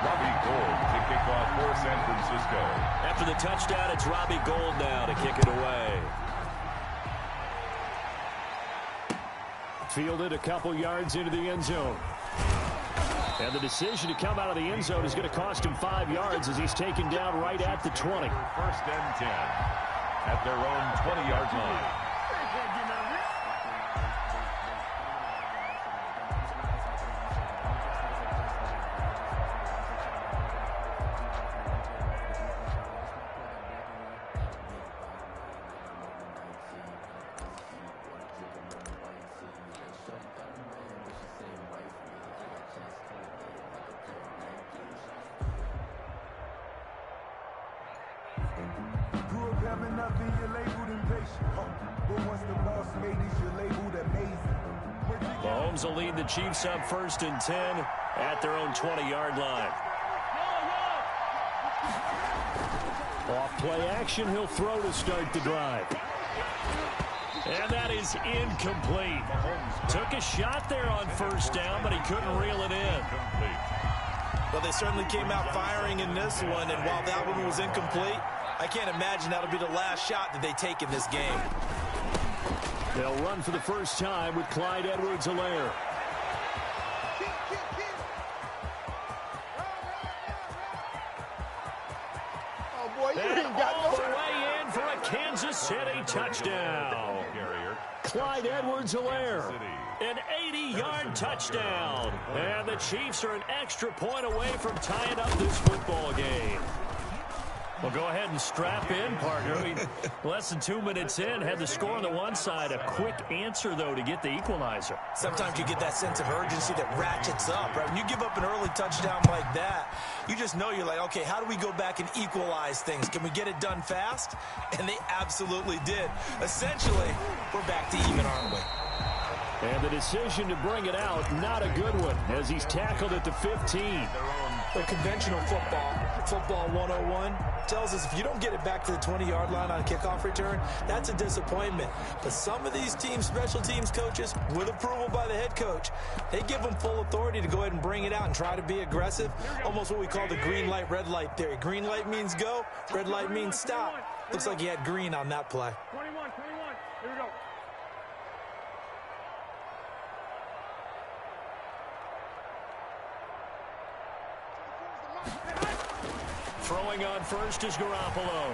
Robbie Gould to kick off for San Francisco. After the touchdown, it's Robbie Gould now to kick it away. Fielded a couple yards into the end zone. And the decision to come out of the end zone is going to cost him 5 yards as he's taken down right at the 20. First and 10 at their own 20-yard line. Mahomes will lead the Chiefs up first and 10 at their own 20-yard line. Off play action, he'll throw to start the drive. And that is incomplete. Took a shot there on first down, but he couldn't reel it in. Well, they certainly came out firing in this one, and while that one was incomplete, I can't imagine that'll be the last shot that they take in this game. They'll run for the first time with Clyde Edwards-Helaire. Oh, boy, you ain't got all the way in for a Kansas City touchdown. Clyde Edwards-Helaire, an 80-yard touchdown. And the Chiefs are an extra point away from tying up this football game. Well, go ahead and strap in, partner. Less than 2 minutes in, had the score on the one side. A quick answer, though, to get the equalizer. Sometimes you get that sense of urgency that ratchets up, right? When you give up an early touchdown like that, you just know you're like, okay, how do we go back and equalize things? Can we get it done fast? And they absolutely did. Essentially, we're back to even, aren't we? And the decision to bring it out, not a good one, as he's tackled at the 15. Well, conventional football 101, tells us if you don't get it back to the 20-yard line on a kickoff return, that's a disappointment. But some of these teams, special teams coaches, with approval by the head coach, they give them full authority to go ahead and bring it out and try to be aggressive. Almost what we call the green light, red light theory. Green light means go, red light means stop. Looks like he had green on that play. 21, here we go. Throwing on first is Garoppolo.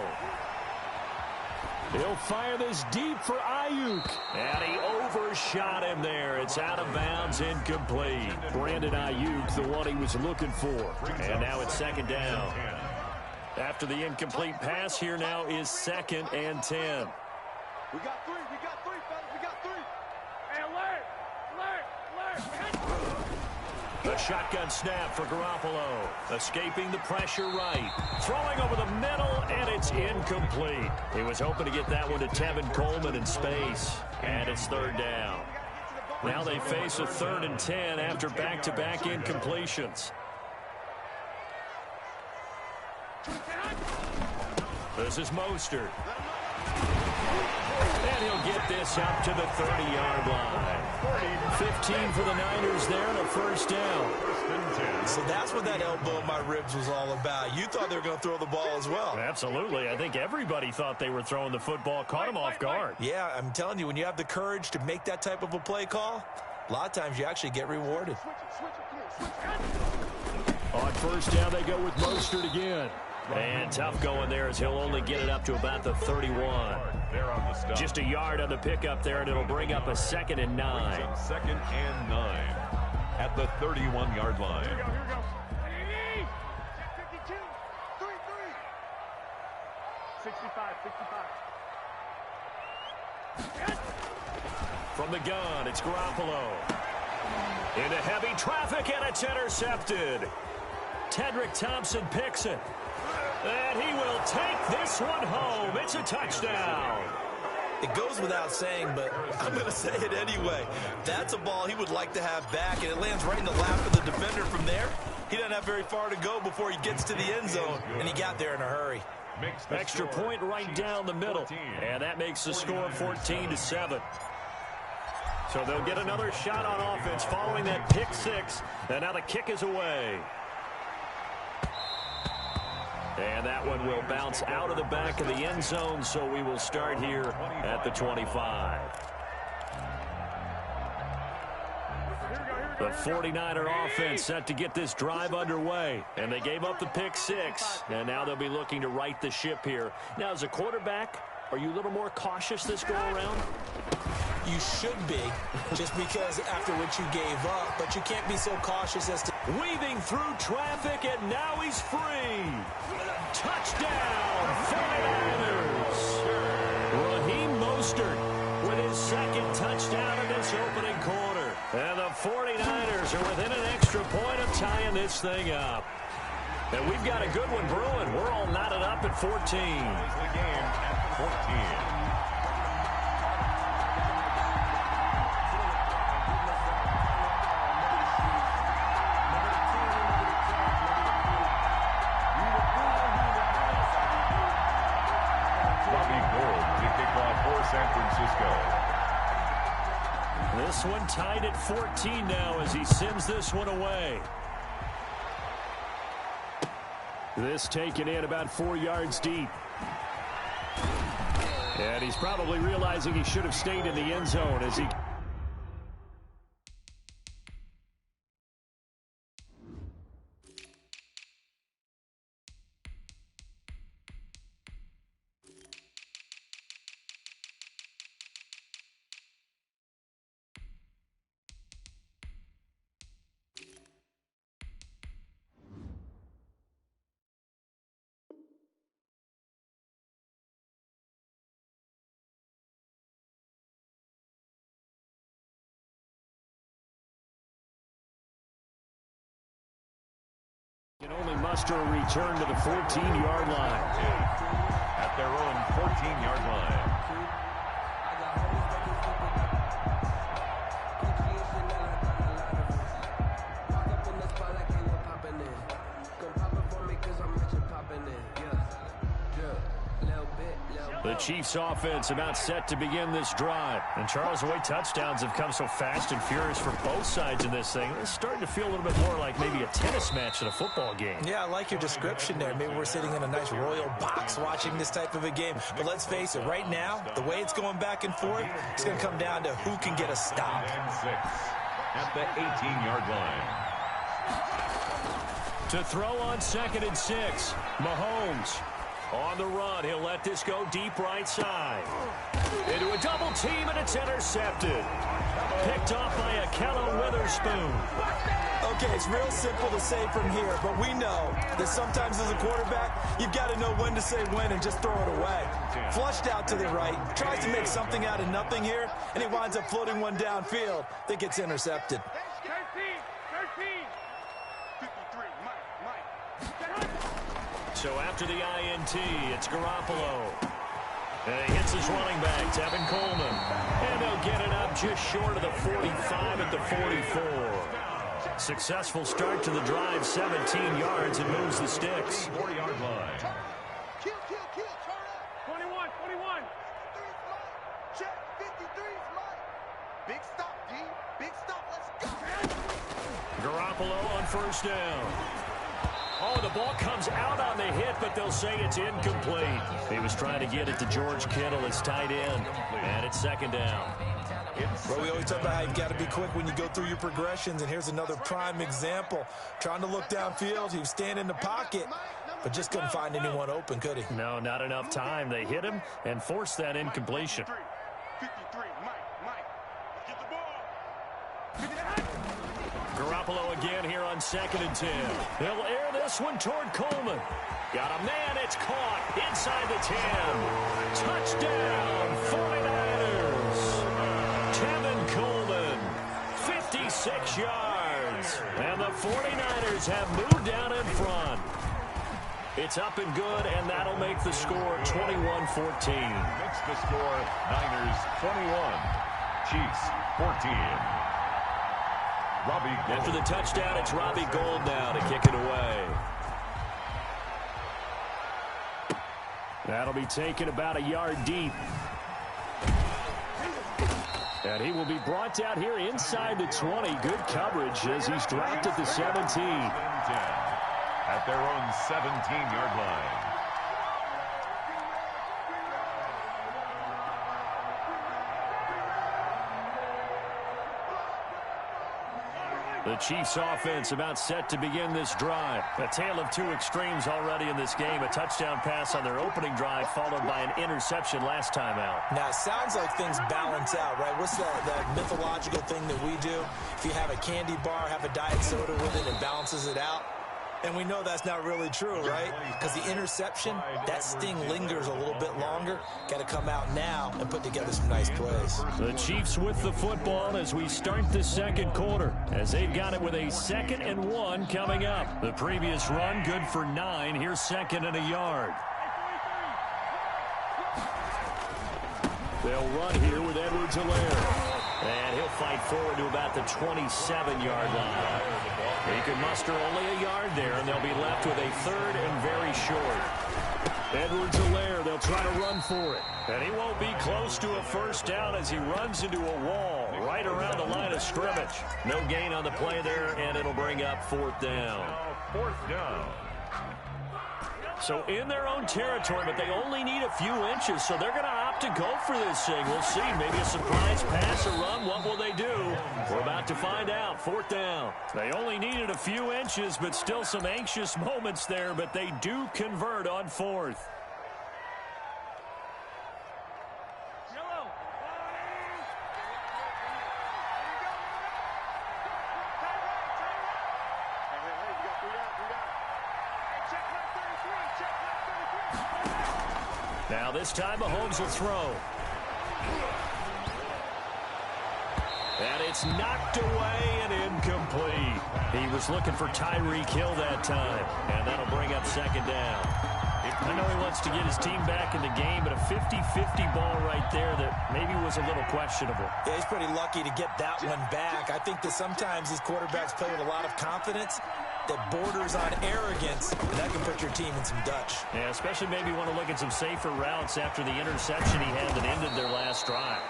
He'll fire this deep for Ayuk. And he overshot him there. It's out of bounds, incomplete. Brandon Ayuk, the one he was looking for. And now it's second down. After the incomplete pass, here now is 2nd and 10. We got three, fellas, we got three. Hey, alert. The shotgun snap for Garoppolo. Escaping the pressure right. Throwing over the middle, and it's incomplete. He was hoping to get that one to Tevin Coleman in space. And it's 3rd down. Now they face a 3rd and 10 after back-to-back incompletions. This is Mostert. And he'll get this up to the 30-yard line. 15 for the Niners there and a first down. So that's what that elbow in my ribs was all about. You thought they were going to throw the ball as well. Absolutely. I think everybody thought they were throwing the football. Caught him off guard. Yeah, I'm telling you, when you have the courage to make that type of a play call, a lot of times you actually get rewarded. On first down, they go with Mostert again. And tough going there as he'll only get it up to about the 31. Just a yard on the pickup there, and it'll bring up a 2nd and 9. 2nd and 9 at the 31-yard line. Here we go. 52, 3. 65. From the gun, it's Garoppolo. Into heavy traffic, and it's intercepted. Tedrick Thompson picks it. And he will take this one home. It's a touchdown. It goes without saying, but I'm going to say it anyway. That's a ball he would like to have back, and it lands right in the lap of the defender from there. He doesn't have very far to go before he gets to the end zone, and he got there in a hurry. Extra point right down the middle, and that makes the score 14-7. So they'll get another shot on offense following that pick six, and now the kick is away. And that one will bounce out of the back of the end zone, so we will start here at the 25. The 49er offense set to get this drive underway. And they gave up the pick six. And now they'll be looking to right the ship here. Now, as a quarterback, are you a little more cautious this go-around? You should be, just because after what you gave up. But you can't be so cautious as to... Weaving through traffic, and now he's free. Touchdown, 49ers. Raheem Mostert with his second touchdown in this opening quarter. And the 49ers are within an extra point of tying this thing up. And we've got a good one brewing. We're all knotted up at 14. The game at 14. San Francisco. This one tied at 14 now as he sends this one away. This taken in about 4 yards deep. And he's probably realizing he should have stayed in the end zone as he... can only muster a return to the 14-yard line. At their own 14-yard line. The Chiefs offense about set to begin this drive. And Charles, the way touchdowns have come so fast and furious for both sides in this thing, it's starting to feel a little bit more like maybe a tennis match than a football game. Yeah, I like your description there. Maybe we're sitting in a nice royal box watching this type of a game. But let's face it, right now, the way it's going back and forth, it's going to come down to who can get a stop. And 6 at the 18-yard line. To throw on 2nd and 6, Mahomes. On the run, he'll let this go deep right side. Into a double team, and it's intercepted. Picked off by Ahkello Witherspoon. Okay, it's real simple to say from here, but we know that sometimes as a quarterback, you've got to know when to say when and just throw it away. Flushed out to the right, tries to make something out of nothing here, and he winds up floating one downfield that gets intercepted. 13. 53, Mike. So after the INT, it's Garoppolo. And he hits his running back, Tevin Coleman. And they'll get it up just short of the 45 at the 44. Successful start to the drive, 17 yards, and moves the sticks. 4-yard line. Kill, turn up. 21. 53's Mike. Check, 53's Mike. Big stop, D. Big stop, let's go. Garoppolo on first down. Oh, the ball comes out on the hit, but they'll say it's incomplete. He was trying to get it to George Kittle, his tight end, and it's 2nd down. Well, we always talk about how you've got to be quick when you go through your progressions, and here's another prime example. Trying to look downfield, he was standing in the pocket, but just couldn't find anyone open, could he? No, not enough time. They hit him and forced that incompletion. 53, Mike. Get the ball. Garoppolo again here on 2nd and 10. He'll air this one toward Coleman. Got a man, it's caught inside the 10. Touchdown, 49ers. Tevin Coleman, 56 yards. And the 49ers have moved down in front. It's up and good, and that'll make the score 21-14. Makes the score Niners 21, Chiefs 14. Robbie Gould. After the touchdown, it's Robbie Gould now to kick it away. That'll be taken about a yard deep. And he will be brought down here inside the 20. Good coverage as he's dropped at the 17. at their own 17-yard line. The Chiefs offense about set to begin this drive. A tale of two extremes already in this game. A touchdown pass on their opening drive followed by an interception last time out. Now, it sounds like things balance out, right? What's that mythological thing that we do? If you have a candy bar, have a diet soda with it, it balances it out. And we know that's not really true, right? Because the interception, that sting lingers a little bit longer. Got to come out now and put together some nice plays. The Chiefs with the football as we start the second quarter, as they've got it with a 2nd and 1 coming up. The previous run, good for 9. Here's 2nd and a yard. They'll run here with Edwards-Helaire. And he'll fight forward to about the 27-yard line. He can muster only a yard there, and they'll be left with a 3rd and very short. Edwards-Helaire, they'll try to run for it. And he won't be close to a first down as he runs into a wall right around the line of scrimmage. No gain on the play there, and it'll bring up 4th down. 4th down. So in their own territory, but they only need a few inches, so they're going to opt to go for this thing. We'll see. Maybe a surprise pass or run. What will they do? We're about to find out. 4th down. They only needed a few inches, but still some anxious moments there, but they do convert on 4th. Now this time Mahomes will throw. And it's knocked away and incomplete. He was looking for Tyreek Hill that time. And that'll bring up 2nd down. I know he wants to get his team back in the game, but a 50-50 ball right there that maybe was a little questionable. Yeah, he's pretty lucky to get that one back. I think that sometimes these quarterbacks play with a lot of confidence that borders on arrogance, and that can put your team in some Dutch. Yeah, especially maybe want to look at some safer routes after the interception he had that ended their last drive.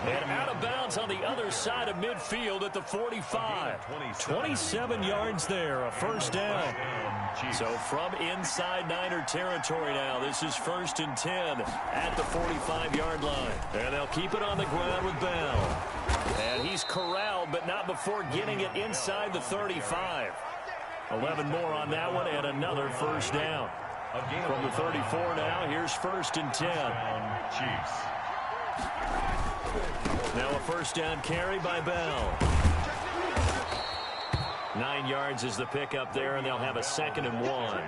And out of bounds on the other side of midfield at the 45. 27 yards there, a 1st down. So from inside Niner territory now, this is 1st and 10 at the 45-yard line. And they'll keep it on the ground with Bell. And he's corralled, but not before getting it inside the 35. 11 more on that one, and another 1st down. From the 34 now, here's 1st and 10. Chiefs. Now a 1st down carry by Bell. 9 yards is the pickup there, and they'll have a 2nd and 1.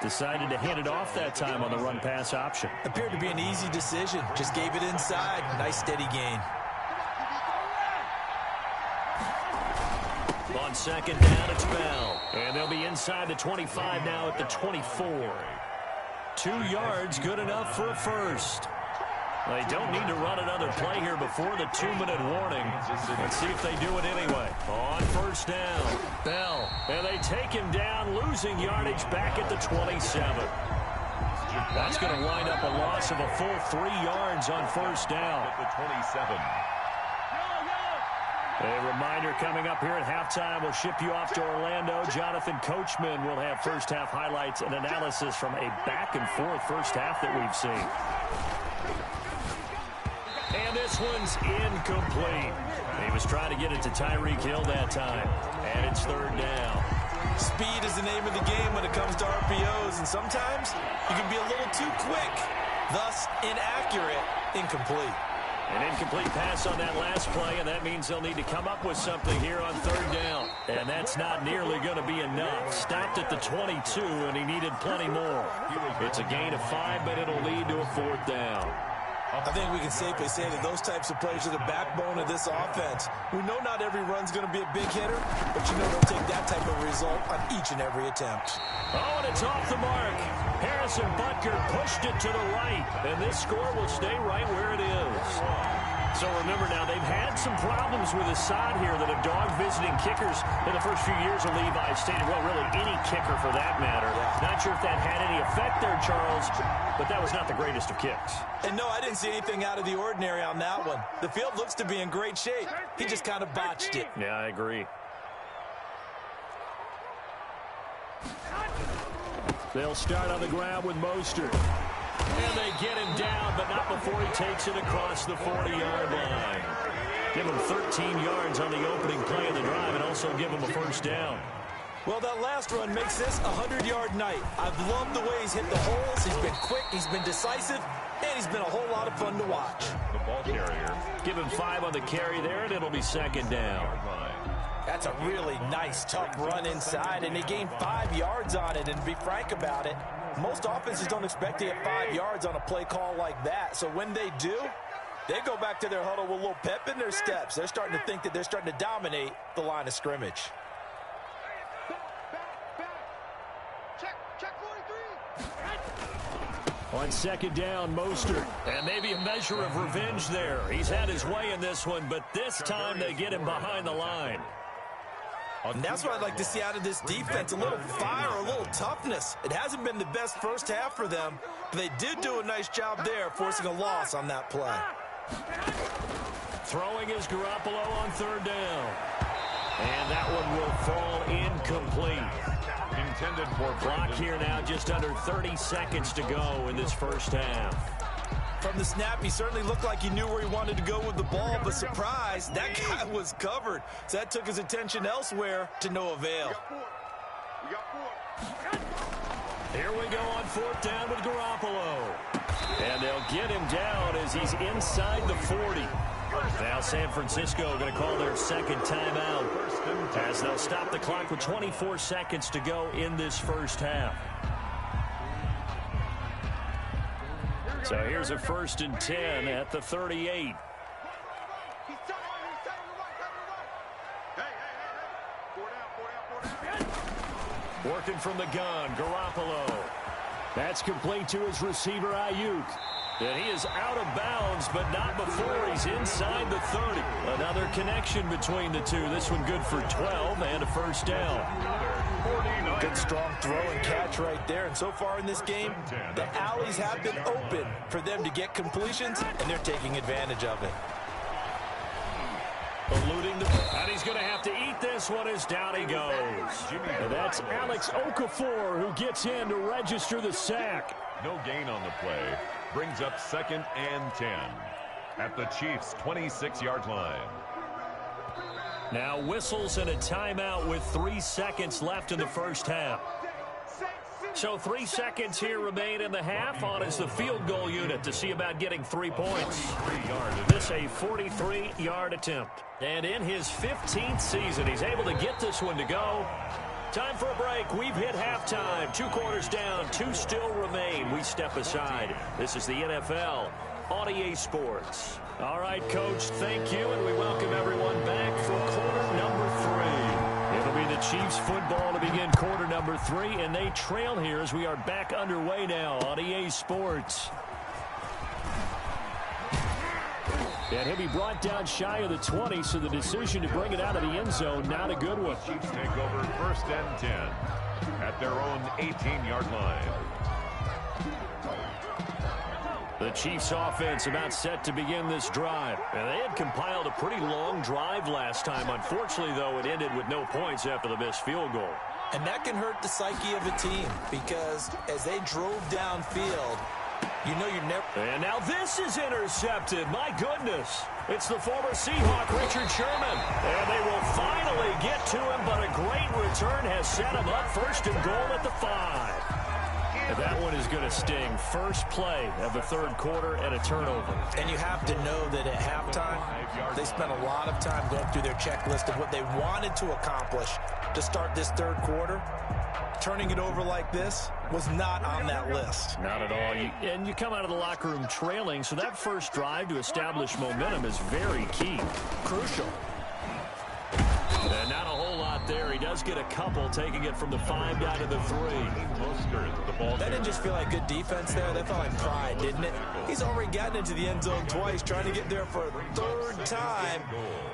Decided to hand it off that time on the run-pass option. Appeared to be an easy decision. Just gave it inside. Nice steady gain. On 2nd down, it's Bell. And they'll be inside the 25 now at the 24. 2 yards, good enough for a 1st. They don't need to run another play here before the 2-minute warning. Let's see if they do it anyway. On 1st down, Bell. And they take him down, losing yardage back at the 27. That's going to wind up a loss of a full 3 yards on 1st down. At the 27. A reminder coming up here at halftime, we'll ship you off to Orlando. Jonathan Coachman will have first half highlights and analysis from a back-and-forth first half that we've seen. And this one's incomplete. He was trying to get it to Tyreek Hill that time. And it's 3rd down. Speed is the name of the game when it comes to RPOs, and sometimes you can be a little too quick, thus inaccurate, incomplete. An incomplete pass on that last play, and that means they'll need to come up with something here on 3rd down. And that's not nearly going to be enough. Stopped at the 22, and he needed plenty more. It's a gain of 5, but it'll lead to a 4th down. I think we can safely say that those types of plays are the backbone of this offense. We know not every run's going to be a big hitter, but you know they'll take that type of result on each and every attempt. Oh, and it's off the mark. Harrison Butker pushed it to the right, and this score will stay right where it is. So remember now, they've had some problems with the side here that have dogged visiting kickers in the first few years of Levi Stadium. Well, really any kicker for that matter. Not sure if that had any effect there, Charles, but that was not the greatest of kicks. And no, I didn't see anything out of the ordinary on that one. The field looks to be in great shape. He just kind of botched it. Yeah, I agree. They'll start on the ground with Mostert. And they get him down, but not before he takes it across the 40-yard line. Give him 13 yards on the opening play of the drive and also give him a first down. Well, that last run makes this a 100-yard night. I've loved the way he's hit the holes. He's been quick, he's been decisive, and he's been a whole lot of fun to watch. The ball carrier. Give him 5 on the carry there, and it'll be second down. That's a really nice, tough run inside, and they gained 5 yards on it. And to be frank about it, most offenses don't expect to get 5 yards on a play call like that. So when they do, they go back to their huddle with a little pep in their steps. They're starting to think that they're starting to dominate the line of scrimmage. Check 43. On second down, Mostert. And maybe a measure of revenge there. He's had his way in this one, but this time they get him behind the line. And that's what I'd like to see out of this defense, a little fire, a little toughness. It hasn't been the best first half for them, but they did do a nice job there, forcing a loss on that play. Throwing is Garoppolo on third down. And that one will fall incomplete. Intended for Clock here now, just under 30 seconds to go in this first half. From the snap, he certainly looked like he knew where he wanted to go with the ball, but surprise, that guy was covered. So that took his attention elsewhere to no avail. We got four. Here we go on fourth down with Garoppolo. And they'll get him down as he's inside the 40. Now San Francisco going to call their second timeout as they'll stop the clock with 24 seconds to go in this first half. So here's a 1st and 10 at the 38. Working from the gun, Garoppolo. That's complete to his receiver, Ayuk. And he is out of bounds, but not before he's inside the 30. Another connection between the two. This one good for 12 and a first down. Good strong throw and catch right there. And so far in this game, the alleys have been open for them to get completions, and they're taking advantage of it. Eluding the... And he's going to have to eat this one as down he goes. And that's Alex Okafor who gets in to register the sack. No gain on the play. Brings up 2nd and 10 at the Chiefs' 26-yard line. Now whistles and a timeout with 3 seconds left in the first half. So 3 seconds here remain in the half. On is the field goal unit to see about getting 3 points. This a 43-yard attempt. And in his 15th season, he's able to get this one to go. Time for a break. We've hit halftime. 2 quarters down. 2 still remain. We step aside. This is the NFL on EA Sports. All right, Coach, thank you, and we welcome everyone back for quarter number 3. It'll be the Chiefs football to begin quarter number 3, and they trail here as we are back underway now on EA Sports. And he'll be brought down shy of the 20, so the decision to bring it out of the end zone, not a good one. Chiefs take over 1st and 10 at their own 18-yard line. The Chiefs offense about set to begin this drive. And they had compiled a pretty long drive last time. Unfortunately, though, it ended with no points after the missed field goal. And that can hurt the psyche of a team because as they drove downfield, you know you're never... And now this is intercepted. My goodness. It's the former Seahawk, Richard Sherman. And they will finally get to him, but a great return has set him up 1st and goal at the 5. And that one is going to sting. First play of the 3rd quarter and a turnover. And you have to know that at halftime, they spent a lot of time going through their checklist of what they wanted to accomplish to start this 3rd quarter. Turning it over like this was not on that list. Not at all. And you come out of the locker room trailing, so that first drive to establish momentum is very key. Crucial. And not a whole lot there. He does get a couple, taking it from the 5 down to the 3. That didn't just feel like good defense there. That felt like pride, didn't it? He's already gotten into the end zone twice, trying to get there for a 3rd time.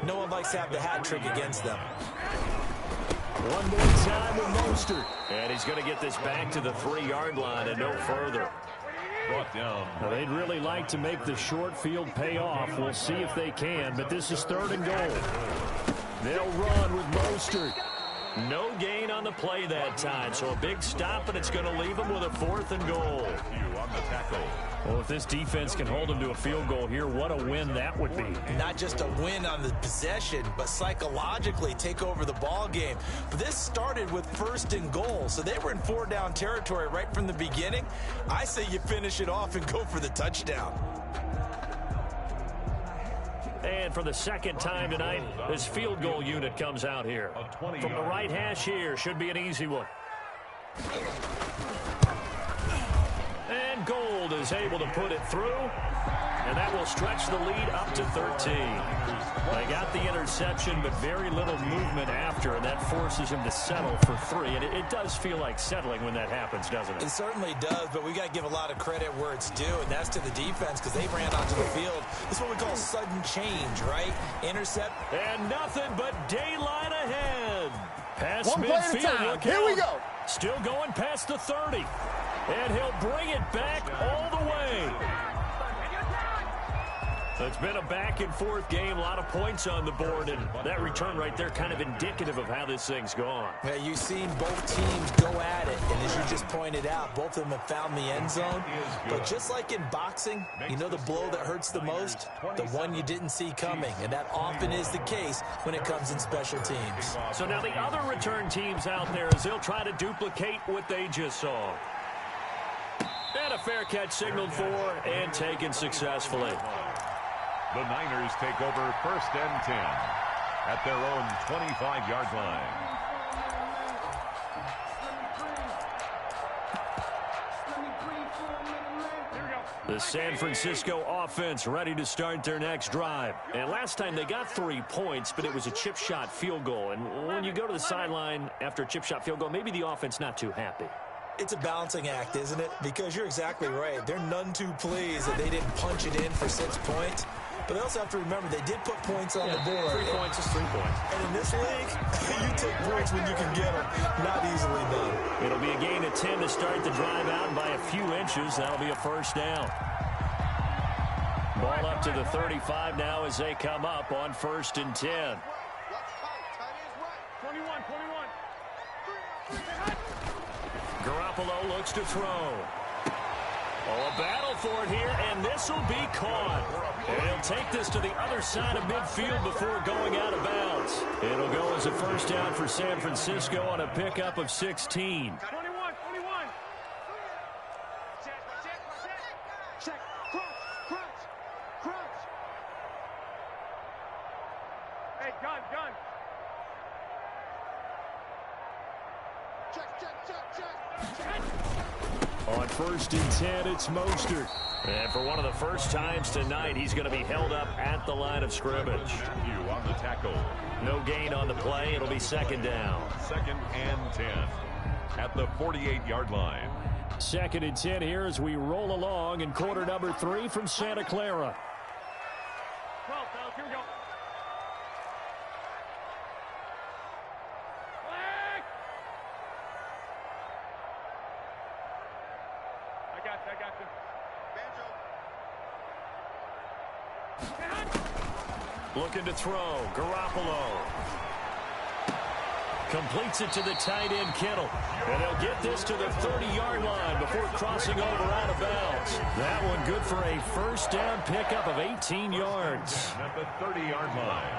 No one likes to have the hat trick against them. One more time with Mostert. And he's going to get this back to the 3-yard line and no further. Brought down. Now, they'd really like to make the short field pay off. We'll see if they can, but this is 3rd and goal. They'll run with Mostert. No gain on the play that time, so a big stop, and it's going to leave them with a 4th and goal. On the tackle. Well, if this defense can hold them to a field goal here, what a win that would be. Not just a win on the possession, but psychologically take over the ball game. But this started with 1st and goal, so they were in 4-down territory right from the beginning. I say you finish it off and go for the touchdown. And for the second time tonight, this field goal unit comes out here. From the right hash here, should be an easy one. And Gold is able to put it through, and that will stretch the lead up to 13. They got the interception, but very little movement after, and that forces him to settle for 3. And it does feel like settling when that happens, doesn't it? It certainly does, but we got to give a lot of credit where it's due, and that's to the defense because they ran onto the field. This is what we call sudden change, right? Intercept. And nothing but daylight ahead. Past One play at a midfield. time. Look Here out. we go. Still going past the 30. And he'll bring it back all the way. It's been a back-and-forth game, a lot of points on the board, and that return right there kind of indicative of how this thing's gone. Yeah, you've seen both teams go at it, and as you just pointed out, both of them have found the end zone. But just like in boxing, you know the blow that hurts the most? The one you didn't see coming, and that often is the case when it comes in special teams. So now the other return teams out there, as they'll try to duplicate what they just saw. And a fair catch signaled for and taken successfully. The Niners take over 1st and 10 at their own 25-yard line. The San Francisco offense ready to start their next drive. And last time they got 3 points, but it was a chip shot field goal. And when you go to the sideline after a chip shot field goal, maybe the offense not too happy. It's a balancing act, isn't it? Because you're exactly right. They're none too pleased that they didn't punch it in for 6 points. But they also have to remember they did put points on the board. 3 points is 3 points. And in this league, you take points when you can get them. Not easily done. It'll be a gain of 10 to start the drive out by a few inches. That'll be a 1st down. Ball up to the 35 now as they come up on 1st and 10. 21. Garoppolo looks to throw. Oh, a battle for it here, and this will be caught. And he'll take this to the other side of midfield before going out of bounds. It'll go as a 1st down for San Francisco on a pickup of 16. 21. Check. Crunch. Hey, gun. Check. On 1st and 10, it's Mostert. And for one of the first times tonight, he's going to be held up at the line of scrimmage. Matthew on the tackle. No gain on the play. It'll be 2nd down. 2nd and 10 at the 48-yard line. 2nd and 10 here as we roll along in quarter number 3 from Santa Clara. 12, fellas, here we go. I got you. Looking to throw. Garoppolo. Completes it to the tight end, Kittle. And they'll get this to the 30-yard line before crossing over out of bounds. That one good for a 1st down pickup of 18 yards. At the 30-yard line.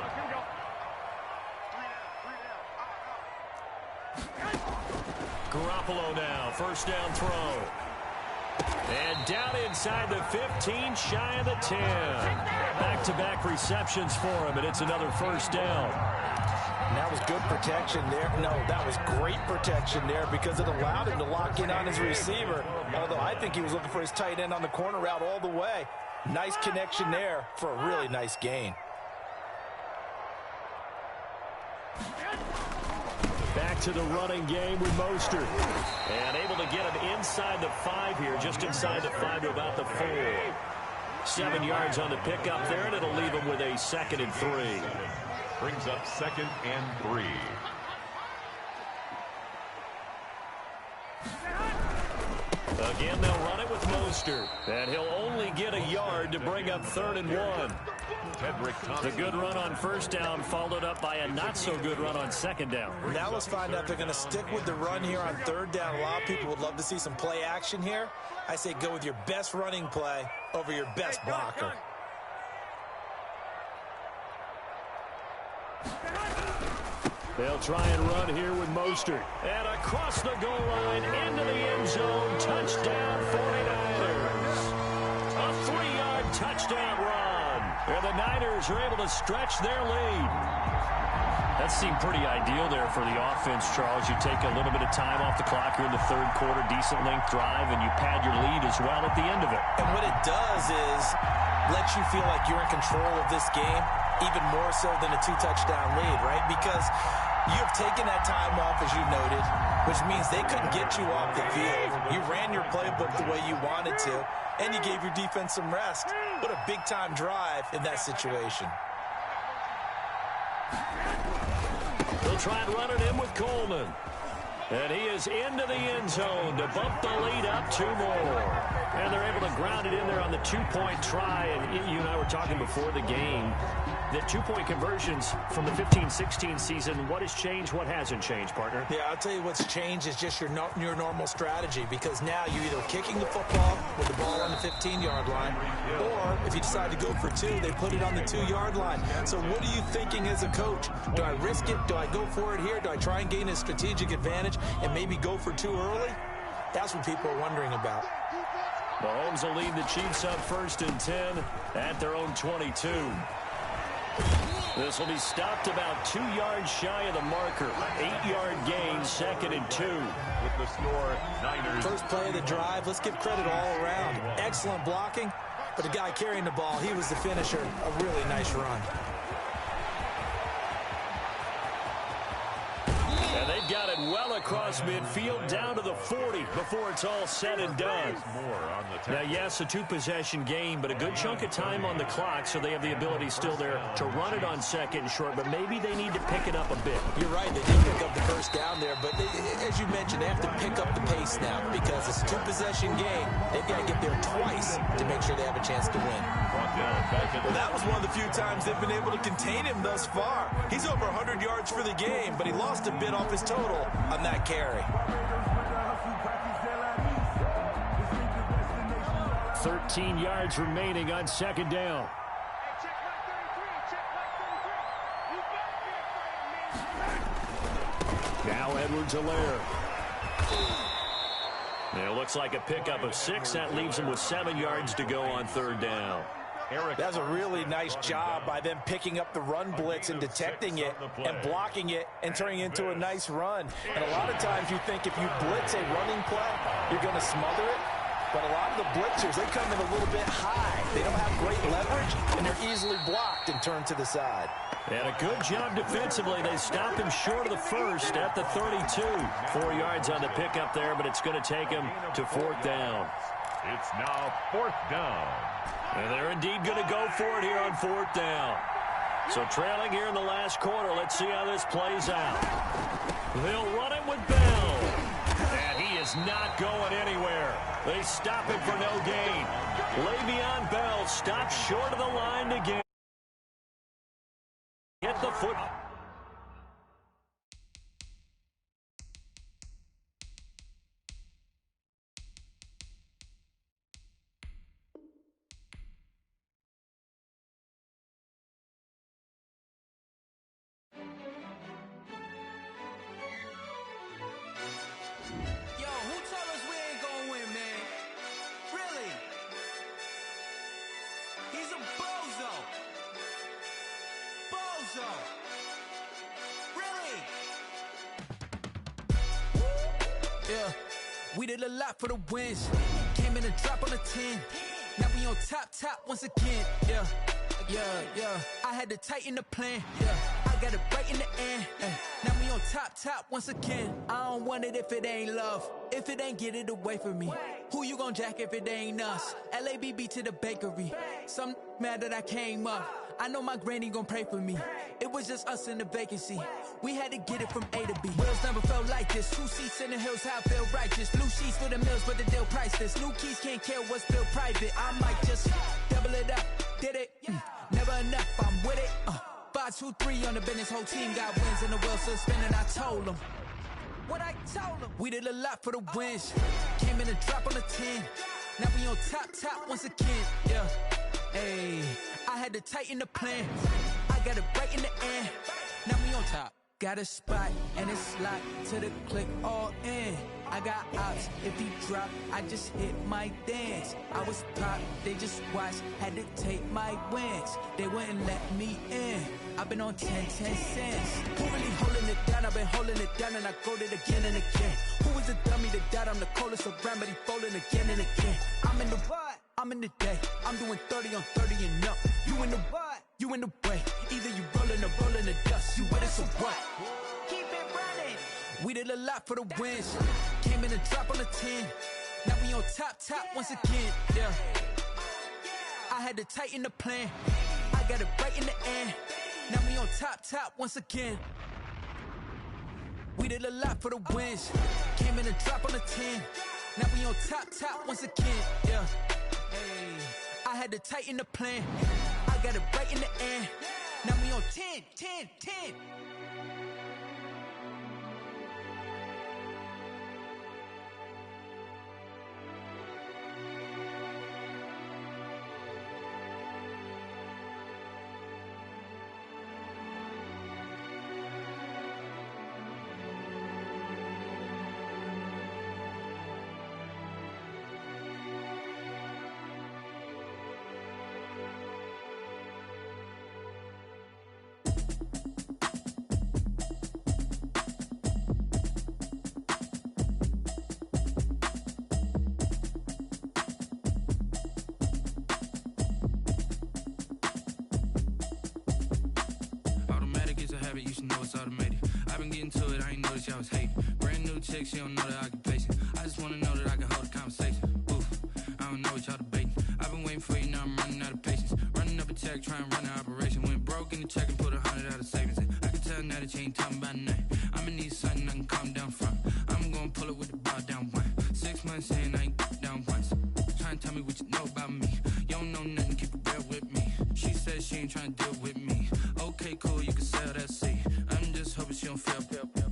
Garoppolo now. 1st down throw. And down inside the 15, shy of the 10. Back-to-back receptions for him, and it's another 1st down. And that was good protection there. No, that was great protection there because it allowed him to lock in on his receiver. Although I think he was looking for his tight end on the corner route all the way. Nice connection there for a really nice gain. Back to the running game with Mostert. And able to get him inside the 5 here, just inside the 5 to about the 4. 7 yards on the pickup there, and it'll leave him with a 2nd and 3. Brings up 2nd and 3. Again, they'll run it with Mostert. And he'll only get a yard to bring up 3rd and 1. The good run on first down followed up by a not-so-good run on second down. Now let's find out if they're going to stick with the run here on third down. A lot of people would love to see some play action here. I say go with your best running play over your best blocker. They'll try and run here with Mostert. And across the goal line, into the end zone, touchdown 49ers. A 3-yard touchdown run. And the Niners are able to stretch their lead. That seemed pretty ideal there for the offense, Charles. You take a little bit of time off the clock here in the third quarter, decent length drive, and you pad your lead as well at the end of it. And what it does is let you feel like you're in control of this game, even more so than a 2-touchdown lead, right? Because you have taken that time off, as you noted, which means they couldn't get you off the field. You ran your playbook the way you wanted to, and you gave your defense some rest. What a big-time drive in that situation. They'll try and run it in with Coleman. And he is into the end zone to bump the lead up 2 more. And they're able to ground it in there on the 2-point try. And you and I were talking before the game that 2-point conversions from the 15-16 season, what has changed, what hasn't changed, partner? Yeah, I'll tell you what's changed is just your normal strategy, because now you're either kicking the football with the ball on the 15-yard line, or if you decide to go for 2, they put it on the 2-yard line. So what are you thinking as a coach? Do I risk it? Do I go for it here? Do I try and gain a strategic advantage and maybe go for 2 early? That's what people are wondering about. Mahomes will lead the Chiefs up 1st and 10 at their own 22. This will be stopped about 2 yards shy of the marker. 8-yard gain, 2nd and 2. With the score, Niners. First play of the drive, let's give credit all around. Excellent blocking, but the guy carrying the ball, he was the finisher. A really nice run. And they've got it well across midfield down to the 40 before it's all said and done. Now, yes, a 2-possession game, but a good chunk of time on the clock, so they have the ability still there to run it on 2nd and short, but maybe they need to pick it up a bit. You're right, they did pick up the first down there, but as you mentioned, they have to pick up the pace now because it's a 2-possession game. They've got to get there twice to make sure they have a chance to win. Well, that was one of the few times they've been able to contain him thus far. He's over 100 yards for the game, but he lost a bit off his total on that carry. 13 yards remaining on 2nd down. Now Edwards-Helaire. It looks like a pickup of 6. That leaves him with 7 yards to go on 3rd down. That's a really nice job by them picking up the run blitz and detecting it and blocking it and turning it into a nice run. And a lot of times you think if you blitz a running play, you're going to smother it. But a lot of the blitzers, they come in a little bit high. They don't have great leverage, and they're easily blocked and turned to the side. And a good job defensively. They stop him short of the 1st at the 32. 4 yards on the pickup there, but it's going to take him to 4th down. It's now 4th down. And they're indeed going to go for it here on 4th down. So trailing here in the last quarter. Let's see how this plays out. They'll run it with Bell. And he is not going anywhere. They stop him for no gain. Le'Veon Bell stopped short of the line to get the foot. Yeah, we did a lot for the wins. Came in a drop on a 10. Now we on top once again. Yeah. I had to tighten the plan. Yeah, I got it right in the end. Now we on top once again. I don't want it if it ain't love. If it ain't, get it away from me. Who you gon' jack if it ain't us? LABB to the bakery. Some mad that I came up. I know my granny gon' pray for me. It was just us in the vacancy. We had to get it from A to B. Wheels never felt like this. 2 seats in the hills, how I feel righteous. Blue sheets for the mills, but the deal priceless. New keys can't care what's still private. I might just double it up. Did it? never enough, I'm with it. 5-2-3 on the business, whole team got wins and the wheels still spinning. I told them what I told them. We did a lot for the wins. Came in and drop on the 10. Now we on top once again. Yeah, hey, I had to tighten the plan. I got it right in the end. Now we on top. Got a spot and it's locked to the click all in. I got ops, if he drop, I just hit my dance. I was pop, they just watched, had to take my wins. They wouldn't let me in. I've been on 10 cents. Who really holding it down? I've been holding it down and I go it again and again. Who was the dummy that died? I'm the coldest around, but he folding again and again. I'm in the what? I'm in the day. I'm doing 30 on 30 and up. You in the what? You in the way. Either you rolling or rolling the dust. You with us or what? Keep it running. We did a lot for the wins. Came in and drop on the 10. Now we on top once again. Yeah. I had to tighten the plan. I got it right in the end. Now we on top once again. We did a lot for the wins. Came in and drop on the 10. Now we on top once again. Yeah. Hey, I had to tighten the plan. I got it right in the end. Now we on 10. You should know it's automated. I've been getting to it, I ain't noticed y'all was hating. Brand new chick, she don't know the occupation. I just wanna know that I can hold a conversation. Oof, I don't know what y'all debating. I've been waiting for you, now I'm running out of patience. Running up a check, trying to run an operation. Went broke in the check and put 100 out of savings in. I can tell now that you ain't talking about nothing. I'ma need something I can calm down from. I'm gonna pull it with the bar down one. 6 months in, I ain't down once. Trying to tell me what you know about me. You don't know nothing, keep it real with me. She said she ain't trying to deal with me. Okay, cool, you can sell that seat. I'm just hoping she don't fail,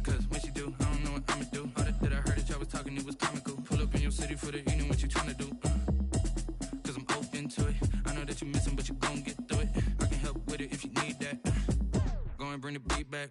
cause when she do, I don't know what I'ma do. All that I heard that y'all was talking, it was comical. Pull up in your city for the evening, what you tryna do? Cause I'm open to it. I know that you're missing, but you gon' get through it. I can help with it if you need that. Go and bring the beat back.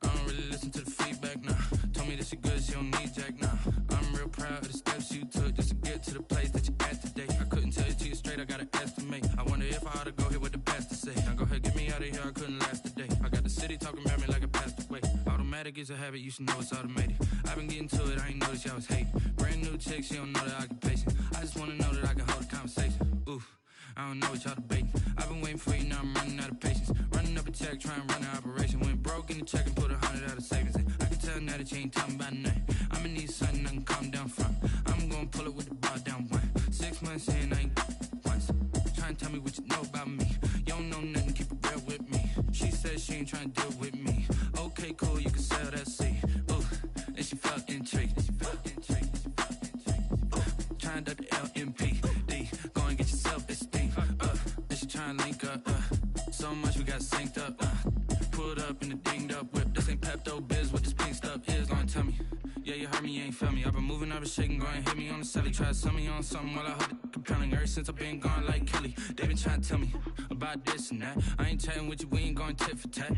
I don't really listen to the feedback, nah. Told me that she good, she don't need Jack, nah. I'm real proud of the steps you took just to get to the place that you at today. I couldn't tell you to you straight, I gotta estimate. I wonder if I ought to go here with the pastor say. Now go ahead, get me out of here, I couldn't last a day. I got the city talking about me like a passed away. Automatic is a habit, you should know it's automated. I've been getting to it, I ain't noticed y'all was hating. Brand new chick, she don't know the occupation. I just wanna know that I can hold a conversation. Oof, I don't know what y'all debating. I've been waiting for you, now I'm running out of patience. Running up a check, trying to run an operation. Went broke in the check and put 100 out of savings in. I can tell now that you ain't talking about nothing. I'ma need something I can calm down from. I'm gonna pull it with the bar down one. 6 months in, I ain't once. Trying to tell me what you know about me. You don't know nothing, keep it real with me. She said she ain't trying to deal with me. Okay, cool, you can sell that seat. Ooh, and she felt intrigued. Trying to the LMPD. Go and get your self-esteem. And she trying to link up. So much we got synced up. Pulled up in the dinged up whip. This ain't Pepto-Biz, what this pink stuff is. Go and tell me. Yeah, you heard me, you ain't felt me. I've been moving, I've been shaking, go and hit me on the celly. Try to sell me on something while I hold it compelling. Ever since I've been gone like Kelly, they been trying to tell me about this and that. I ain't chatting with you, we ain't going tit for tat.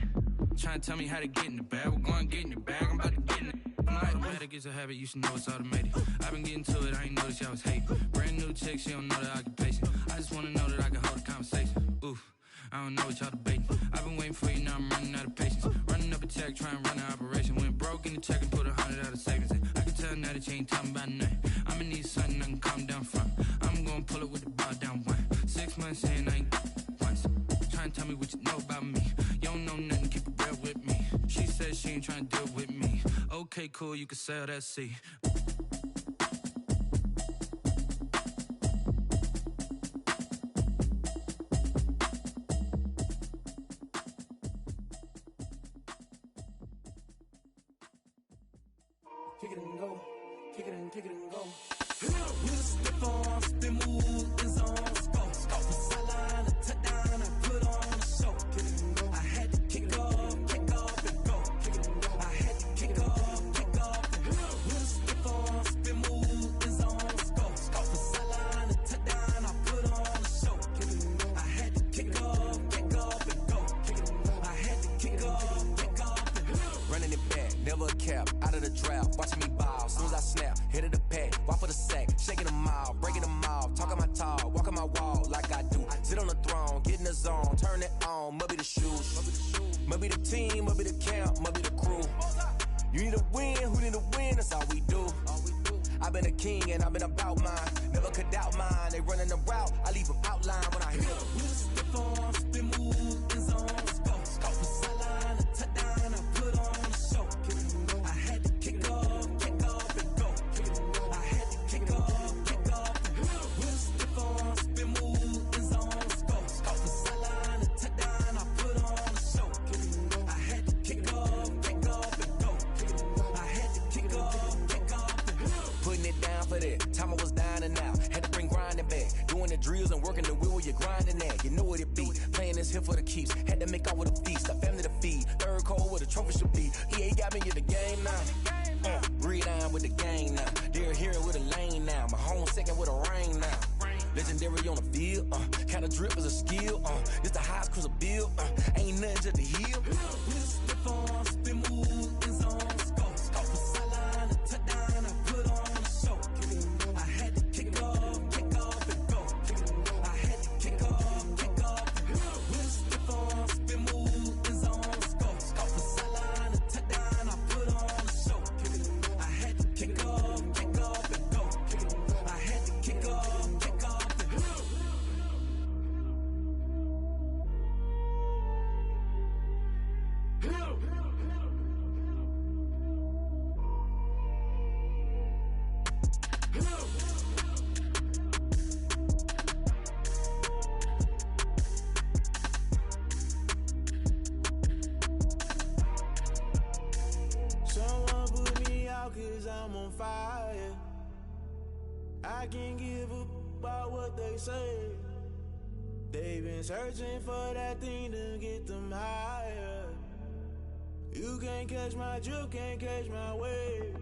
Trying to tell me how to get in the bag. We're going to get in the bag, I'm about to get in it. Automatic is a habit, you should know it's automated. I've been getting to it, I ain't noticed y'all was hating. Brand new chick, she don't know the occupation. I just wanna know that I can hold a conversation. Oof, I don't know what y'all debating. I've been waiting for you, now I'm running out of patience. Running up a check, trying to run an operation. Went broke in the check and put 100 out of savings in. I can tell now that you ain't talking about nothing. I'ma need something I can calm down from. I'm gonna pull it with the bar down one. 6 months in, I ain't once. Trying to tell me what you know about me. You don't know nothing, keep it real with me. She said she ain't trying to deal with me. Okay, cool, you can sell that seat. Kick it and go, kick it and go. We'll step off the move, it's on, go. Sideline, a touchdown, I put on. cap, out of the draft, watching me ball. Soon as I snap, hit of the pack, walk for the sack, shaking them all, breaking them all, talking my talk, walking my wall like I do. Sit on the throne, get in the zone, turn it on, must be the shoes, must be the team, must be the camp, must be the crew. You need a win, who need a win, that's all we do. I've been a king and I've been about mine, never could doubt mine. They running the route, I leave them outline when I hit them. We step on, spin, move, in zone, let's go. From sideline to touchdown, I put on a show. I had to kick off and go. I had to kick off and go. We step on, spin, move, in zone, let's go. From sideline to touchdown, I put on a show. I had to kick off and go. I had to kick off and go. Putting it down for that, time I was down and out. Had to bring grinding back, doing the drills and working the wheel where you're grinding at. You know what it be, playing this here for the keeps. Had to make off with a feast, a family to feed. Third cold where the trophy should be. EA got me in the game now. Breathe down with the game now. They're here with a lane now. My home second with a rain now. Legendary on the field, kinda drip is a skill. It's the highest cruiser bill, ain't nothing to the heel. We step on, spin, move, in zone, let's go. From sideline to touchdown, I put on a show. I had to kick off and go. I had to kick off and go. We step on, spin, move, in zone, let's go. From sideline to touchdown, I put on a show. I had to kick off and go. I had to kick off and go. Someone put me out 'cause I'm on fire. I can't give up about what they say. They've been searching for that thing to get them higher. You can't catch my drift, can't catch my wave.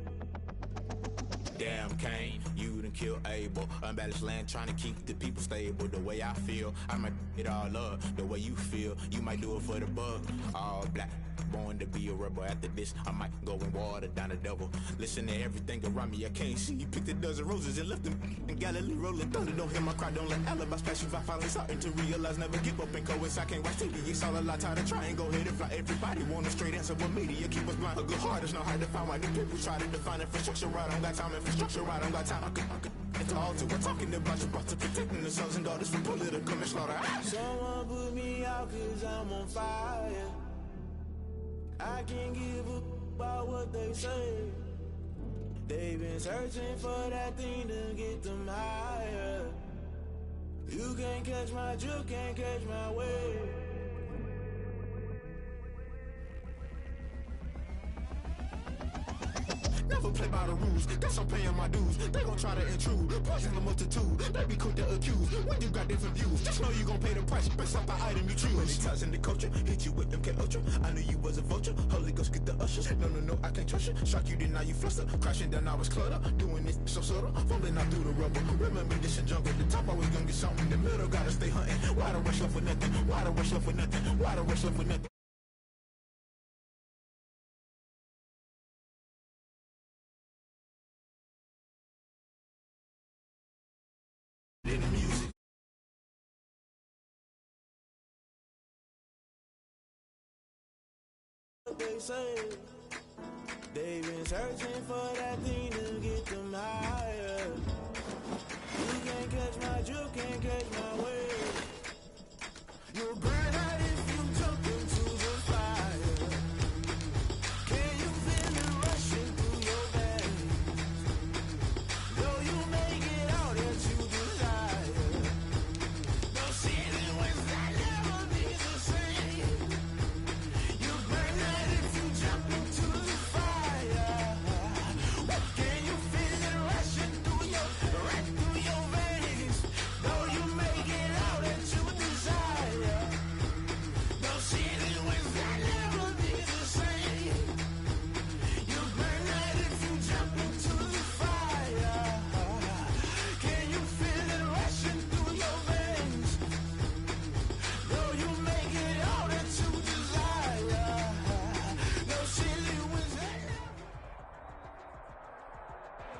Damn Kane, you done killed Abel. Unbalanced land trying to keep the people stable. The way I feel, I might it all up. The way you feel, you might do it for the buck. All black, born to be a rebel. After this, I might go and water down the devil. Listen to everything around me, I can't see. Picked a dozen roses and left them in Galilee rolling thunder. Don't hear my cry, don't let alibis pass you. I finally starting to realize, never give up and coincide. I can't watch TV, it's all a lot. Tired of trying, go ahead and fly. Everybody want a straight answer, but media keep us blind. A good heart is not hard to find. Why the people try to define infrastructure right? I don't got time, infrastructure right, I don't got time. I could it's all to we're talking about you, about to protecting the sons and daughters from political manslaughter. Someone put me out 'cause I'm on fire. I can't give up about what they say. They've been searching for that thing to get them higher. You can't catch my drift, can't catch my wave. Never play by the rules, guess I'm paying my dues. They gon' try to intrude, poison the multitude. They be quick to accuse, when you got different views. Just know you gon' pay the price, based off the item you choose. Many times in the culture, hit you with MK Ultra. I knew you was a vulture, Holy Ghost get the ushers. No, I can't trust you. Shock you, then now you fluster. Crashing down, I was cluttered. Doing this so subtle, falling out through the rubble. Remember this in jungle, the top I was gonna get something. The middle gotta stay hunting. Why the rush left for nothing? Why the rush left for nothing? Why the rush left for nothing? In the music. They say they've been searching for that thing to get them higher. You can't catch my drift, can't catch my wave. You'll burn out if you jump into the fire. Can you feel it rushing through your veins? Though you make it out that you desire. No ceiling when that never be the same. You burn out if you jump into the fire. Can you feel it rushing through your veins? Though you make it out that you desire.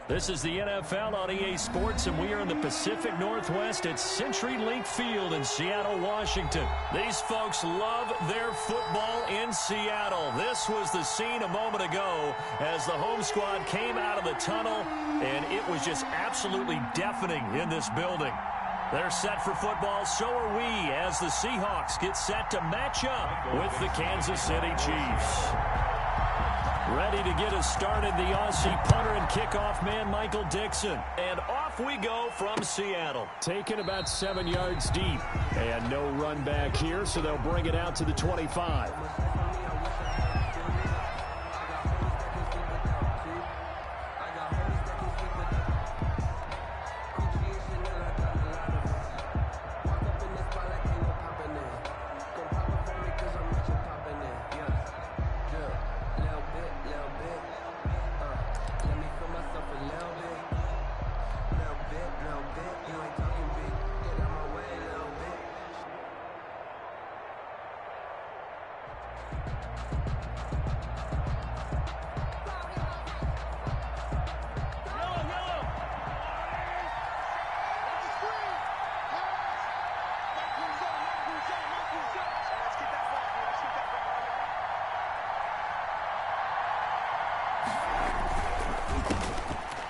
This is the NFL on EA Sports, and we are in the Pacific Northwest at CenturyLink Field in Seattle, Washington. These folks love their football in Seattle. This was the scene a moment ago as the home squad came out of the tunnel, and it was just absolutely deafening in this building. They're set for football, so are we, as the Seahawks get set to match up with the Kansas City Chiefs. Ready to get us started, the Aussie punter and kickoff man, Michael Dixon. And off we go from Seattle. Taken about 7 yards deep. And no run back here, so they'll bring it out to the 25.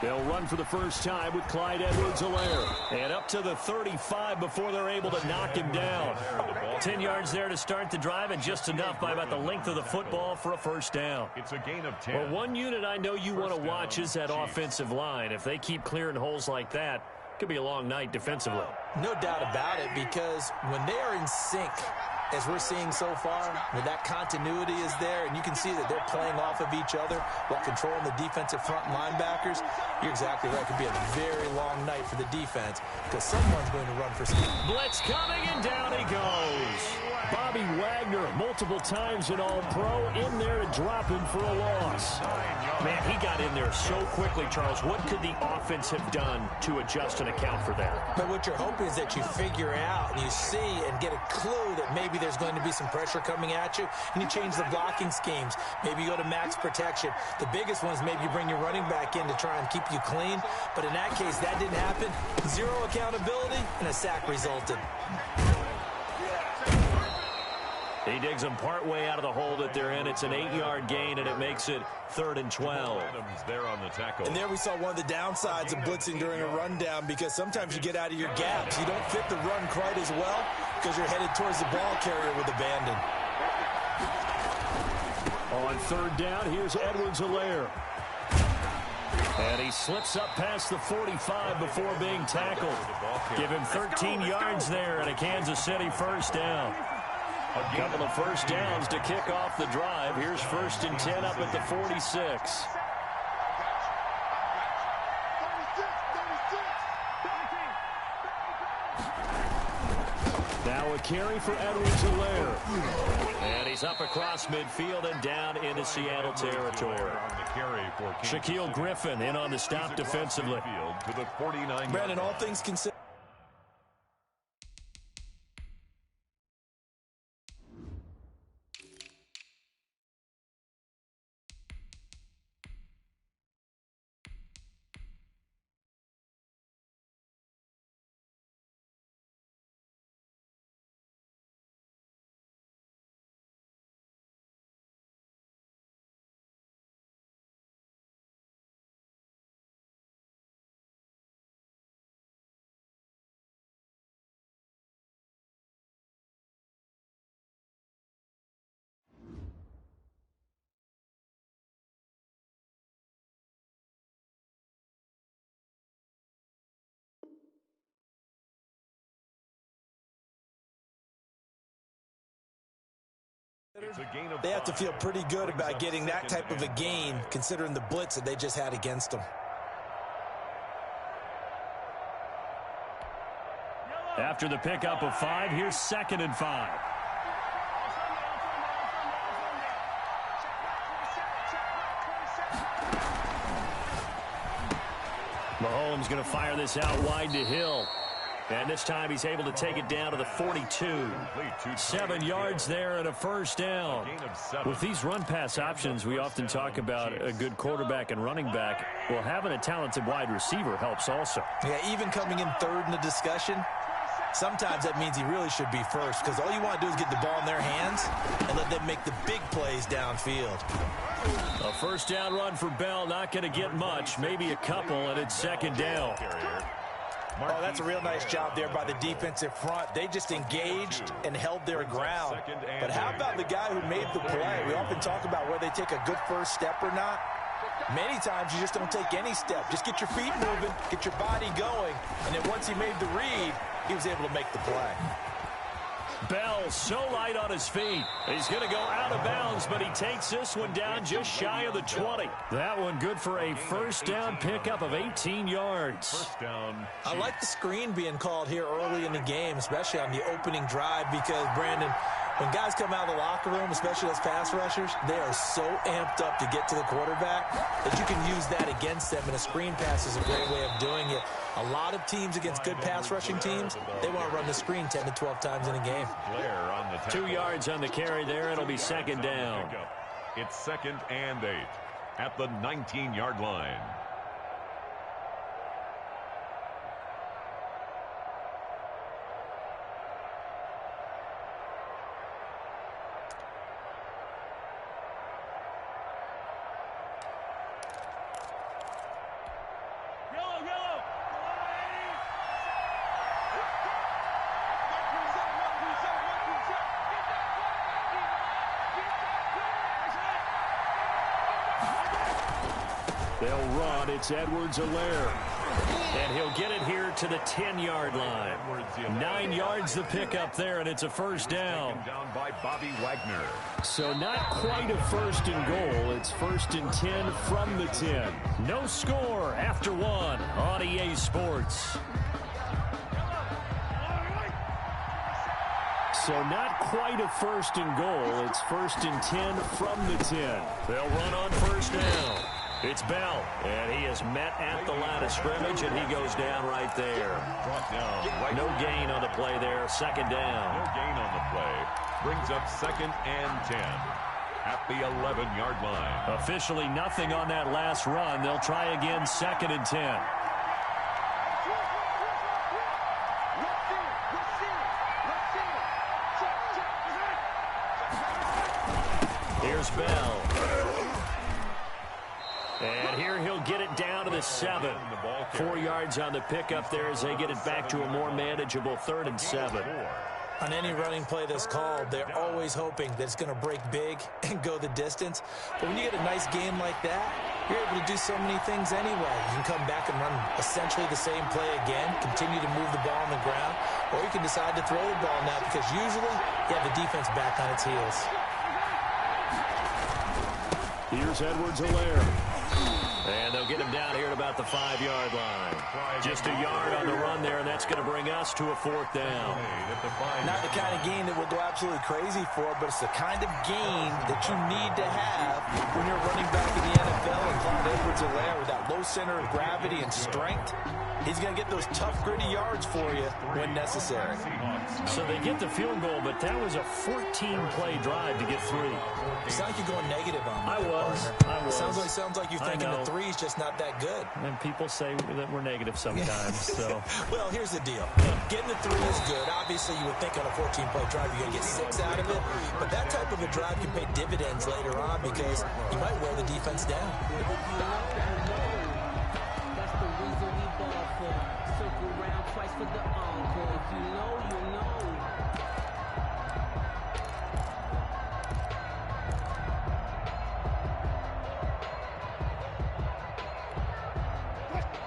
They'll run for the first time with Clyde Edwards-Helaire. And up to the 35 before they're able to knock him down. 10 yards there to start the drive, and just enough by about the length of the football for a first down. It's a gain of 10. Well, one unit I know you want to watch is that offensive line. If they keep clearing holes like that, it could be a long night defensively. No doubt about it, because when they are in sync, as we're seeing so far, when that continuity is there, and you can see that they're playing off of each other while controlling the defensive front linebackers, you're exactly right. It could be a very long night for the defense because someone's going to run for speed. Blitz coming, and down he goes. Bobby Wagner, multiple times an All-Pro, in there to drop him for a loss. Man, he got in there so quickly, Charles. What could the offense have done to adjust and account for that? But what you're hoping is that you figure out and you see and get a clue that maybe there's going to be some pressure coming at you, and you change the blocking schemes. Maybe you go to max protection. The biggest one is maybe you bring your running back in to try and keep you clean. But in that case, that didn't happen. Zero accountability, and a sack resulted. He digs them partway out of the hole that they're in. It's an 8-yard gain, and it makes it 3rd and 12. Adams there on the tackle. And there we saw one of the downsides of blitzing during a rundown, because sometimes you get out of your gaps. You don't fit the run quite as well because you're headed towards the ball carrier with abandon. On 3rd down, here's Edwards-Helaire. And he slips up past the 45 before being tackled. Give him 13 yards there and a Kansas City first down. A couple of first downs to kick off the drive. Here's 1st and 10 up at the 46. Now a carry for Edwards-Helaire. And he's up across midfield and down into Seattle territory. Shaquille Griffin in on the stop defensively. Brandon, all things considered. They have to feel pretty good about getting that type of a gain, considering the blitz that they just had against them. After the pickup of 5, here's 2nd and 5. Mahomes going to fire this out wide to Hill. And this time he's able to take it down to the 42. 7 yards there and a first down. With these run-pass options, we often talk about a good quarterback and running back. Well, having a talented wide receiver helps also. Yeah, even coming in third in the discussion, sometimes that means he really should be first, because all you want to do is get the ball in their hands and let them make the big plays downfield. A first down run for Bell, not going to get much, maybe a couple, and it's second down. Oh, that's a real nice job there by the defensive front. They just engaged and held their ground. But how about the guy who made the play? We often talk about whether they take a good first step or not. Many times you just don't take any step. Just get your feet moving, get your body going, and then once he made the read, he was able to make the play. Bell so light on his feet. He's going to go out of bounds, but he takes this one down just shy of the 20. That one good for a first down pickup of 18 yards. First down. I like the screen being called here early in the game, especially on the opening drive, because, Brandon, when guys come out of the locker room, especially those pass rushers, they are so amped up to get to the quarterback that you can use that against them, and a screen pass is a great way of doing it. A lot of teams against good pass rushing teams, they want to run the screen 10 to 12 times in a game. 2 yards on the carry there. It'll be second down. It's 2nd and 8 at the 19-yard line. They'll run. It's Edwards-Helaire. And he'll get it here to the 10-yard line. 9 yards the pickup there, and it's a first down. Down by Bobby Wagner. So not quite a first and goal. It's 1st and 10 from the 10. No score after 1 on EA Sports. So not quite a first and goal. It's 1st and 10 from the 10. They'll run on first down. It's Bell, and he is met at the line of scrimmage, and he goes down right there. Brought down. No gain on the play there. Second down. No gain on the play. Brings up 2nd and 10 at the 11-yard line. Officially nothing on that last run. They'll try again 2nd and 10. Here's Bell. And here he'll get it down to the 7. 4 yards on the pickup there as they get it back to a more manageable 3rd and 7. On any running play that's called, they're always hoping that it's going to break big and go the distance. But when you get a nice game like that, you're able to do so many things anyway. You can come back and run essentially the same play again, continue to move the ball on the ground, or you can decide to throw the ball now because usually you have the defense back on its heels. Here's Edwards-Helaire. And they'll get him down here at about the 5-yard line. Just a yard on the run there, and that's going to bring us to a 4th down. Not the kind of gain that we'll go absolutely crazy for, but it's the kind of gain that you need to have when you're running back in the NFL. And Clyde Edwards-Helaire, with that low center of gravity and strength, he's going to get those tough, gritty yards for you when necessary. So they get the field goal, but that was a 14-play drive to get 3. It sounds like you're going negative on that. I was. Sounds like you're thinking the 3's just not that good. And people say that we're negative sometimes. So. Well, here's the deal. Getting the 3 is good. Obviously, you would think on a 14-play drive you're going to get 6 out of it. But that type of a drive can pay dividends later on because you might wear the defense down. That's the reason we ball for. Circle round twice for the encore. If you know, you know.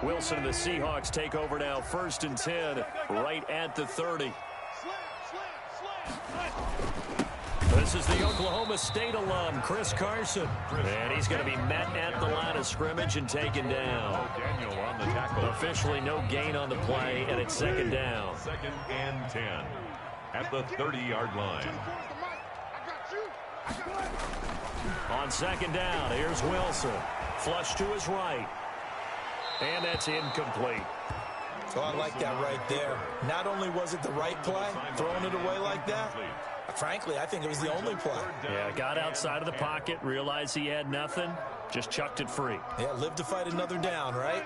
Wilson and the Seahawks take over now. 1st and 10 right at the 30. This is the Oklahoma State alum, Chris Carson. And he's going to be met at the line of scrimmage and taken down. Daniel on the tackle. Officially no gain on the play, and it's 2nd down. 2nd and 10 at the 30-yard line. On 2nd down, here's Wilson. Flush to his right. And that's incomplete. Oh, I like that right there. Not only was it the right play, throwing it away like that, frankly, I think it was the only play. Yeah, got outside of the pocket, realized he had nothing, just chucked it free. Yeah, live to fight another down, right?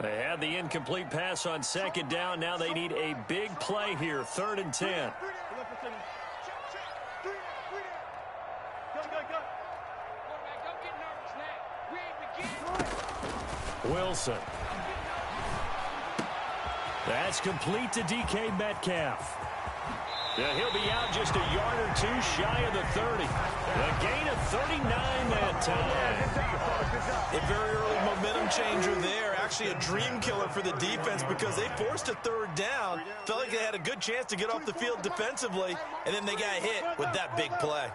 They had the incomplete pass on second down. Now they need a big play here, 3rd and 10. Wilson. That's complete to DK Metcalf. Yeah, he'll be out just a yard or two shy of the 30. A gain of 39 that time. A very early momentum changer there. Actually a dream killer for the defense because they forced a 3rd down. Felt like they had a good chance to get off the field defensively, and then they got hit with that big play.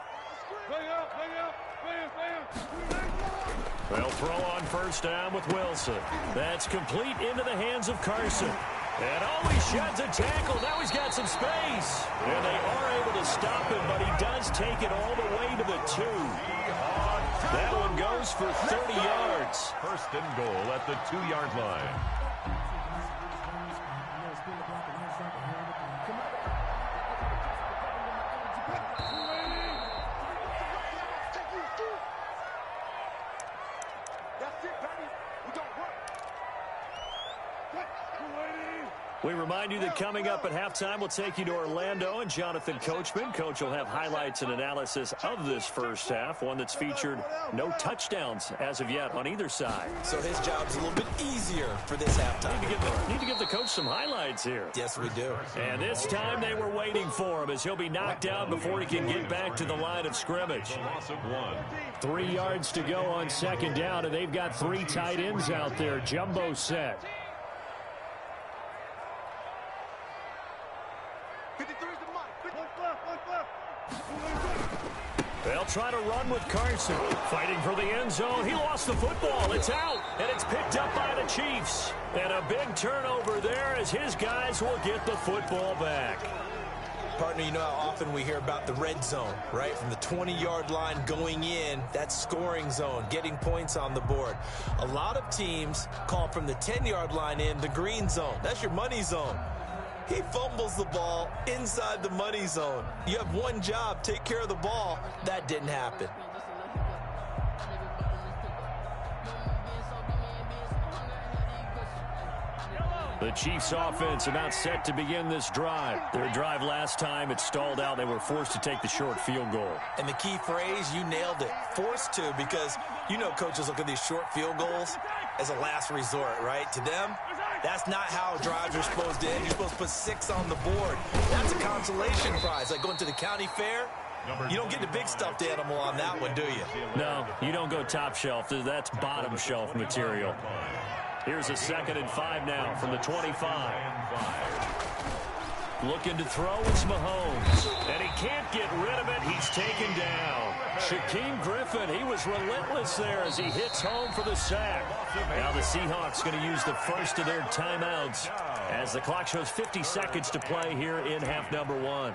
They'll throw on 1st down with Wilson. That's complete into the hands of Carson. And he sheds a tackle. Now he's got some space. And they are able to stop him, but he does take it all the way to the 2. That one goes for 30 yards. 1st and goal at the 2-yard line. We remind you that coming up at halftime, we'll take you to Orlando and Jonathan Coachman. Coach will have highlights and analysis of this first half, one that's featured no touchdowns as of yet on either side. So his job's a little bit easier for this halftime. Need to give the coach some highlights here. Yes, we do. And this time they were waiting for him as he'll be knocked down before he can get back to the line of scrimmage. 3 yards to go on 2nd down, and they've got 3 tight ends out there. Jumbo set. They'll try to run with Carson. Fighting for the end zone. He lost the football. It's out, and it's picked up by the Chiefs. And a big turnover there as his guys will get the football back. Partner, you know how often we hear about the red zone, right? From the 20-yard line going in, that scoring zone, getting points on the board. A lot of teams call from the 10-yard line in the green zone. That's your money zone. He fumbles the ball inside the money zone. You have one job, take care of the ball. That didn't happen. The Chiefs offense about set to begin this drive. Their drive last time, it stalled out. They were forced to take the short field goal. And the key phrase, you nailed it. Forced to, because you know coaches look at these short field goals as a last resort, right? To them, that's not how drives are supposed to end. You're supposed to put 6 on the board. That's a consolation prize, like going to the county fair. You don't get the big stuffed animal on that one, do you? No, you don't go top shelf. That's bottom shelf material. Here's a 2nd and 5 now from the 25. Looking to throw, it's Mahomes. And he can't get rid of it. He's taken down. Shaquem Griffin, he was relentless there as he hits home for the sack. Now the Seahawks going to use the first of their timeouts as the clock shows 50 seconds to play here in half number 1.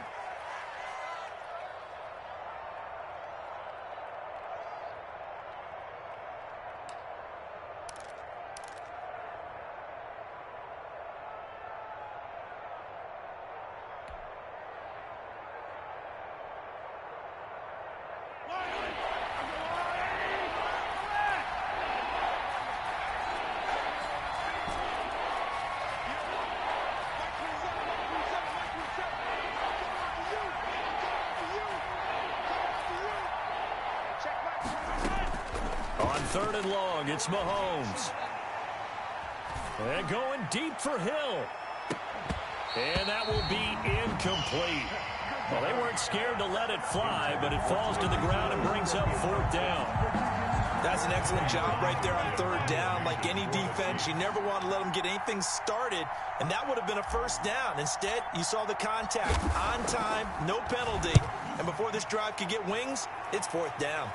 On 3rd and long, it's Mahomes. And going deep for Hill. And that will be incomplete. Well, they weren't scared to let it fly, but it falls to the ground and brings up 4th down. That's an excellent job right there on 3rd down. Like any defense, you never want to let them get anything started, and that would have been a 1st down. Instead, you saw the contact on time, no penalty, and before this drive could get wings, it's 4th down.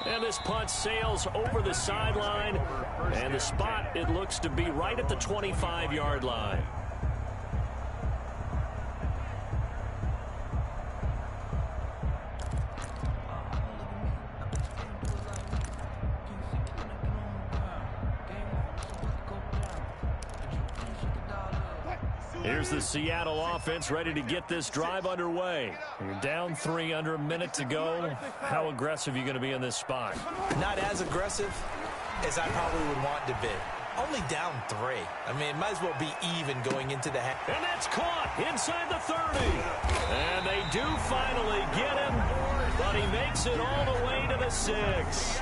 And this punt sails over the sideline, and the spot, it looks to be right at the 25-yard line. Here's the Seattle offense ready to get this drive underway. You're down 3 under a minute to go. How aggressive are you going to be in this spot? Not as aggressive as I probably would want to be. Only down 3. I mean, it might as well be even going into the half. And that's caught inside the 30. And they do finally get him, but he makes it all the way to the 6.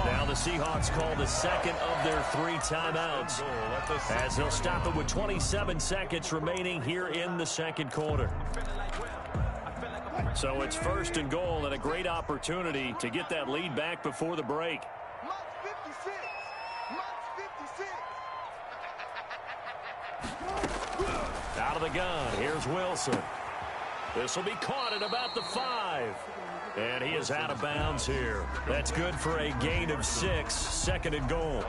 Now the Seahawks call the second of their 3 timeouts, as they'll stop it with 27 seconds remaining here in the second quarter. So it's 1st and goal, and a great opportunity to get that lead back before the break. Out of the gun, here's Wilson. This will be caught at about the 5. And he is out of bounds here. That's good for a gain of 6, 2nd and goal.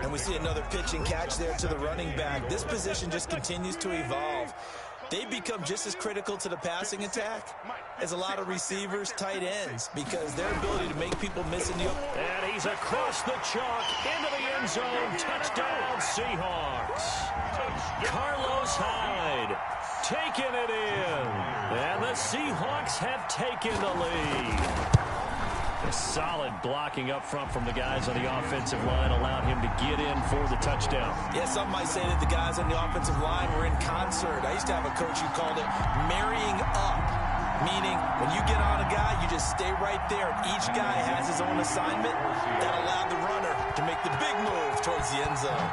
And we see another pitch and catch there to the running back. This position just continues to evolve. They become just as critical to the passing attack as a lot of receivers, tight ends, because their ability to make people miss in the open. And he's across the chalk into the end zone. Touchdown, Seahawks. Carlos Hyde taking it in. And the Seahawks have taken the lead. A solid blocking up front from the guys on the offensive line allowed him to get in for the touchdown. Yeah, some might say that the guys on the offensive line were in concert. I used to have a coach who called it marrying up, meaning when you get on a guy, you just stay right there. Each guy has his own assignment that allowed the runner to make the big move towards the end zone.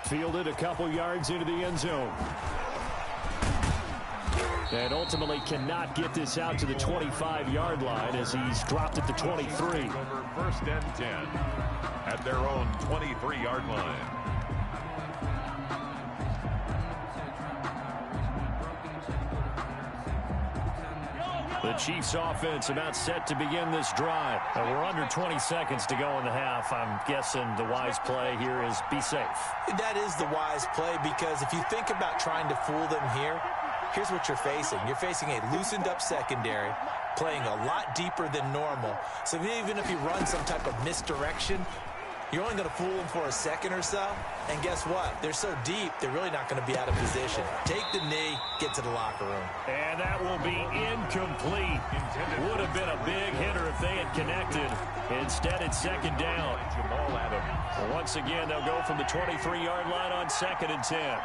Fielded a couple yards into the end zone. And ultimately cannot get this out to the 25-yard line as he's dropped at the 23. Over 1st and 10 at their own 23-yard line. The Chiefs offense about set to begin this drive. And we're under 20 seconds to go in the half. I'm guessing the wise play here is be safe. That is the wise play, because if you think about trying to fool them here, here's what you're facing. You're facing a loosened up secondary, playing a lot deeper than normal. So even if you run some type of misdirection, you're only going to fool them for a second or so. And guess what? They're so deep, they're really not going to be out of position. Take the knee, get to the locker room. And that will be incomplete. Would have been a big hitter if they had connected. Instead, it's 2nd down. Jamal Adams. Once again, they'll go from the 23-yard line on 2nd and 10.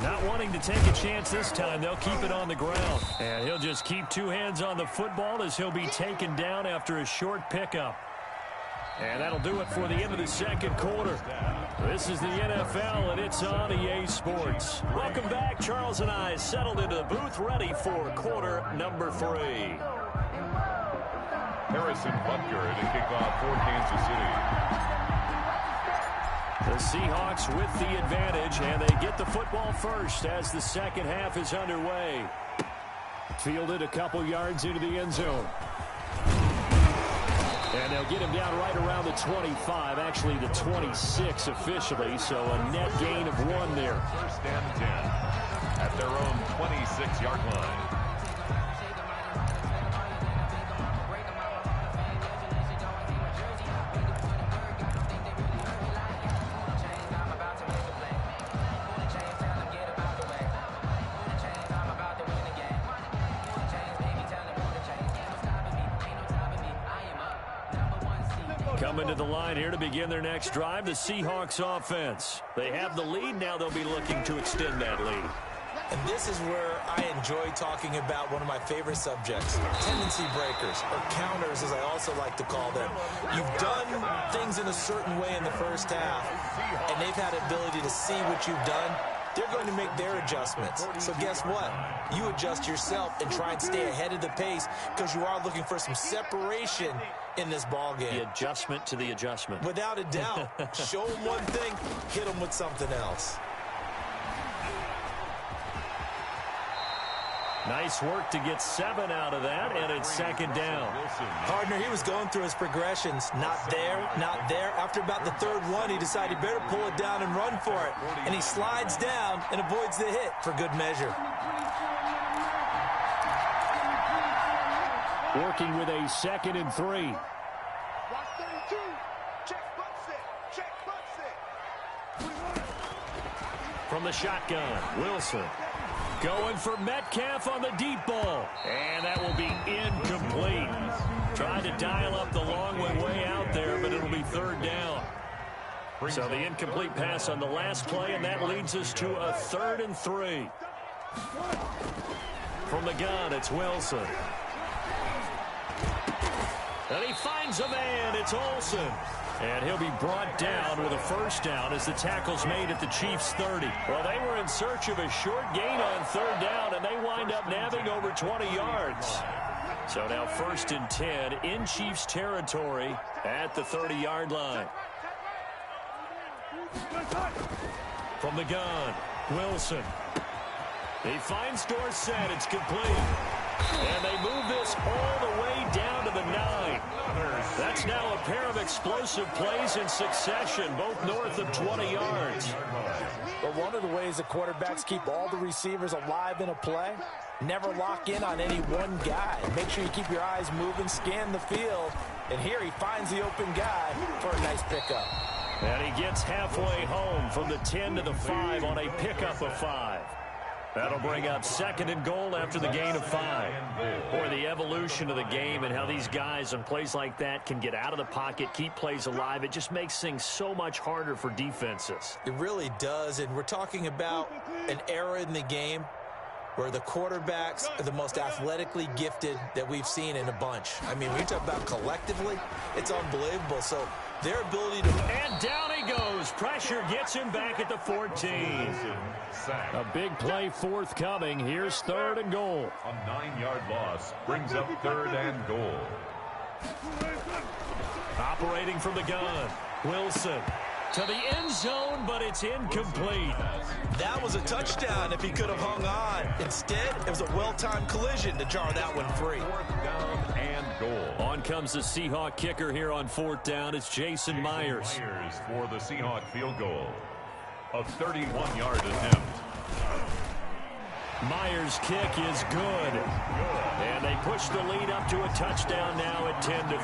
Not wanting to take a chance this time, they'll keep it on the ground. And he'll just keep 2 hands on the football as he'll be taken down after a short pickup. And that'll do it for the end of the second quarter. This is the NFL, and it's on EA Sports. Welcome back. Charles and I settled into the booth, ready for quarter number 3. Harrison Butker to kick off for Kansas City. The Seahawks with the advantage, and they get the football first as the second half is underway. Fielded a couple yards into the end zone. And they'll get him down right around the 25, actually the 26 officially, so a net gain of 1 there. 1st and 10 at their own 26-yard line. Coming to the line here to begin their next drive, the Seahawks offense. They have the lead. Now they'll be looking to extend that lead. And this is where I enjoy talking about one of my favorite subjects, tendency breakers, or counters as I also like to call them. You've done things in a certain way in the first half, and they've had the ability to see what you've done. They're going to make their adjustments. So guess what? You adjust yourself and try and stay ahead of the pace, because you are looking for some separation in this ball game. The adjustment to the adjustment. Without a doubt. Show them one thing, hit them with something else. Nice work to get 7 out of that, and it's second down. Partner, he was going through his progressions. Not there, not there. After about the third one, he decided he better pull it down and run for it. And he slides down and avoids the hit for good measure. Working with a 2nd and 3. From the shotgun, Wilson. Going for Metcalf on the deep ball. And that will be incomplete. Trying to dial up the long way out there, but it'll be third down. So the incomplete pass on the last play, and that leads us to a 3rd and 3. From the gun, it's Wilson. And he finds a man. It's Olsen. And he'll be brought down with a first down as the tackle's made at the Chiefs' 30. Well, they were in search of a short gain on third down, and they wind up nabbing over 20 yards. So now 1st and 10 in Chiefs territory at the 30-yard line. From the gun, Wilson. He finds Dorsett. It's complete. And they move this all the way down to the 9. That's now a pair of explosive plays in succession, both north of 20 yards. But one of the ways the quarterbacks keep all the receivers alive in a play, never lock in on any one guy. Make sure you keep your eyes moving, scan the field, and here he finds the open guy for a nice pickup. And he gets halfway home from the 10 to the 5 on a pickup of 5. That'll bring up 2nd and goal after the gain of 5. Boy, the evolution of the game and how these guys on plays like that can get out of the pocket, keep plays alive, it just makes things so much harder for defenses. It really does, and we're talking about an era in the game where the quarterbacks are the most athletically gifted that we've seen in a bunch. I mean, when you talk about collectively, it's unbelievable. So their ability to... And down he goes. Pressure gets him back at the 14. A big play forthcoming. Here's 3rd and goal. A 9-yard loss brings up 3rd and goal. Operating from the gun, Wilson. To the end zone, but it's incomplete. That was a touchdown if he could have hung on. Instead, it was a well-timed collision to jar that one free. 4th down and goal. On comes the Seahawk kicker here on 4th down. It's Jason Myers. Myers for the Seahawk field goal. A 31-yard attempt. Myers' kick is good. And they push the lead up to a touchdown now at 10-3.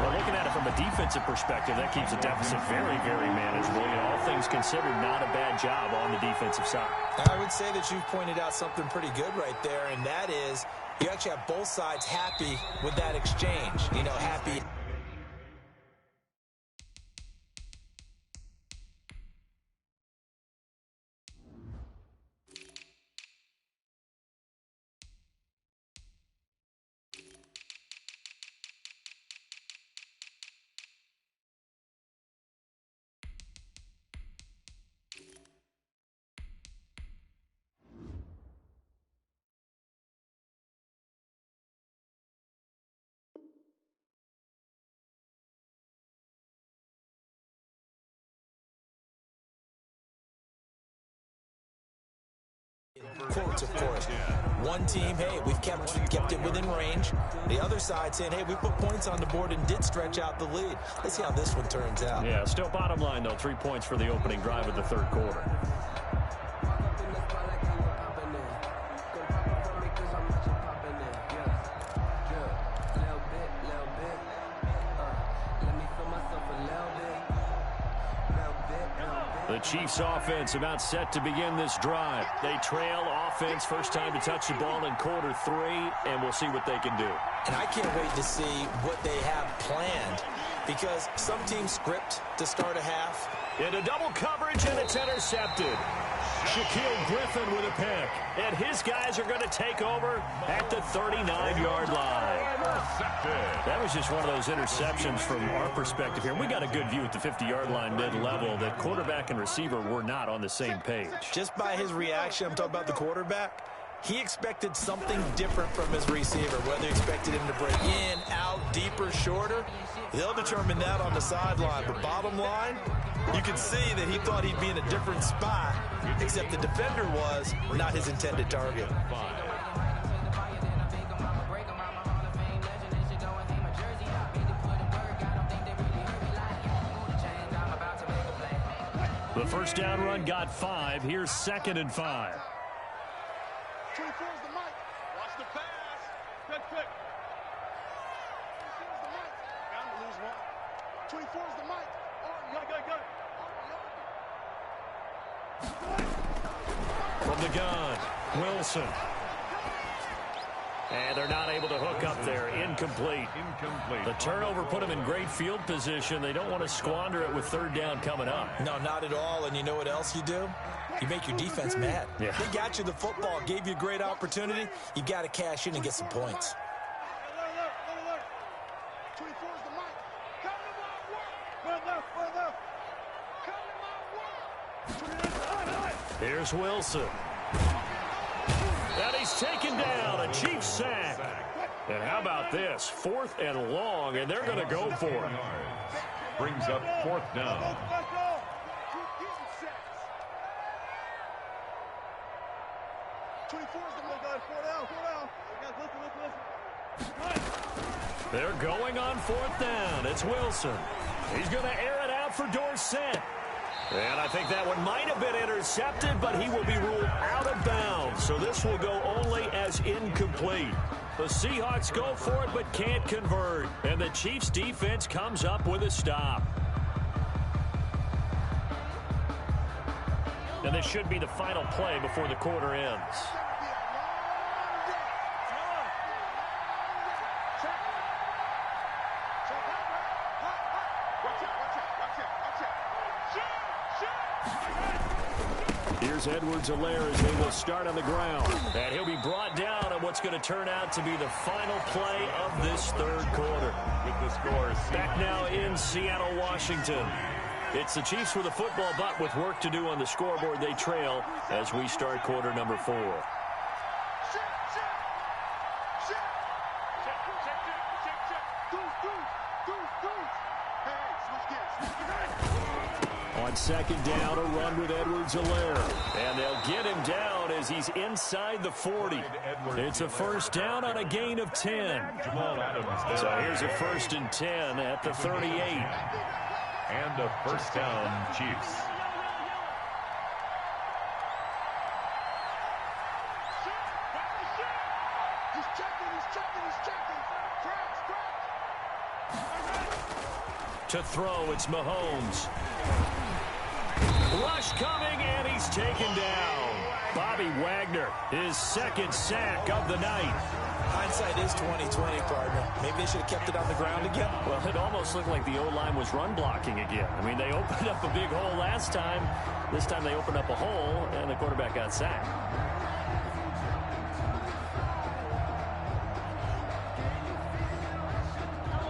Well, looking at it from a defensive perspective, that keeps the deficit very, very manageable. You know, all things considered, not a bad job on the defensive side. I would say that you've pointed out something pretty good right there, and that is you actually have both sides happy with that exchange. You know, happy. Quotes, of course. One team, hey, we've kept it within range. The other side saying, hey, we put points on the board and did stretch out the lead. Let's see how this one turns out. Yeah, still bottom line, though, 3 points for the opening drive of the 3rd quarter. The Chiefs offense about set to begin this drive. They trail offense, first time to touch the ball in quarter 3, and we'll see what they can do. And I can't wait to see what they have planned, because some teams script to start a half. Into double coverage, and it's intercepted. Shaquille Griffin with a pick, and his guys are going to take over at the 39-yard line. That was just one of those interceptions from our perspective here. We got a good view at the 50-yard line mid-level that quarterback and receiver were not on the same page. Just by his reaction, I'm talking about the quarterback, he expected something different from his receiver, whether he expected him to break in, out, deeper, shorter. They'll determine that on the sideline. But bottom line, You could see that he thought he'd be in a different spot, except the defender was not his intended target. The first down run got 5. Here's 2nd and 5. 24 is the mic. Watch the pass. Quick. 24 is the mic. Got him to lose one. 24 is the mic. Go. From the gun, Wilson. And they're not able to hook up there. Incomplete. The turnover put them in great field position. They don't want to squander it with 3rd down coming up. No, not at all. And you know what else you do? You make your defense mad. Yeah. They got you the football, gave you a great opportunity. You got to cash in and get some points. 24 is the mic. Come to my work. Come to my work. Here's Wilson. And he's taken down, a Chiefs sack. And how about this? 4th and long, and they're going to go for it. Brings up 4th down. They're going on 4th down. It's Wilson. He's going to air it out for Dorsett. And I think that one might have been intercepted, but he will be ruled out of bounds. So this will go only as incomplete. The Seahawks go for it, but can't convert. And the Chiefs defense comes up with a stop. And this should be the final play before the quarter ends. Here's Edwards-Helaire as they will start on the ground. And he'll be brought down on what's going to turn out to be the final play of this 3rd quarter. With the score, back now in Seattle, Washington. It's the Chiefs with a football, but with work to do on the scoreboard, they trail as we start quarter number 4. On 2nd down, a run with Edwards-Helaire. And they'll get him down as he's inside the 40. It's a 1st down on a gain of 10. So here's a 1st and 10 at the 38. And a 1st down, Chiefs. To throw, it's Mahomes. Rush coming, and he's taken down. Bobby Wagner, his 2nd sack of the night. Hindsight is 20/20, partner. Maybe they should have kept it on the ground again. Well, it almost looked like the O-line was run blocking again. I mean, they opened up a big hole last time. This time they opened up a hole, and the quarterback got sacked.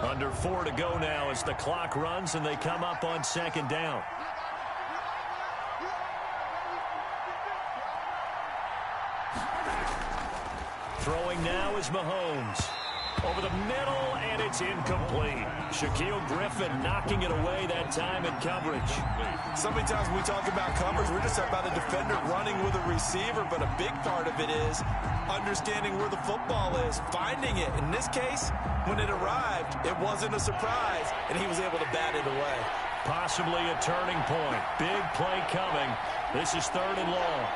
Under 4 to go now as the clock runs, and they come up on 2nd down. Throwing now is Mahomes. Over the middle, and it's incomplete. Shaquille Griffin knocking it away that time in coverage. So many times when we talk about coverage, we're just talking about a defender running with a receiver, but a big part of it is understanding where the football is, finding it. In this case, when it arrived, it wasn't a surprise, and he was able to bat it away. Possibly a turning point. Big play coming. This is 3rd and long.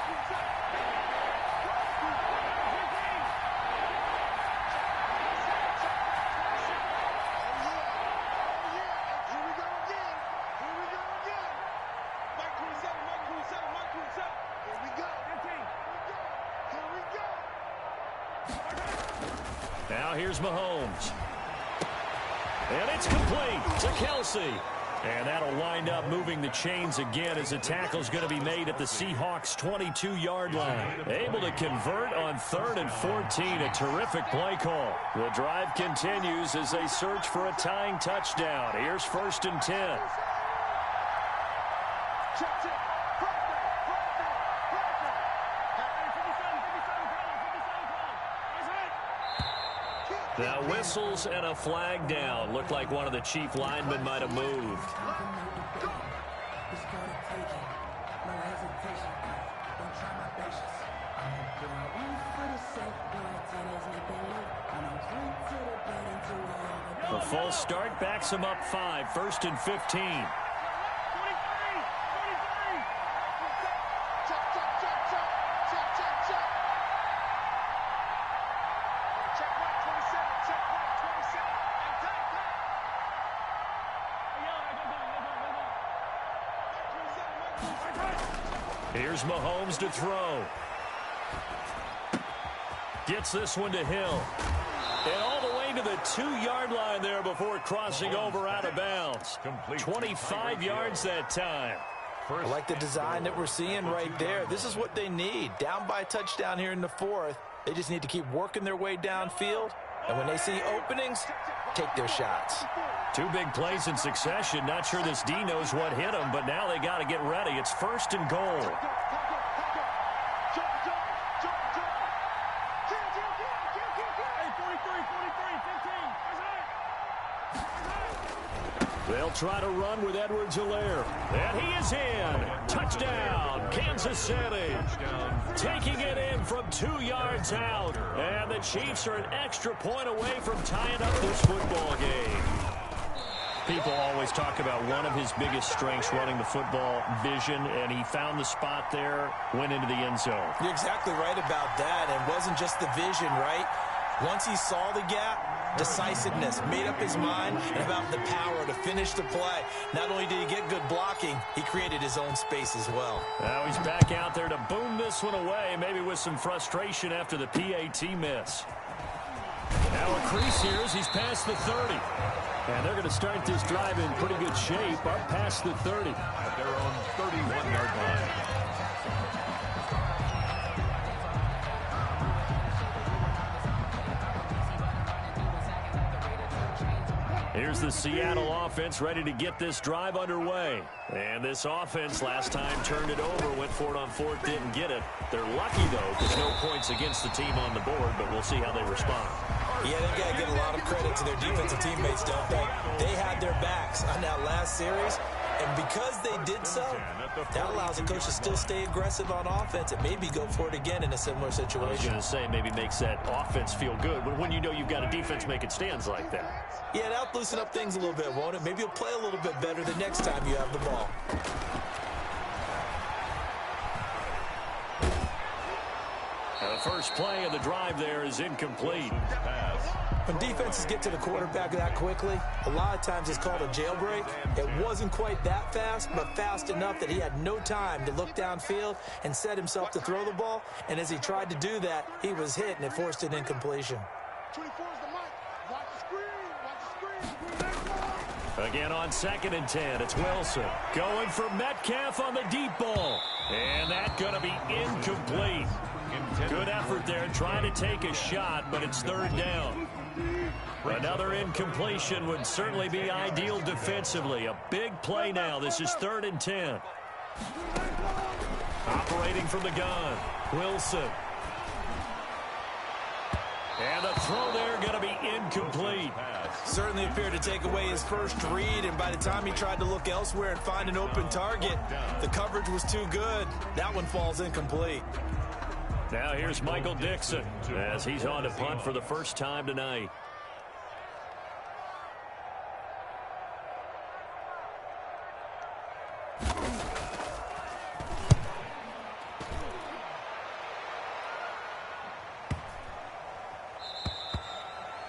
Now here's Mahomes. And it's complete to Kelsey. And that'll wind up moving the chains again as the tackle's going to be made at the Seahawks' 22-yard line. Able to convert on 3rd and 14. A terrific play call. The drive continues as they search for a tying touchdown. Here's 1st and 10. Now whistles and a flag down. Looked like one of the Chief linemen might have moved. temptation. Don't try my patience. I'm gonna put out one for the sake. Bartender's nipping low. And I'm free to the bed until we all The false start backs him up 5. 1st and 15. Here's Mahomes to throw. Gets this one to Hill. And all the way to the 2-yard line there before crossing over out of bounds. 25 yards that time. I like the design that we're seeing right there. This is what they need. Down by a touchdown here in the 4th. They just need to keep working their way downfield. And when they see openings, take their shots. 2 big plays in succession. Not sure this D knows what hit him, but now they got to get ready. It's 1st and goal. They'll try to run with Edwards-Helaire. And he is in. Touchdown, Kansas City. Taking it in from 2 yards out. And the Chiefs are an extra point away from tying up this football game. People always talk about one of his biggest strengths running the football, vision, and he found the spot there, went into the end zone. You're exactly right about that. It wasn't just the vision, right? Once he saw the gap, decisiveness, made up his mind, and about the power to finish the play. Not only did he get good blocking, he created his own space as well. Now he's back out there to boom this one away, maybe with some frustration after the PAT miss. Now a crease here as he's past the 30. And they're going to start this drive in pretty good shape up past the 30. At their own 31-yard line. Here's the Seattle offense ready to get this drive underway. And this offense last time turned it over, went for it on 4th, didn't get it. They're lucky, though, because no points against the team on the board, but we'll see how they respond. Yeah, they've got to give a lot of credit to their defensive teammates, don't they? They had their backs on that last series, and because they did so, that allows the coach to still stay aggressive on offense and maybe go for it again in a similar situation. I was going to say maybe makes that offense feel good, but when you know you've got a defense making stands like that. Yeah, that'll loosen up things a little bit, won't it? Maybe you'll play a little bit better the next time you have the ball. The first play of the drive there is incomplete. When defenses get to the quarterback that quickly, a lot of times it's called a jailbreak. It wasn't quite that fast, but fast enough that he had no time to look downfield and set himself to throw the ball. And as he tried to do that, he was hit, and it forced an incompletion. Again on 2nd and 10, it's Wilson. Going for Metcalf on the deep ball. And that's going to be incomplete. Good effort there trying to take a shot, but it's 3rd down. Another incompletion would certainly be ideal defensively. A big play now. This is 3rd and 10. Operating from the gun, Wilson. And the throw there going to be incomplete. Certainly appeared to take away his first read, and by the time he tried to look elsewhere and find an open target, the coverage was too good. That one falls incomplete. Now here's Michael Dixon as he's on to punt for the first time tonight.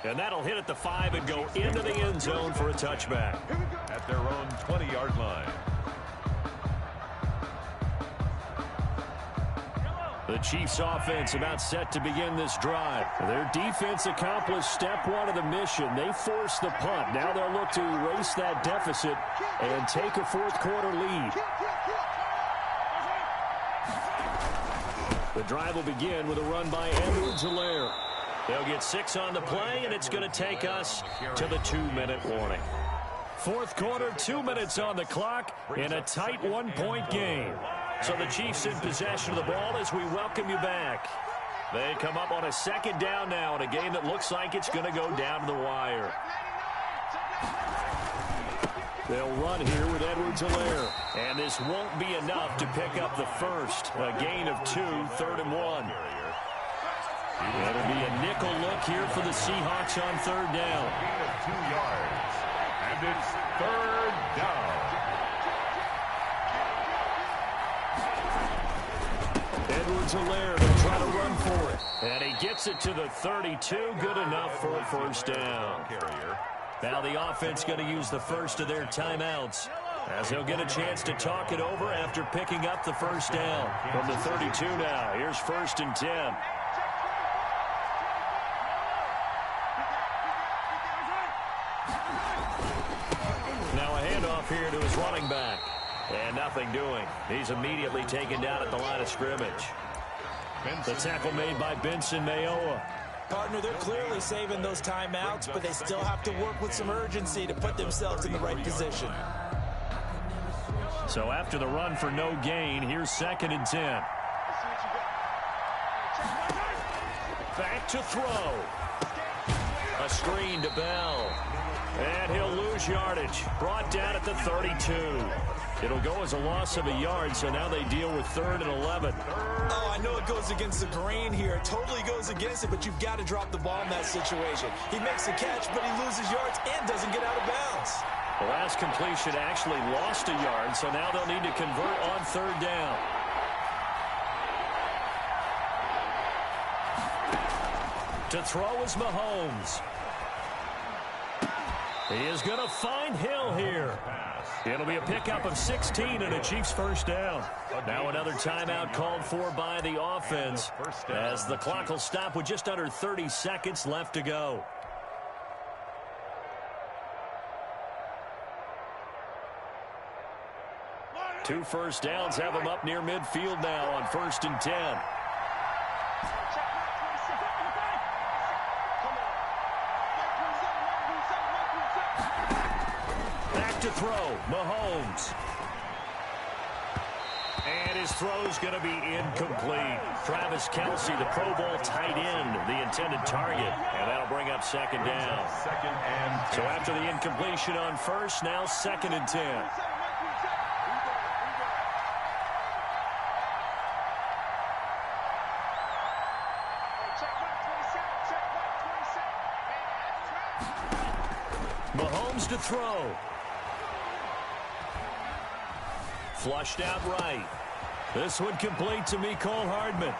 And that'll hit at the 5 and go into the end zone for a touchback. At their own 20-yard line. The Chiefs offense about set to begin this drive. Their defense accomplished step 1 of the mission. They forced the punt. Now they'll look to erase that deficit and take a 4th quarter lead. The drive will begin with a run by Edwards-Helaire. They'll get 6 on the play, and it's going to take us to the 2-minute warning. 4th quarter, 2 minutes on the clock in a tight 1-point game. So the Chiefs in possession of the ball as we welcome you back. They come up on a 2nd down now in a game that looks like it's going to go down to the wire. They'll run here with Edwards-Helaire. And this won't be enough to pick up the first. A gain of 2, 3rd and 1. It'll be a nickel look here for the Seahawks on 3rd down. Gain of 2 yards. And it's 3rd down. Edwards-Helaire will try to run for it. And he gets it to the 32. Good enough for a first down. Now the offense going to use the first of their timeouts, as they'll get a chance to talk it over after picking up the first down. From the 32 now, here's 1st and 10. Now a handoff here to his running back. And nothing doing. He's immediately taken down at the line of scrimmage. The tackle made by Benson Mayowa. Partner, they're clearly saving those timeouts, but they still have to work with some urgency to put themselves in the right position. So after the run for no gain, here's 2nd and 10. Back to throw. A screen to Bell. And he'll lose yardage. Brought down at the 32. It'll go as a loss of a yard, so now they deal with 3rd and 11. Oh, I know it goes against the grain here. It totally goes against it, but you've got to drop the ball in that situation. He makes a catch, but he loses yards and doesn't get out of bounds. The last completion actually lost a yard, so now they'll need to convert on 3rd down. To throw is Mahomes. He is going to find Hill here. It'll be a pickup of 16 and a Chiefs first down. Now another timeout called for by the offense, as the clock will stop with just under 30 seconds left to go. Two first downs have them up near midfield now on 1st and 10. Back to throw, Mahomes. And his throw's going to be incomplete. Travis Kelce, the Pro Bowl tight end, the intended target. And that'll bring up 2nd down. So after the incompletion on 1st, now 2nd and 10. Mahomes to throw. Flushed out right. This one complete to Mecole Hardman.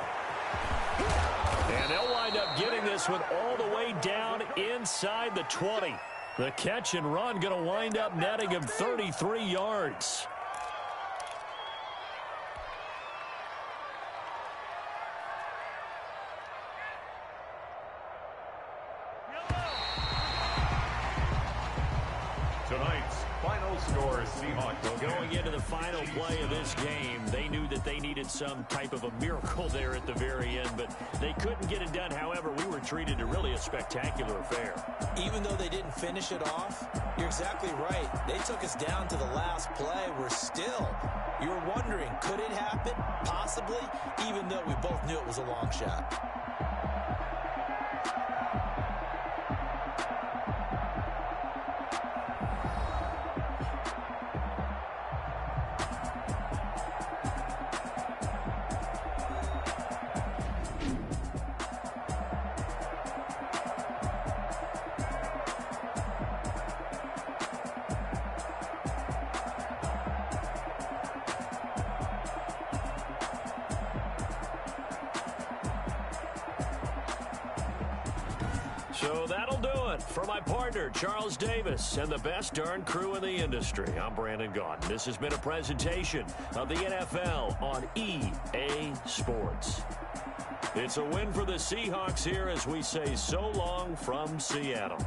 And they'll wind up getting this one all the way down inside the 20. The catch and run going to wind up netting him 33 yards. Tonight's final score, Seahawks. Going into the final play of this game, they knew that they needed some type of a miracle there at the very end, but they couldn't get it done. However, we were treated to really a spectacular affair. Even though they didn't finish it off, you're exactly right. They took us down to the last play. You were wondering, could it happen? Possibly, even though we both knew it was a long shot. So that'll do it for my partner, Charles Davis, and the best darn crew in the industry. I'm Brandon Gaudin. This has been a presentation of the NFL on EA Sports. It's a win for the Seahawks here as we say so long from Seattle.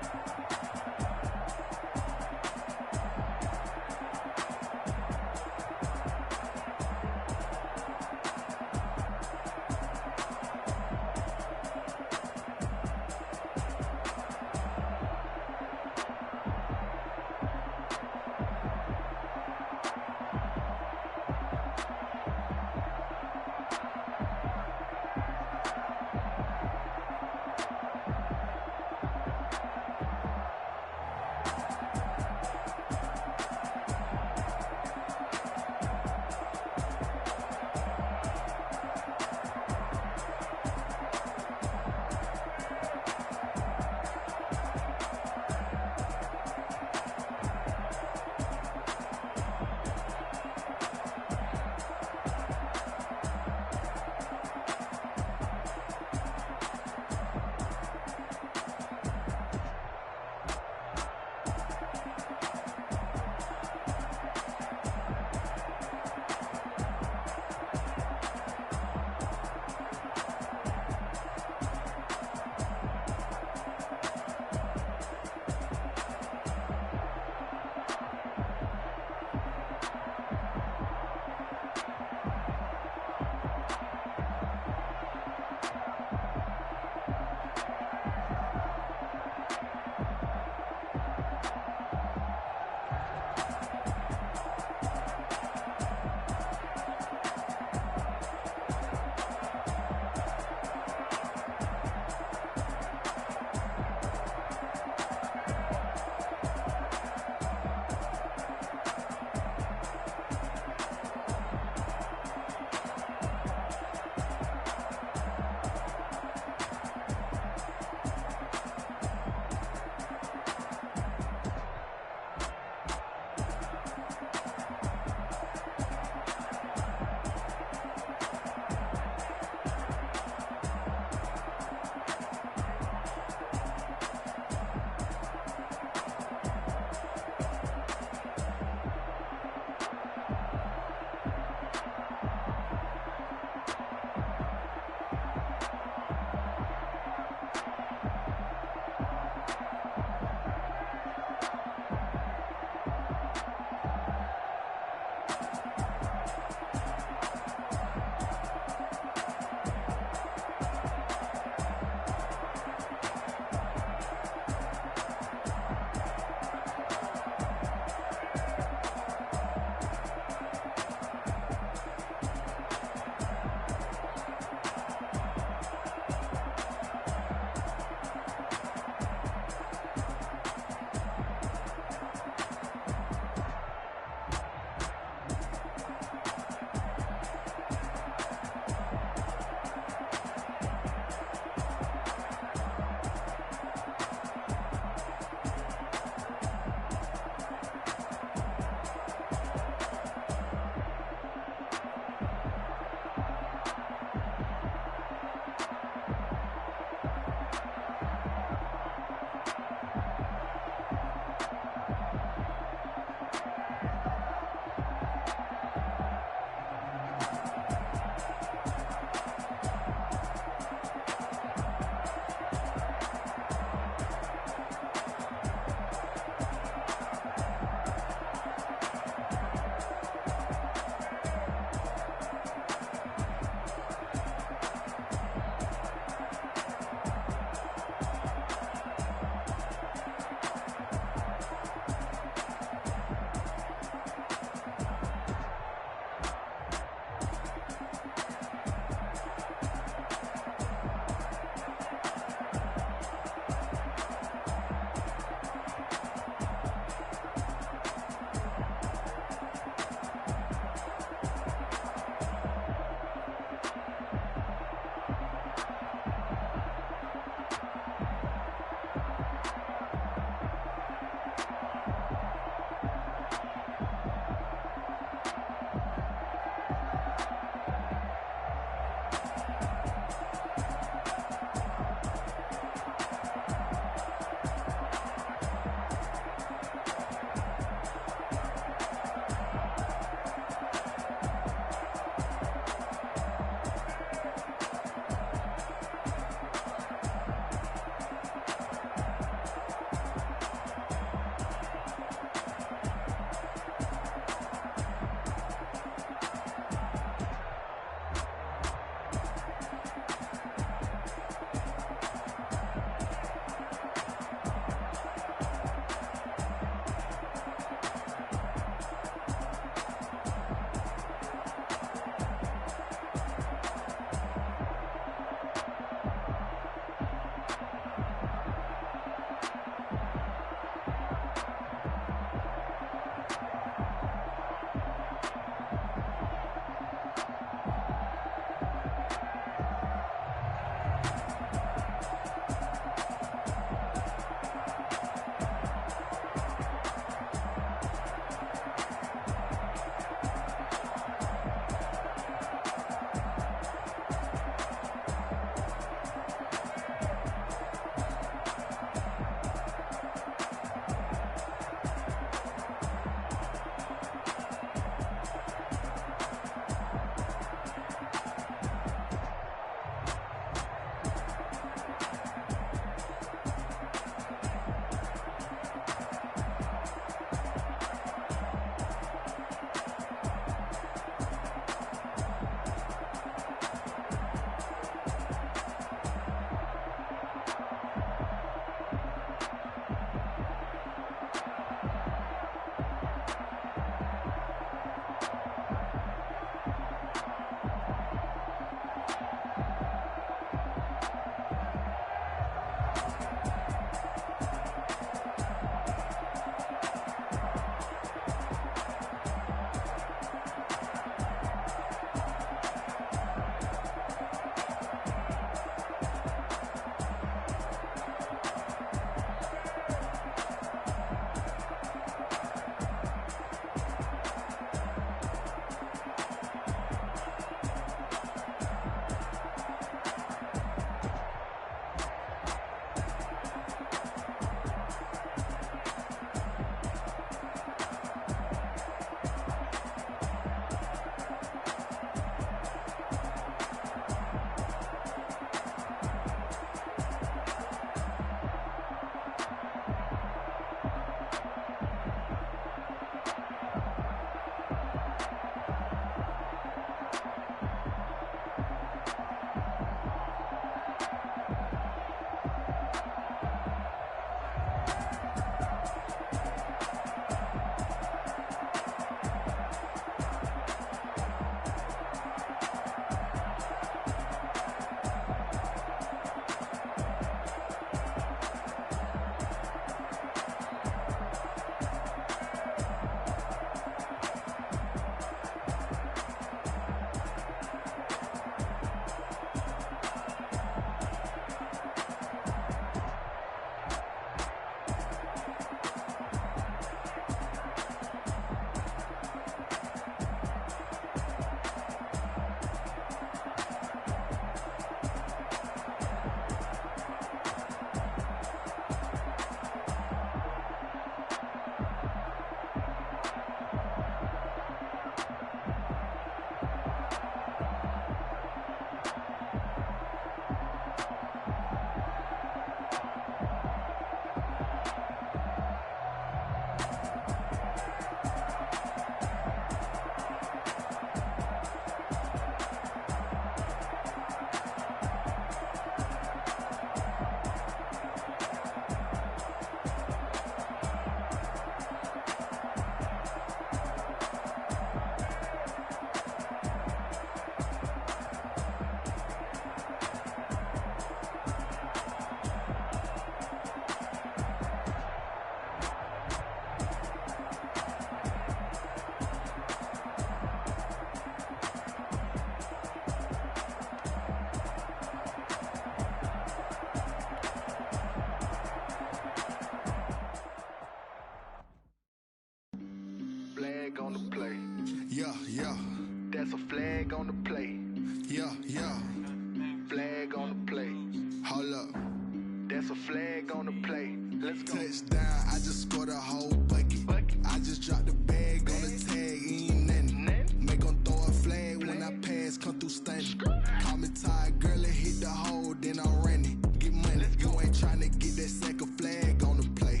flag on the play. Let's go. Touchdown, I just scored a whole bucket. I just dropped the bag on the tag, ain't nothing. Make them throw a flag when I pass, come through stunning. Call me tired, girl, and hit the hole, then I'm running. Get money, you ain't tryna get that second flag on the play.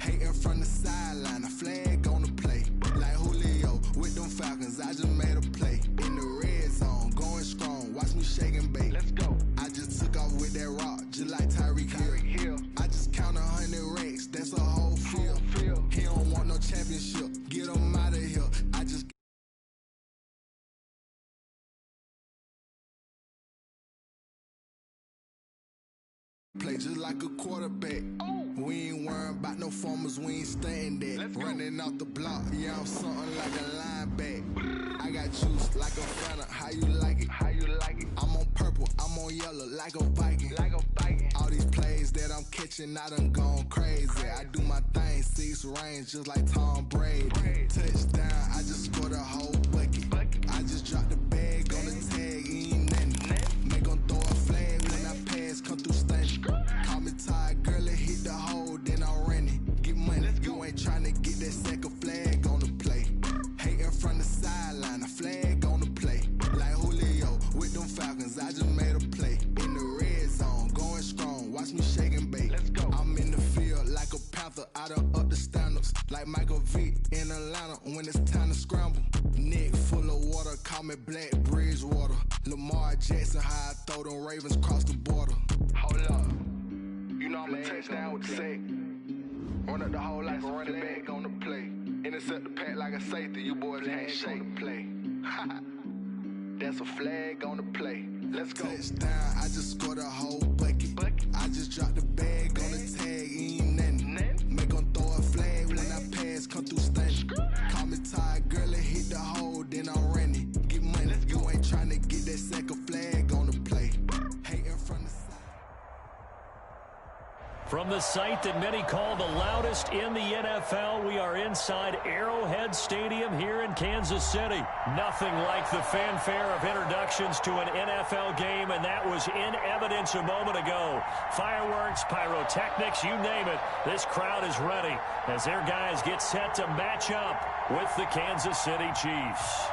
Hating from the sideline, a flag on the play. Like Julio with them Falcons, I just made a play. In the red zone, going strong, watch me shake and bake. Let's go. I just took off with that rock, just like Tyreek Hill. I just count 100 racks, that's a whole field. He don't want no championship, get him out of here. I just play just like a quarterback. We ain't worrying about no formers, we ain't staying there. Running off the block, yeah, I'm something like a linebacker. I got juice like a Fanta, how you like it? I'm on purple, I'm on yellow like a Viking. All these plays that I'm catching, I done gone crazy. I do my thing, 6 range just like Tom Brady. Touchdown, I just scored a whole bucket. I just dropped the bag on the tag, ain't nothing. Make them throw a flag when I pass, come through stunning. Call me tired, girl, and hit the hole, then I'm running. Get money, you ain't tryna get that second flag on the play. Hating from the sideline, a flag on the play. Like Julio with them Falcons, I just made a play. In the red zone, going strong, watch me shake and bake. Let's go. I'm in the field like a Panther, I done up the standards. Like Michael Vick in Atlanta when it's time to scramble. Neck full of water, call me Black Bridgewater. Lamar Jackson, how I throw them Ravens cross the border. Hold up. You know I'm a touchdown with the sack. Run up the hole like a running back on the play. Intercept the pack like a safety, you boys can't shake the play. That's a flag on the play. Let's go. Touchdown, I just scored a whole bucket. I just dropped the bag on the tag, ain't nothing. Make them throw a flag when I pass, come through stunning. Call me tired, girl, and hit the hole, then I'm running. Get money, you ain't tryna get that second flag on the play. Hating from the side. From the site that many call the loudest in the NFL, we are inside Arrowhead Stadium here in Kansas City. Nothing like the fanfare of introductions to an NFL game, and that was in evidence a moment ago. Fireworks, pyrotechnics, you name it. This crowd is ready as their guys get set to match up with the Kansas City Chiefs.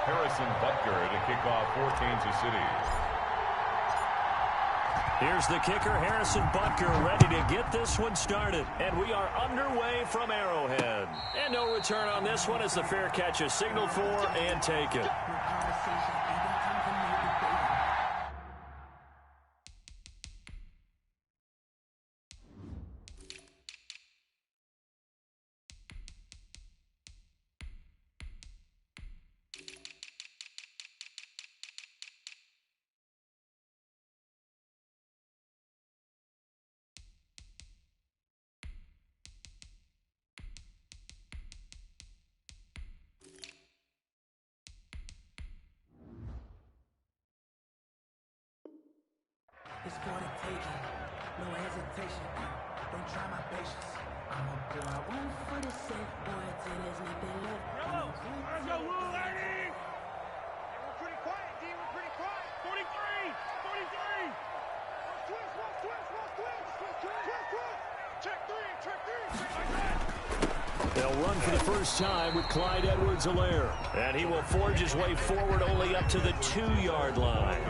Harrison Butker to kick off for Kansas City. Here's the kicker, Harrison Butker, ready to get this one started. And we are underway from Arrowhead. And no return on this one as the fair catch is signaled for and taken. It's for the taking, no hesitation. Don't try my patience. I'm a boy, one for the safe boy till there's nothing left. Let's go, Will Lady! We're pretty quiet, D. We're pretty quiet. 43! 43! Twist! Check three! They'll run for the first time with Clyde Edwards-Helaire. And he will forge his way forward only up to the 2-yard line.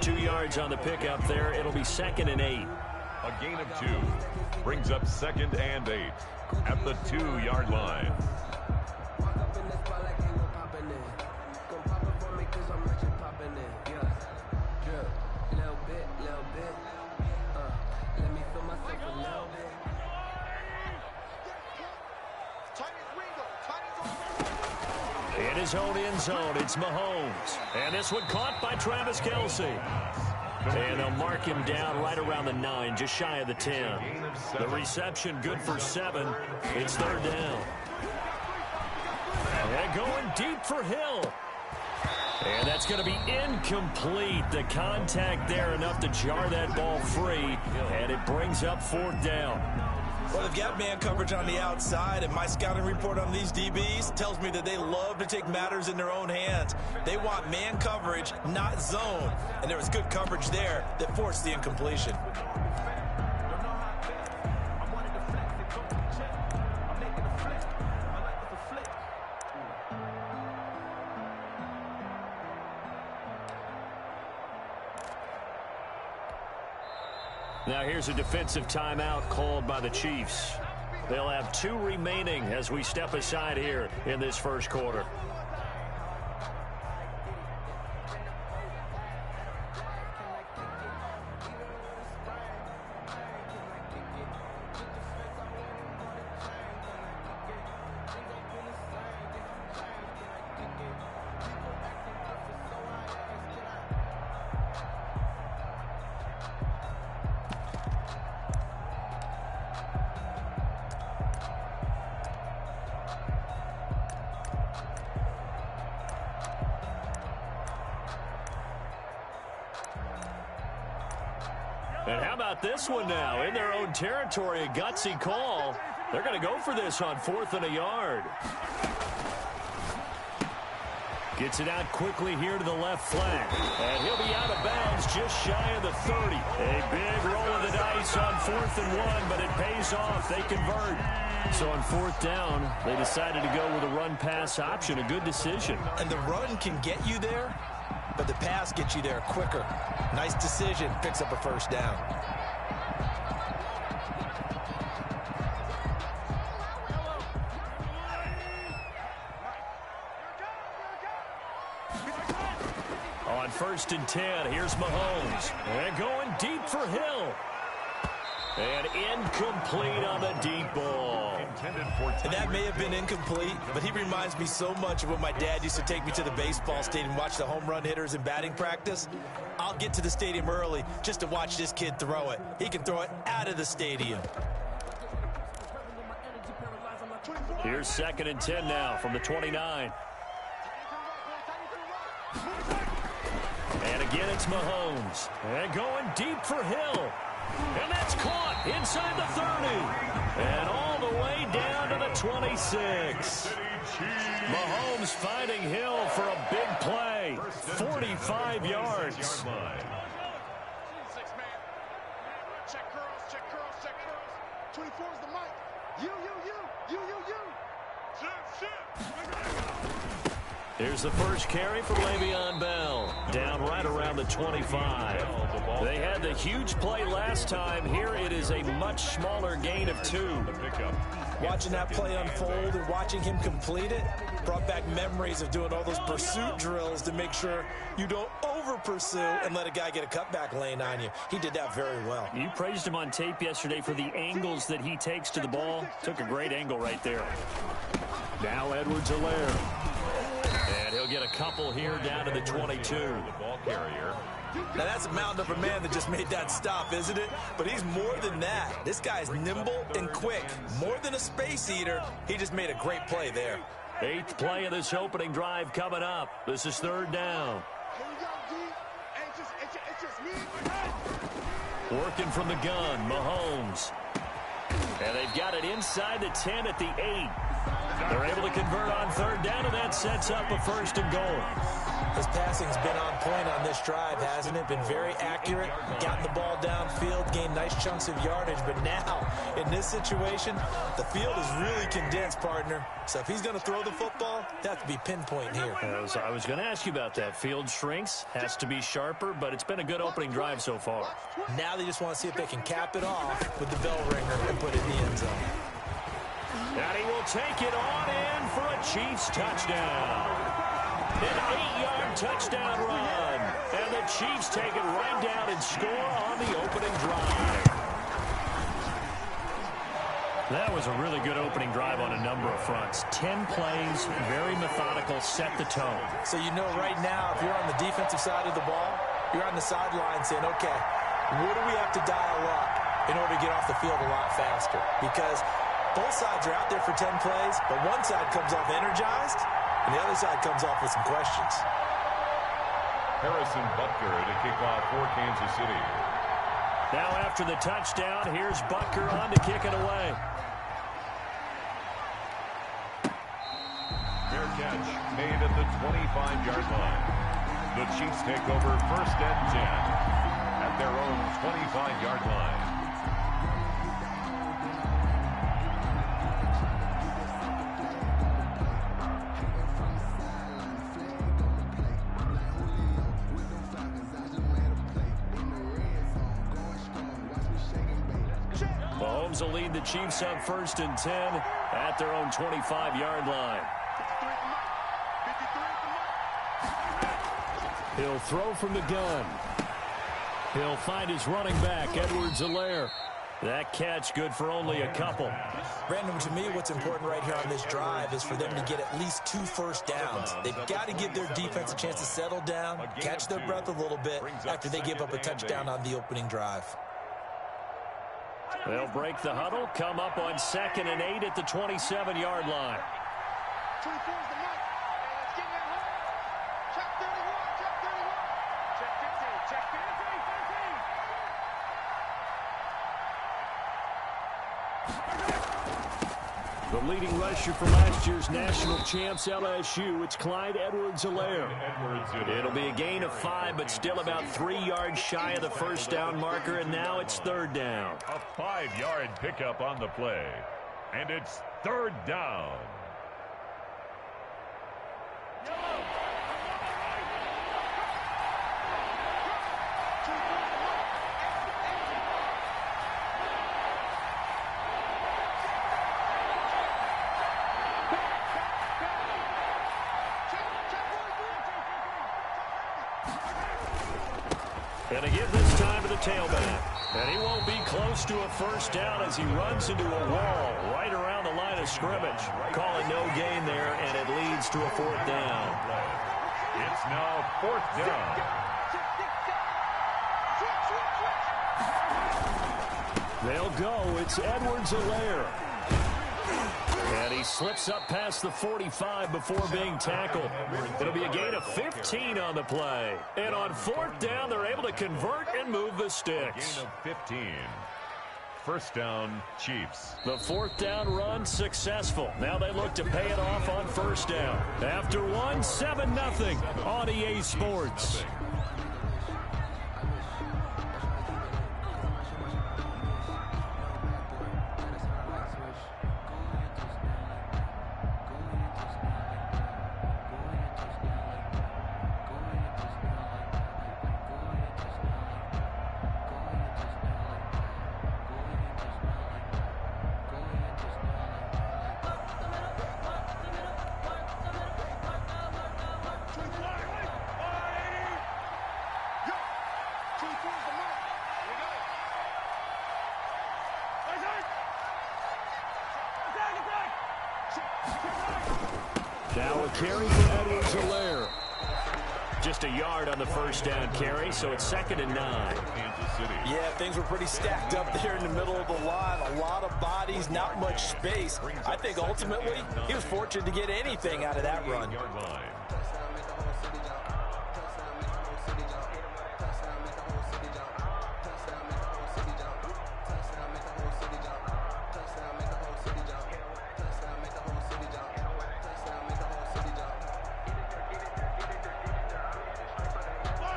2 yards on the pickup there. It'll be 2nd and 8. A gain of 2 brings up 2nd and 8 at the 2-yard line. In his own end zone, it's Mahomes. And this one caught by Travis Kelce. And they'll mark him down right around the 9, just shy of the 10. The reception good for 7. It's 3rd down. And going deep for Hill. And that's going to be incomplete. The contact there enough to jar that ball free. And it brings up 4th down. Well, they've got man coverage on the outside, and my scouting report on these DBs tells me that they love to take matters in their own hands. They want man coverage, not zone. And there was good coverage there that forced the incompletion. Now here's a defensive timeout called by the Chiefs. They'll have 2 remaining as we step aside here in this first quarter. And how about this one now? In their own territory, a gutsy call. They're going to go for this on 4th and a yard. Gets it out quickly here to the left flank. And he'll be out of bounds just shy of the 30. A big roll of the dice on 4th and 1, but it pays off. They convert. So on 4th down, they decided to go with a run-pass option. A good decision. And the run can get you there, but the pass gets you there quicker. Nice decision. Picks up a first down. On 1st and 10, here's Mahomes. And going deep for Hill. And incomplete on the deep ball. And that may have been incomplete, but he reminds me so much of when my dad used to take me to the baseball stadium and watch the home run hitters in batting practice. I'll get to the stadium early just to watch this kid throw it. He can throw it out of the stadium. Here's 2nd and 10 now from the 29. And again, it's Mahomes. And going deep for Hill. And that's caught inside the 30. And all the way down to the 26. Mahomes finding Hill for a big play. 45 yards. Check curls, check curls, check curls. 24 is the mic. You. Here's the first carry for Le'Veon Bell. Down right around the 25. They had the huge play last time. Here it is a much smaller gain of 2. Watching that play unfold and watching him complete it brought back memories of doing all those pursuit drills to make sure you don't over-pursue and let a guy get a cutback lane on you. He did that very well. You praised him on tape yesterday for the angles that he takes to the ball. Took a great angle right there. Now Edwards-Helaire. And he'll get a couple here down to the 22. The ball carrier. Now that's a mountain of a man that just made that stop, isn't it? But he's more than that. This guy's nimble and quick. More than a space eater, he just made a great play there. 8th play of this opening drive coming up. This is 3rd down. Working from the gun, Mahomes. And they've got it inside the 10 at the 8. They're able to convert on 3rd down, and that sets up a 1st and goal. His passing's been on point on this drive, hasn't it? Been very accurate, gotten the ball downfield, gained nice chunks of yardage. But now, in this situation, the field is really condensed, partner. So if he's going to throw the football, that has to be pinpoint here. I was going to ask you about that. Field shrinks, has to be sharper, but it's been a good opening drive so far. Now they just want to see if they can cap it off with the bell ringer and put it in the end zone. And he will take it on in for a Chiefs touchdown. An 8-yard touchdown run. And the Chiefs take it right down and score on the opening drive. That was a really good opening drive on a number of fronts. 10 plays, very methodical, set the tone. So you know right now, if you're on the defensive side of the ball, you're on the sideline saying, okay, what do we have to dial up in order to get off the field a lot faster? Because both sides are out there for 10 plays, but one side comes off energized, and the other side comes off with some questions. Harrison Butker to kick off for Kansas City. Now after the touchdown, here's Butker on to kick it away. Fair catch made at the 25-yard line. The Chiefs take over 1st and 10 at their own 25-yard line. Mahomes will lead the Chiefs up 1st and 10 at their own 25-yard line. He'll throw from the gun. He'll find his running back, Edwards-Helaire. That catch good for only a couple. Brandon, to me, what's important right here on this drive is for them to get at least 2 first downs. They've got to give their defense a chance to settle down, catch their breath a little bit after they give up a touchdown on the opening drive. They'll break the huddle, come up on 2nd and 8 at the 27-yard line. The leading rusher for last year's national champs, LSU, it's Clyde Edwards-Helaire. It'll be a gain of 5, but still about 3 yards shy of the first down marker, and now it's 3rd down. A 5-yard pickup on the play, and it's 3rd down. And a give this time to the tailback. And he won't be close to a first down as he runs into a wall right around the line of scrimmage. Call it no gain there, and it leads to a 4th down. It's now 4th down. They'll go. It's Edwards-Helaire. And he slips up past the 45 before being tackled. It'll be a gain of 15 on the play. And on 4th down, they're able to convert and move the sticks. Gain of 15. First down, Chiefs. The 4th down run successful. Now they look to pay it off on 1st down. After 7-0 on EA Sports. Now a carry for Edwards-Helaire. Just a yard on the first down carry, so it's 2nd and 9. Yeah, things were pretty stacked up there in the middle of the line. A lot of bodies, not much space. I think ultimately he was fortunate to get anything out of that run.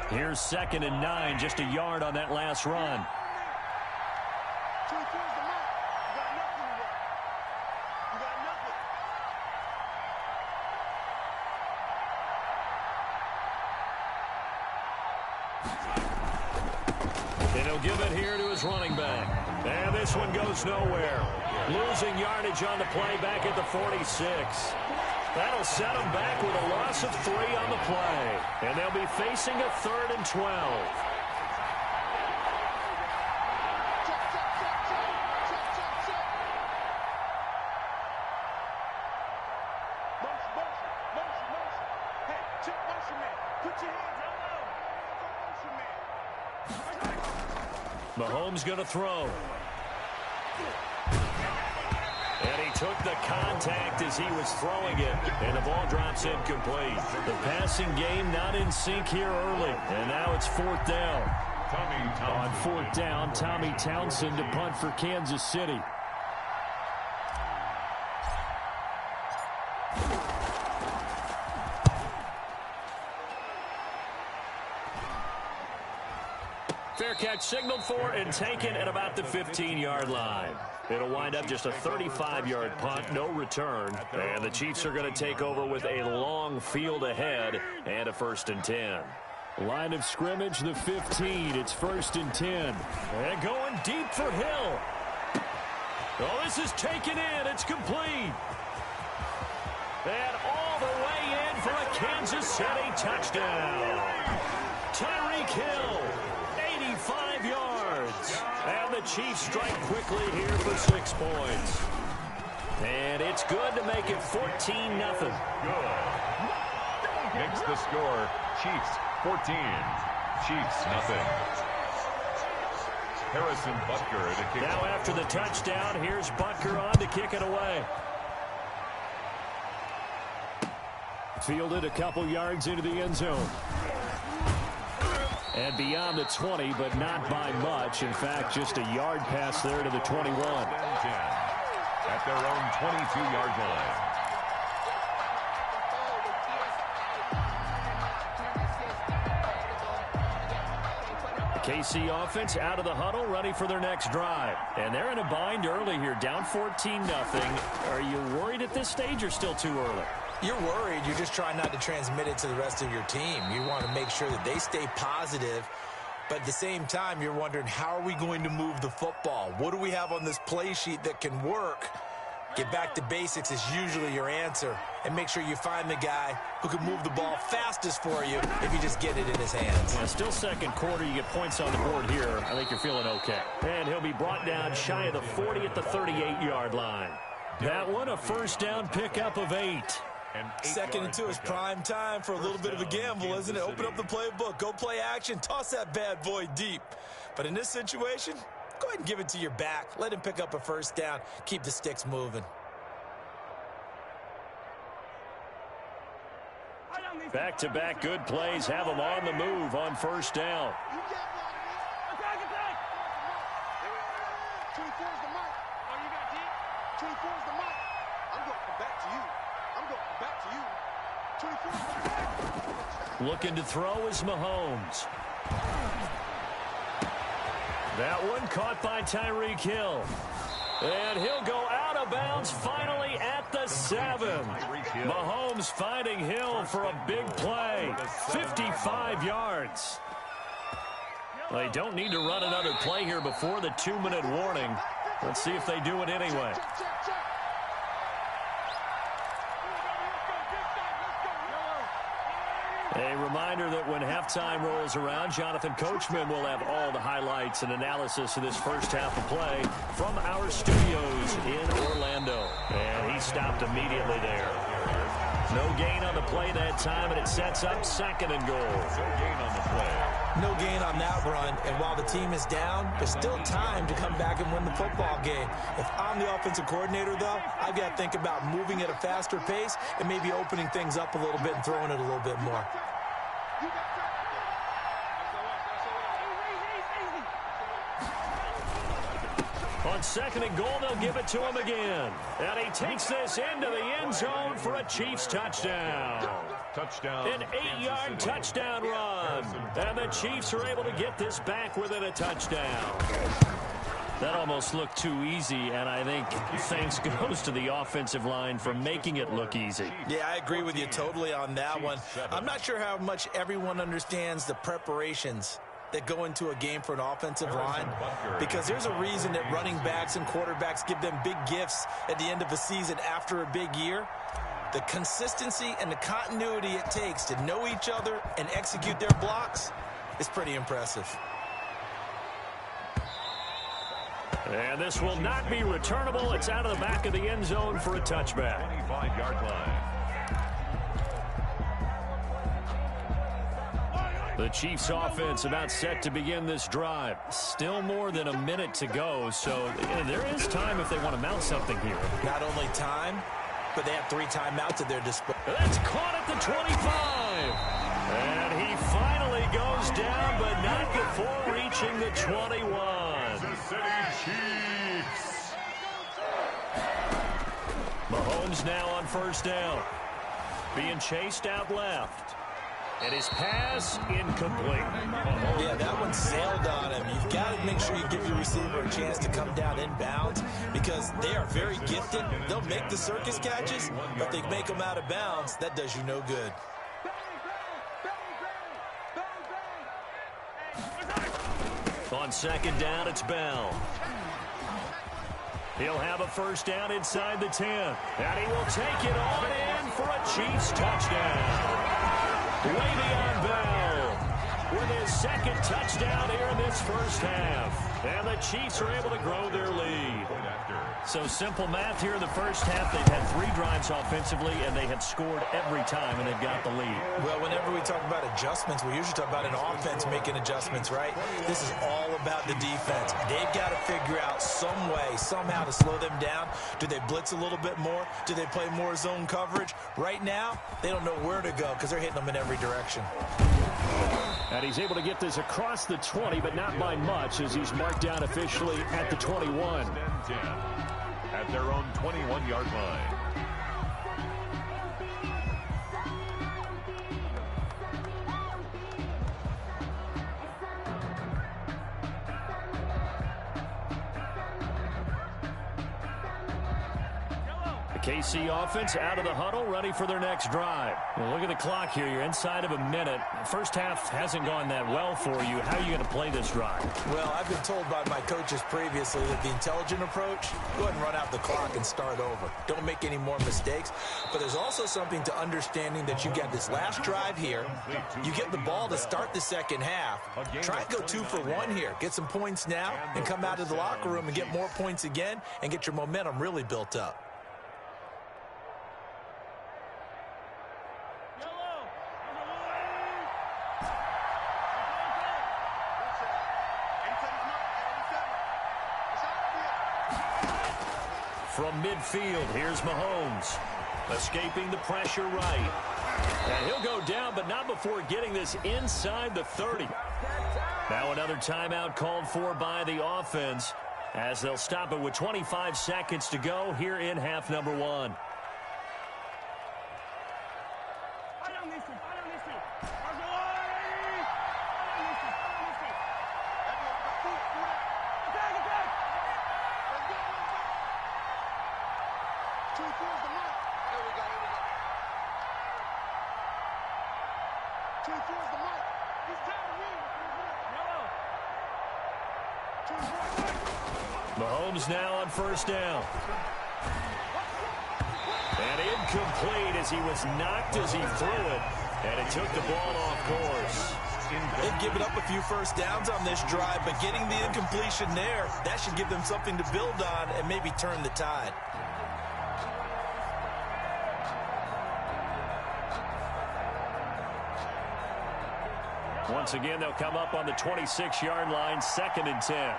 Here's 2nd and 9, just a yard on that last run. And he'll give it here to his running back. And this one goes nowhere. Losing yardage on the play back at the 46. That'll set them back with a loss of 3 on the play. And they'll be facing a 3rd and 12. Mahomes going to throw. And he took the contact as he was throwing it, and the ball drops incomplete. The passing game not in sync here early, and now it's 4th down. On 4th down, Tommy Townsend to punt for Kansas City. Fair catch signaled for and taken at about the 15-yard line. It'll wind up just a 35-yard punt, no return. And the Chiefs are going to take over with a long field ahead and a 1st and 10. Line of scrimmage, the 15. It's 1st and 10. And going deep for Hill. This is taken in. It's complete. And all the way in for a Kansas City touchdown. Tyreek Hill, 85 yards. And the Chiefs strike quickly here for 6 points. And it's good to make it 14-0. Good. Makes the score Chiefs 14, Chiefs nothing. Harrison Butker to kick. Now after the touchdown, here's Butker on to kick it away. Fielded a couple yards into the end zone. And beyond the 20, but not by much. In fact, just a yard pass there to the 21. At their own 22-yard line. KC offense out of the huddle, ready for their next drive. And they're in a bind early here, down 14-0. Are you worried at this stage or still too early? You're worried. You're just trying not to transmit it to the rest of your team. You want to make sure that they stay positive. But at the same time, you're wondering, how are we going to move the football? What do we have on this play sheet that can work? Get back to basics is usually your answer. And make sure you find the guy who can move the ball fastest for you if you just get it in his hands. Yeah, still second quarter. You get points on the board here. I think you're feeling okay. And he'll be brought down shy of the 40 at the 38-yard line. That one, a first down pickup of 8. Second and 2 is prime time for a little bit of a gamble, isn't it? Open up the playbook, go play action, toss that bad boy deep. But in this situation, go ahead and give it to your back. Let him pick up a first down. Keep the sticks moving. Back-to-back good plays have them on the move on first down. Looking to throw is Mahomes. That one caught by Tyreek Hill. And he'll go out of bounds finally at the 7. Mahomes finding Hill for a big play. 55 yards. They don't need to run another play here before the 2-minute warning. Let's see if they do it anyway. A reminder that when halftime rolls around, Jonathan Coachman will have all the highlights and analysis of this first half of play from our studios in Orlando. And he stopped immediately there. No gain on the play that time, and it sets up 2nd and goal. No gain on the play. No gain on that run, and while the team is down, there's still time to come back and win the football game. If I'm the offensive coordinator, though, I've got to think about moving at a faster pace and maybe opening things up a little bit and throwing it a little bit more. On 2nd and goal, they'll give it to him again. And he takes this into the end zone for a Chiefs touchdown. Touchdown. An 8-yard touchdown run. And the Chiefs are able to get this back within a touchdown. That almost looked too easy, and I think thanks goes to the offensive line for making it look easy. Yeah, I agree with you totally on that one. I'm not sure how much everyone understands the preparations that go into a game for an offensive line, because there's a reason that running backs and quarterbacks give them big gifts at the end of a season after a big year. The consistency and the continuity it takes to know each other and execute their blocks is pretty impressive. And this will not be returnable. It's out of the back of the end zone for a touchback. 25-yard line. The Chiefs offense about set to begin this drive. Still more than a minute to go, so there is time if they want to mount something here. Not only time, but they have 3 timeouts at their disposal. That's caught at the 25. And he finally goes down, but not before reaching the 21. Kansas City Chiefs. Mahomes now on first down. Being chased out left. And his pass incomplete. Yeah, that one sailed on him. You've got to make sure you give your receiver a chance to come down inbounds because they are very gifted. They'll make the circus catches, but they make them out of bounds. That does you no good. On second down, it's Bell. He'll have a first down inside the 10. And he will take it on in for a Chiefs touchdown. Le'Veon Bell with his second touchdown here in this first half. And the Chiefs are able to grow their lead. So simple math here in the first half. They've had 3 drives offensively, and they have scored every time, and they've got the lead. Well, whenever we talk about adjustments, we usually talk about an offense making adjustments, right? This is all about the defense. They've got to figure out some way, somehow to slow them down. Do they blitz a little bit more? Do they play more zone coverage? Right now, they don't know where to go because they're hitting them in every direction. And he's able to get this across the 20, but not by much, as he's marked down officially at the 21. At their own 21-yard line. KC offense out of the huddle, ready for their next drive. Well, look at the clock here. You're inside of a minute. First half hasn't gone that well for you. How are you going to play this drive? Well, I've been told by my coaches previously that the intelligent approach, go ahead and run out the clock and start over. Don't make any more mistakes. But there's also something to understanding that you get this last drive here. You get the ball to start the second half. Try and go 2 for 1 here. Get some points now and come out of the locker room and get more points again and get your momentum really built up. From midfield, here's Mahomes. Escaping the pressure right. And he'll go down, but not before getting this inside the 30. Now another timeout called for by the offense, as they'll stop it with 25 seconds to go here in half number 1. Mahomes now on first down. And incomplete as he was knocked as he threw it. And it took the ball off course. They've given up a few first downs on this drive, but getting the incompletion there, that should give them something to build on and maybe turn the tide. Once again, they'll come up on the 26-yard line, 2nd and 10.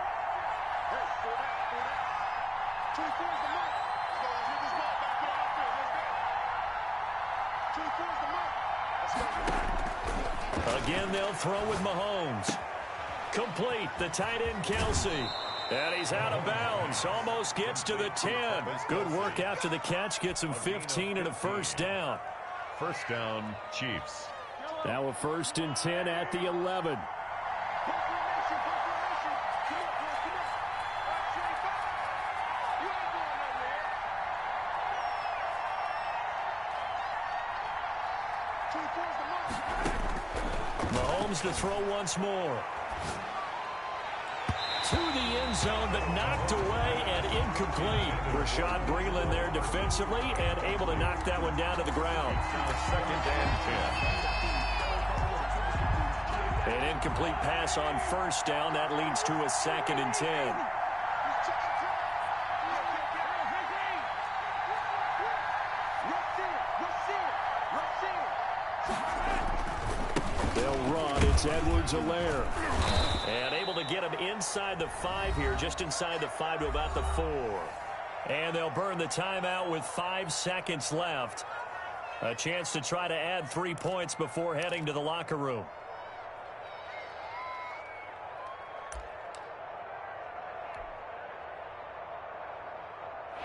Again, they'll throw with Mahomes. Complete, the tight end, Kelsey. And he's out of bounds, almost gets to the 10. Good work after the catch, gets him 15 and a first down. First down, Chiefs. Now a 1st and 10 at the 11. Mahomes to throw once more. To the end zone, but knocked away and incomplete. Rashad Breeland there defensively and able to knock that one down to the ground. 2nd and 10. An incomplete pass on first down. That leads to a 2nd and 10. They'll run. It's Edwards-Helaire. And able to get him inside the 5 here, just inside the 5 to about the 4. And they'll burn the timeout with 5 seconds left. A chance to try to add 3 points before heading to the locker room.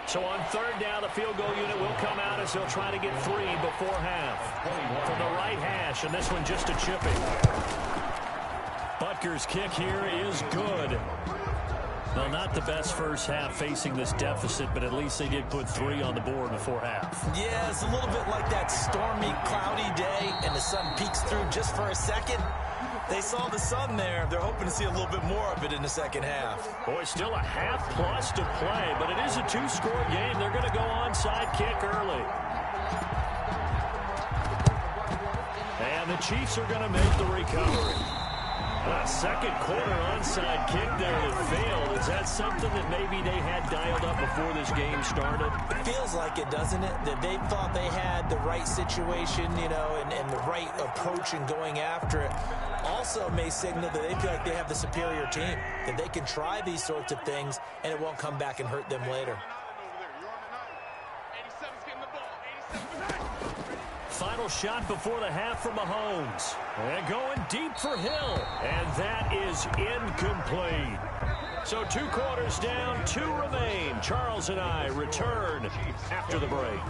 So on 3rd down, the field goal unit will come out as they'll try to get 3 before half. From the right hash, and this one just a chipping. Butker's kick here is good. Well, not the best first half facing this deficit, but at least they did put 3 on the board before half. Yeah, it's a little bit like that stormy, cloudy day, and the sun peeks through just for a second. They saw the sun there. They're hoping to see a little bit more of it in the second half. Boy, still a half plus to play, but it is a two-score game. They're going to go onside kick early. And the Chiefs are going to make the recovery. Second quarter onside kick there that failed. Is that something that maybe they had dialed up before this game started? It feels like it, doesn't it? That they thought they had the right situation, you know, and the right approach in going after it. Also may signal that they feel like they have the superior team, that they can try these sorts of things and it won't come back and hurt them later. Final shot before the half from Mahomes. And going deep for Hill. And that is incomplete. So 2 quarters down, 2 remain. Charles and I return after the break.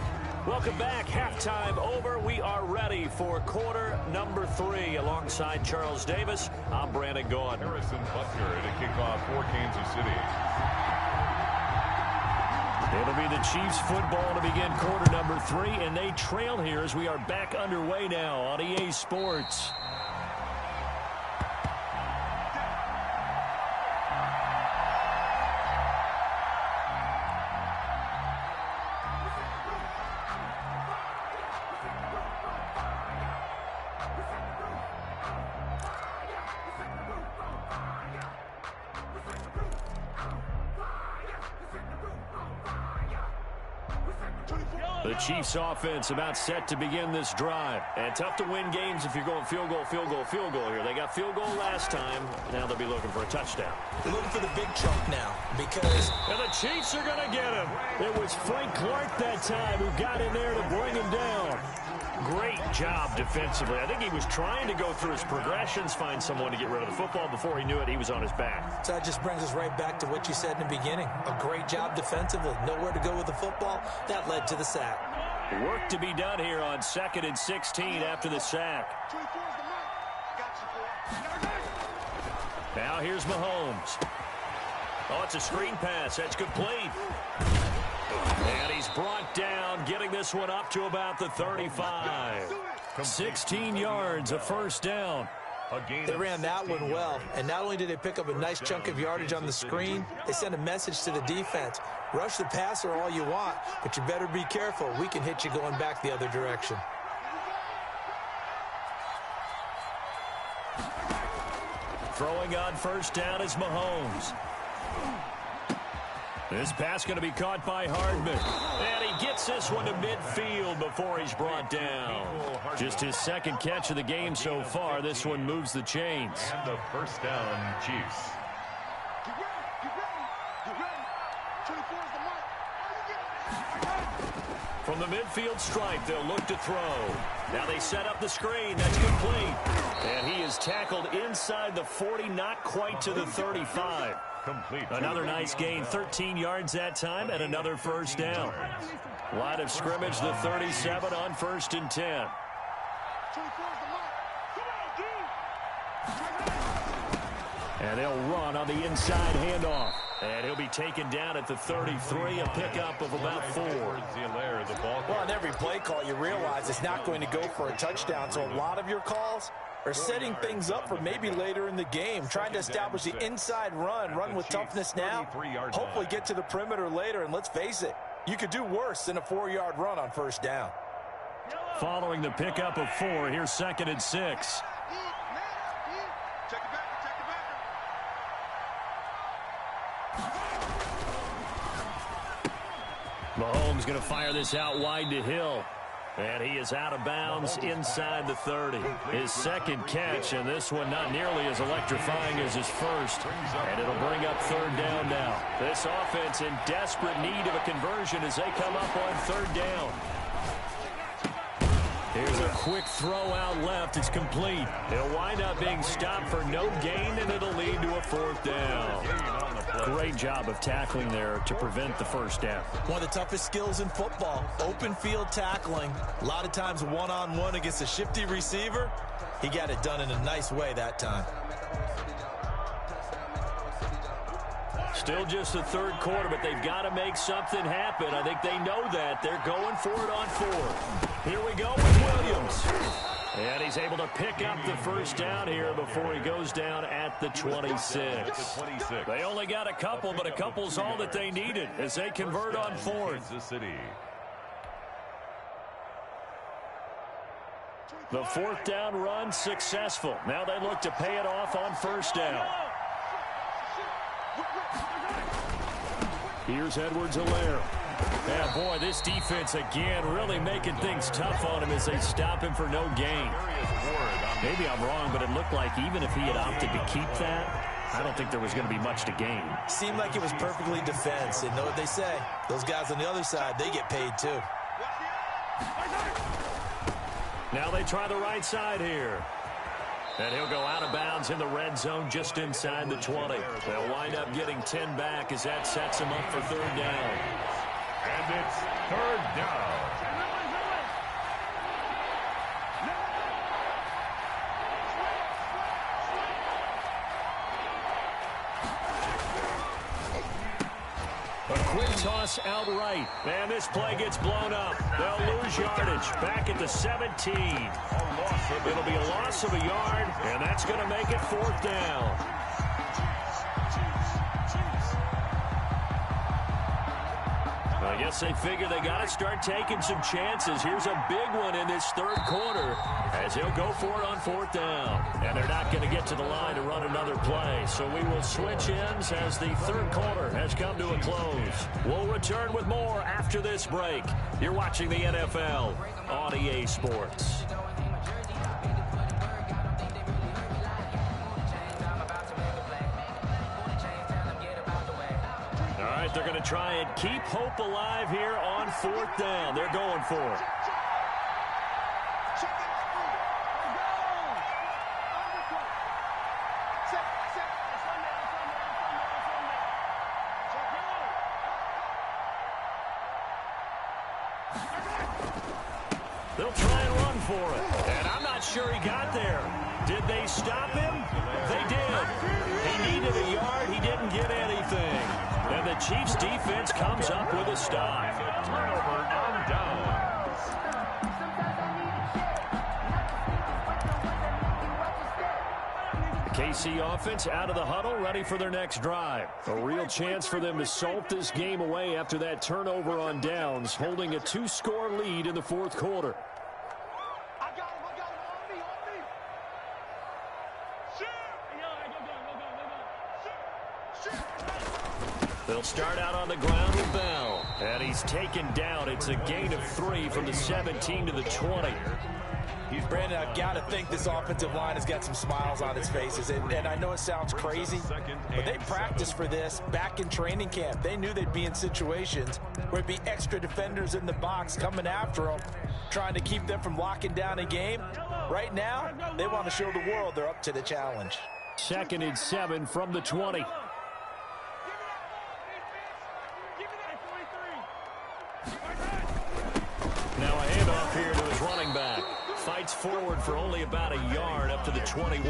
Welcome back. Halftime over. We are ready for quarter number 3. Alongside Charles Davis, I'm Brandon Gaudin. Harrison Butker to kick off for Kansas City. It'll be the Chiefs football to begin quarter number 3, and they trail here as we are back underway now on EA Sports. The Chiefs offense about set to begin this drive. And tough to win games if you're going field goal, field goal, field goal here. They got field goal last time. Now they'll be looking for a touchdown. They're looking for the big chunk now because... And the Chiefs are going to get him. It was Frank Clark that time who got in there to bring him down. Great job defensively. I think he was trying to go through his progressions, find someone to get rid of the football. Before he knew it, he was on his back. So that just brings us right back to what you said in the beginning. A great job defensively. Nowhere to go with the football. That led to the sack. Work to be done here on 2nd and 16 after the sack. Now here's Mahomes. Oh, it's a screen pass. That's complete. And he's brought down, getting this one up to about the 35. 16 yards, a first down. They ran that one well, and not only did they pick up a nice chunk of yardage on the screen, they sent a message to the defense. Rush the passer all you want, but you better be careful. We can hit you going back the other direction. Throwing on first down is Mahomes. This pass going to be caught by Hardman. And he gets this one to midfield before he's brought down. Just his second catch of the game so far. This one moves the chains. And the first down, Chiefs. From the midfield stripe, they'll look to throw. Now they set up the screen. That's complete. And he is tackled inside the 40, not quite to the 35. Complete. Another nice gain, 13 yards that time, and another first down. Line of scrimmage, the 37 on 1st and 10. And they'll run on the inside handoff. And he'll be taken down at the 33, a pickup of about 4. Well, on every play call, you realize it's not going to go for a touchdown. So a lot of your calls are setting things up for maybe later in the game, trying to establish the inside run with toughness now, hopefully get to the perimeter later. And let's face it, you could do worse than a 4-yard run on first down. Following the pickup of 4, here's 2nd and 6. Mahomes going to fire this out wide to Hill. And he is out of bounds inside the 30. His second catch, and this one not nearly as electrifying as his first. And it'll bring up 3rd down now. This offense in desperate need of a conversion as they come up on 3rd down. Here's a quick throw out left. It's complete. It'll wind up being stopped for no gain, and it'll lead to a 4th down. Great job of tackling there to prevent the first down. One of the toughest skills in football, open field tackling. A lot of times one-on-one against a shifty receiver. He got it done in a nice way that time. Still just the 3rd quarter, but they've got to make something happen. I think they know that. They're going for it on 4th. Here we go with Williams. And he's able to pick up the first down here before he goes down at the 26. They only got a couple, but a couple's all that they needed as they convert on fourth. The fourth down run successful. Now they look to pay it off on first down. Here's Edwards-Helaire. Yeah, boy, this defense again really making things tough on him as they stop him for no gain. Maybe I'm wrong, but it looked like even if he had opted to keep that, I don't think there was going to be much to gain. Seemed like it was perfectly defense. And know what they say? Those guys on the other side, they get paid too. Now they try the right side here. And he'll go out of bounds in the red zone just inside the 20. They'll wind up getting 10 back as that sets him up for third down. And it's third down. A quick toss outright. And this play gets blown up. They'll lose yardage back at the 17. It'll be a loss of a yard, and that's going to make it fourth down. I guess they figure they got to start taking some chances. Here's a big one in this third quarter as he'll go for it on fourth down. And they're not going to get to the line to run another play. So we will switch ends as the third quarter has come to a close. We'll return with more after this break. You're watching the NFL on EA Sports. All right, they're going to try and keep hope alive here on fourth down. They're going for it. They'll try and run for it. And I'm not sure he got there. Did they stop him? They did. He needed a yard. He didn't get anything. And the Chiefs defense comes up with a stop. Turnover on downs. The KC offense out of the huddle, ready for their next drive. A real chance for them to salt this game away after that turnover on downs, holding a 2-score lead in the fourth quarter. They'll start out on the ground with Bell. And he's taken down. It's a gain of 3 from the 17 to the 20. Brandon, I've got to think this offensive line has got some smiles on its faces. And I know it sounds crazy, but they practiced for this back in training camp. They knew they'd be in situations where it'd be extra defenders in the box coming after them, trying to keep them from locking down a game. Right now, they want to show the world they're up to the challenge. 2nd and 7 from the 20. Now a handoff here to his running back. Fights forward for only about a yard up to the 21.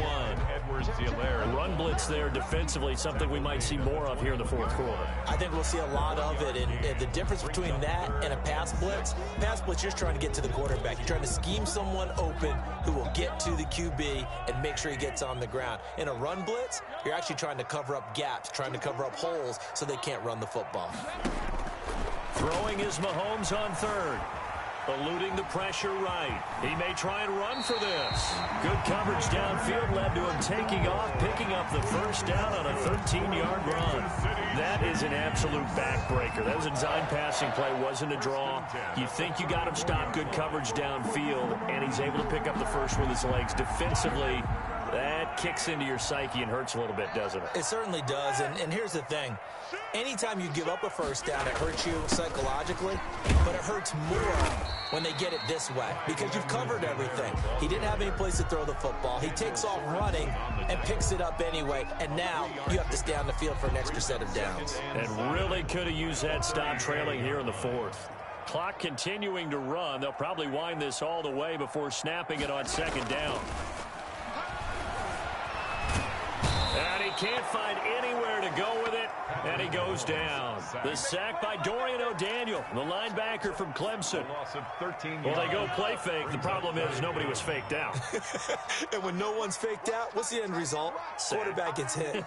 Edwards-Helaire. Run blitz there defensively, something we might see more of here in the fourth quarter. I think we'll see a lot of it. And the difference between that and a pass blitz, you're just trying to get to the quarterback. You're trying to scheme someone open who will get to the QB and make sure he gets on the ground. In a run blitz, you're actually trying to cover up gaps, trying to cover up holes so they can't run the football. Throwing is Mahomes on third. Eluding the pressure right. He may try and run for this. Good coverage downfield led to him taking off, picking up the first down on a 13-yard run. That is an absolute backbreaker. That was a design passing play, wasn't a draw. You think you got him stopped, good coverage downfield, and he's able to pick up the first with his legs. Defensively, that kicks into your psyche and hurts a little bit, doesn't it? It certainly does, and here's the thing. Anytime you give up a first down, it hurts you psychologically, but it hurts more when they get it this way because you've covered everything. He didn't have any place to throw the football. He takes off running and picks it up anyway, and now you have to stay on the field for an extra set of downs. And really could have used that stop trailing here in the fourth. Clock continuing to run. They'll probably wind this all the way before snapping it on second down. And he can't find anywhere to go with it, and he goes down. The sack by Dorian O'Daniel, the linebacker from Clemson. Well, they go play fake. The problem is nobody was faked out. And when no one's faked out, what's the end result? Quarterback gets hit.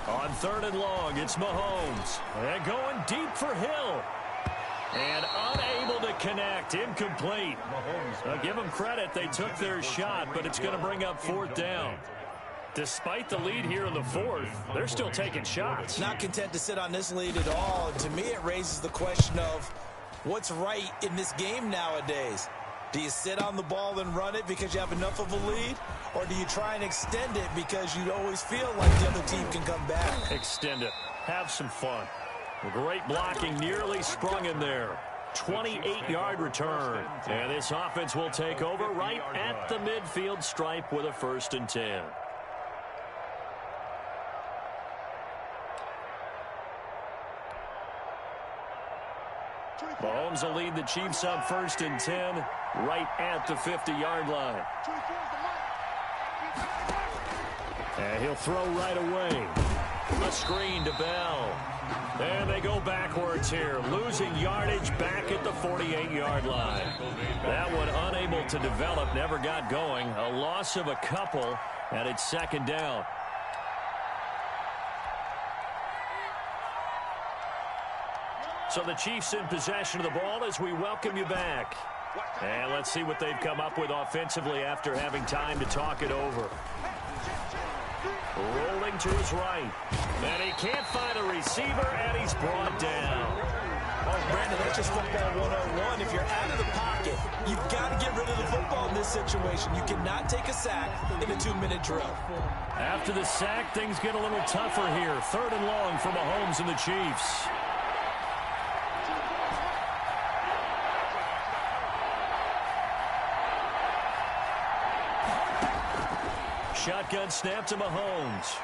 On 3rd and long, it's Mahomes. And going deep for Hill. And unable to connect. Incomplete. Give them credit. They took their shot, but it's going to bring up 4th down. Despite the lead here in the 4th, they're still taking shots. Not content to sit on this lead at all. And to me, it raises the question of what's right in this game nowadays. Do you sit on the ball and run it because you have enough of a lead? Or do you try and extend it because you always feel like the other team can come back? Extend it. Have some fun. Great blocking, nearly sprung in there. 28-yard return. And this offense will take over right at the midfield stripe with a 1st and 10. Mahomes will lead the Chiefs up 1st and 10 right at the 50-yard line. And he'll throw right away. A screen to Bell. And they go backwards here, losing yardage back at the 48-yard line. That one unable to develop, never got going. A loss of a couple, and it's 2nd down. So the Chiefs in possession of the ball as we welcome you back. And let's see what they've come up with offensively after having time to talk it over. Rolling to his right. And he can't find a receiver, and he's brought down. Oh, Brandon, that's just football 101. If you're out of the pocket, you've got to get rid of the football in this situation. You cannot take a sack in a 2-minute drill. After the sack, things get a little tougher here. 3rd and long for Mahomes and the Chiefs. Shotgun snap to Mahomes.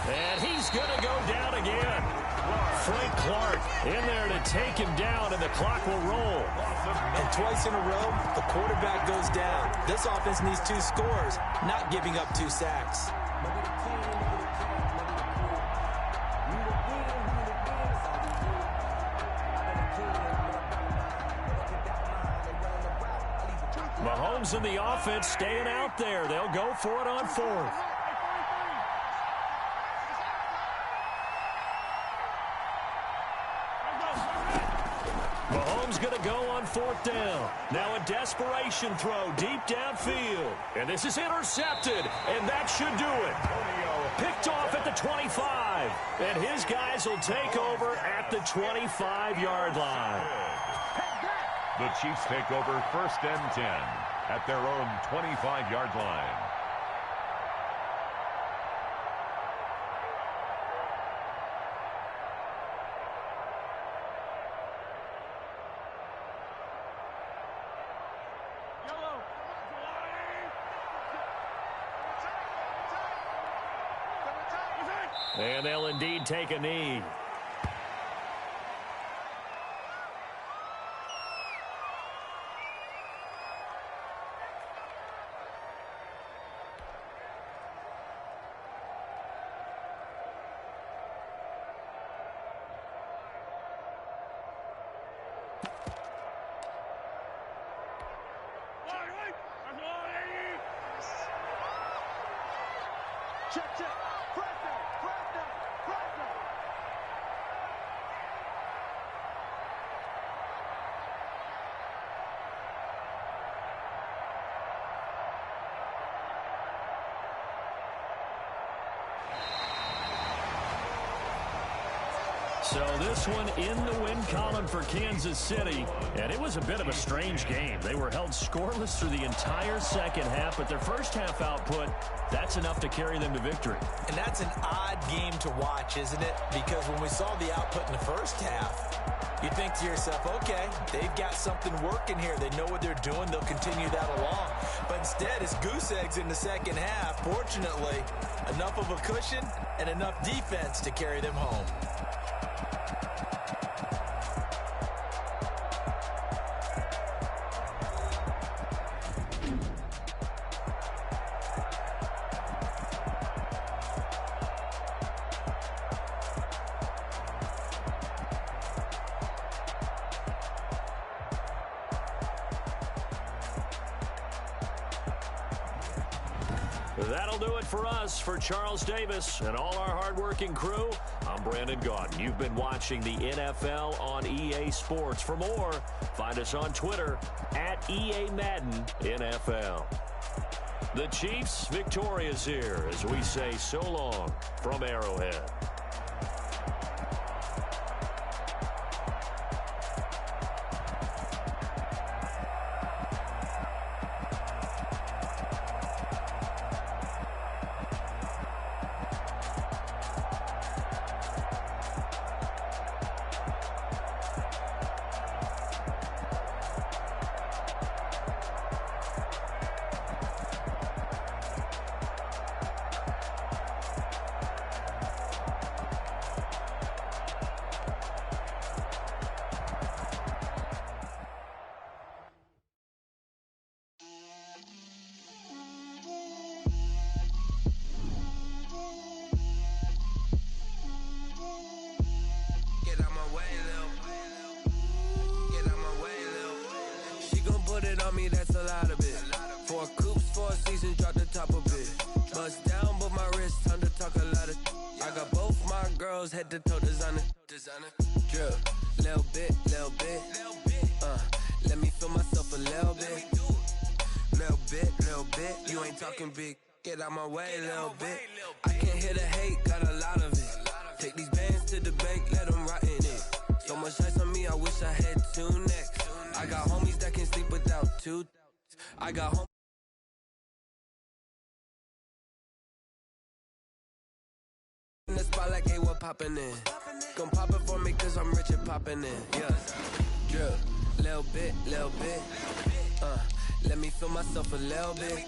And he's going to go down again. Frank Clark in there to take him down, and the clock will roll. And twice in a row, the quarterback goes down. This offense needs 2 scores, not giving up 2 sacks. Mahomes and the offense staying out there. They'll go for it on 4th. Mahomes going to go on 4th down. Now a desperation throw deep downfield. And this is intercepted, and that should do it. Picked off at the 25. And his guys will take over at the 25-yard line. The Chiefs take over 1st and 10 at their own 25-yard line. And they'll indeed take a knee. So this one in the win column for Kansas City, and it was a bit of a strange game. They were held scoreless through the entire 2nd half, but their first half output, that's enough to carry them to victory. And that's an odd game to watch, isn't it? Because when we saw the output in the first half, you think to yourself, okay, they've got something working here. They know what they're doing. They'll continue that along. But instead, it's goose eggs in the 2nd half. Fortunately, enough of a cushion and enough defense to carry them home. That'll do it for us. For Charles Davis and all our hardworking crew, I'm Brandon Gaudin. You've been watching the NFL on EA Sports. For more, find us on Twitter at EA Madden NFL. The Chiefs victorious here as we say so long from Arrowhead. Head to toe designer, drip, little bit, let me feel myself a little bit, you ain't talking big, get out my way, little bit, I can't hear the hate, got a lot of it, take these bands to the bank, let them rot in it, so much ice on me, I wish I had two necks, I got homies that can sleep without two, I got homies in the spot like, hey, what poppin' in? Gon' pop it for me cause I'm rich and poppin' in, yeah. Drip, little bit, let me feel myself a little bit,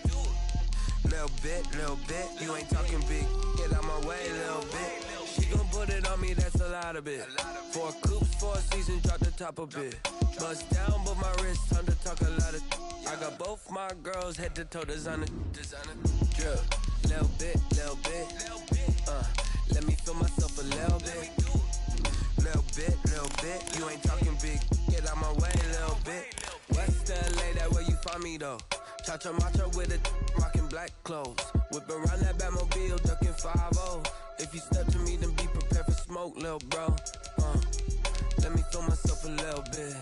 you ain't talking big, get out my way, little bit. She gon' put it on me, that's a lot of it. 4 coops, 4 seasons, drop the top a bit. Bust down, but my wrist, time to talk a lot of. I got both my girls, head to toe designer. Drip, little bit, let me feel myself a little bit, you ain't talking big, get out my way, little bit. West LA, that where you find me though. Cha-cha matcha with it, rockin' black clothes. Whip around that Batmobile, ducking 5-0. If you step to me, then be prepared for smoke, little bro. Let me feel myself a little bit.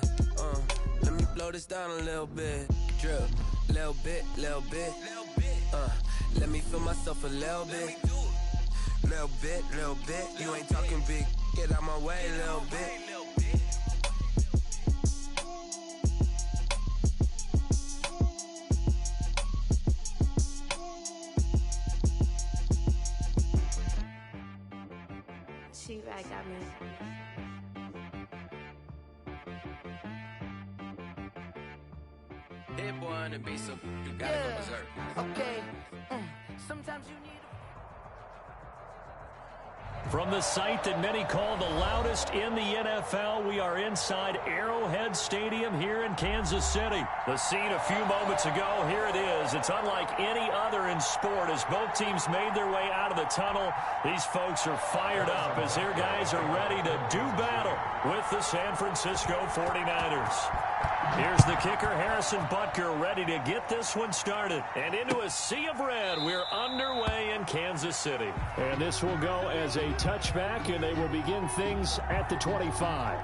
Let me blow this down a little bit. Drip, little bit. Let me feel myself a little bit. Little bit, you ain't talking big, get out my way, little bit. She-Rag got me. Hit boy on the beat, so you gotta go berserk. Okay. Sometimes you need. From the site that many call the loudest in the NFL, we are inside Arrowhead Stadium here in Kansas City. The scene a few moments ago, here it is. It's unlike any other in sport as both teams made their way out of the tunnel. These folks are fired up as their guys are ready to do battle with the San Francisco 49ers. Here's the kicker, Harrison Butker, ready to get this one started. And into a sea of red, we're underway in Kansas City. And this will go as a touchback, and they will begin things at the 25.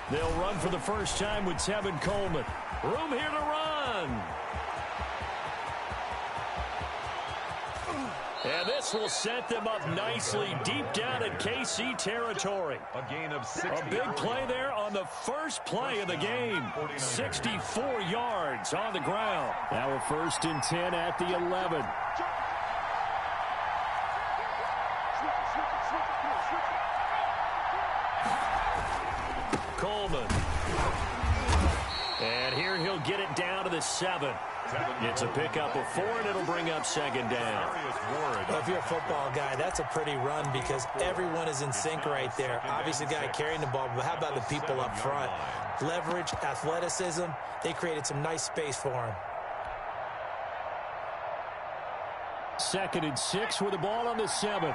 They'll run for the first time with Tevin Coleman. Room here to run. And this will set them up nicely deep down in KC territory. A gain of 60. A big play there on the first play of the game. 64 yards on the ground. Now a 1st and 10 at the 11. get it down to the 7. It's a pickup of 4, and it'll bring up second down. Well, if you're a football guy, that's a pretty run because everyone is in sync right there. Obviously, the guy carrying the ball, but how about the people up front? Leverage, athleticism, they created some nice space for him. 2nd and 6 with the ball on the 7.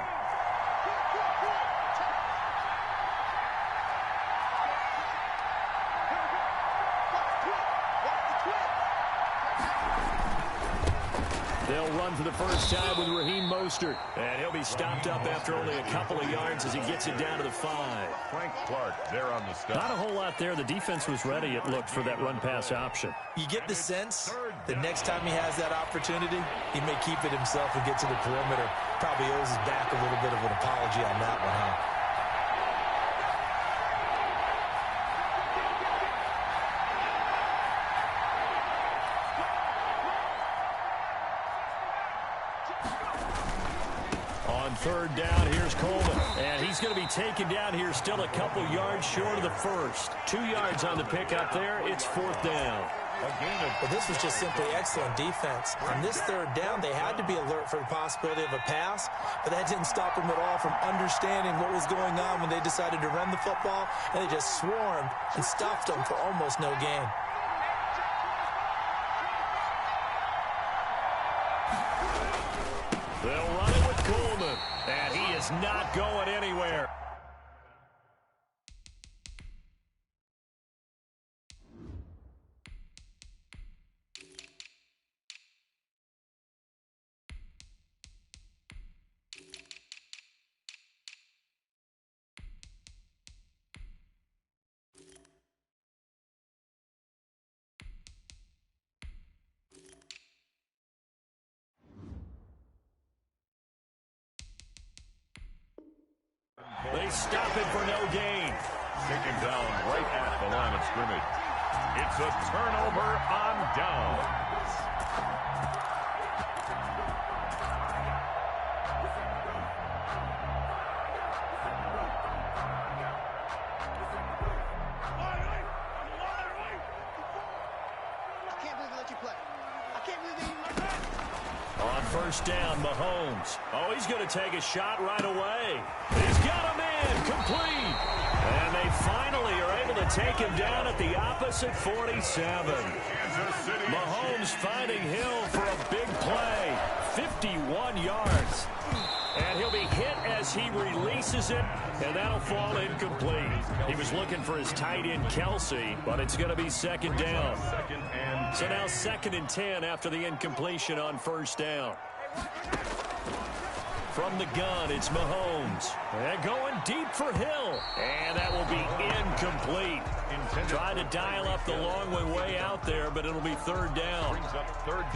They'll run for the first time with Raheem Mostert. And he'll be stopped up after only a couple of yards as he gets it down to the 5. Frank Clark there on the stop. Not a whole lot there. The defense was ready, it looked, for that run-pass option. You get the sense the next time he has that opportunity, he may keep it himself and get to the perimeter. Probably owes his back a little bit of an apology on that one, huh? Third down, here's Coleman. And he's going to be taken down here still a couple yards short of the first. 2 yards on the pickup there. It's 4th down. Well, this was just simply excellent defense. On this 3rd down, they had to be alert for the possibility of a pass, but that didn't stop them at all from understanding what was going on when they decided to run the football, and they just swarmed and stuffed them for almost no gain. They'll run it with Coleman, and he is not going anywhere. They stop it for no gain. Taken down right at the line of scrimmage. It's a turnover on down. On first down, Mahomes. Oh, he's going to take a shot right away. He's got him in, complete. And they finally are able to take him down at the opposite 47. Mahomes finding Hill for a big play. 51 yards. And he'll be hit as he releases it, and that'll fall incomplete. He was looking for his tight end, Kelsey, but it's going to be second down. So now 2nd and 10 after the incompletion on first down. From the gun, it's Mahomes. And going deep for Hill. And that will be incomplete. Try to dial up the long way out there, but it'll be third down.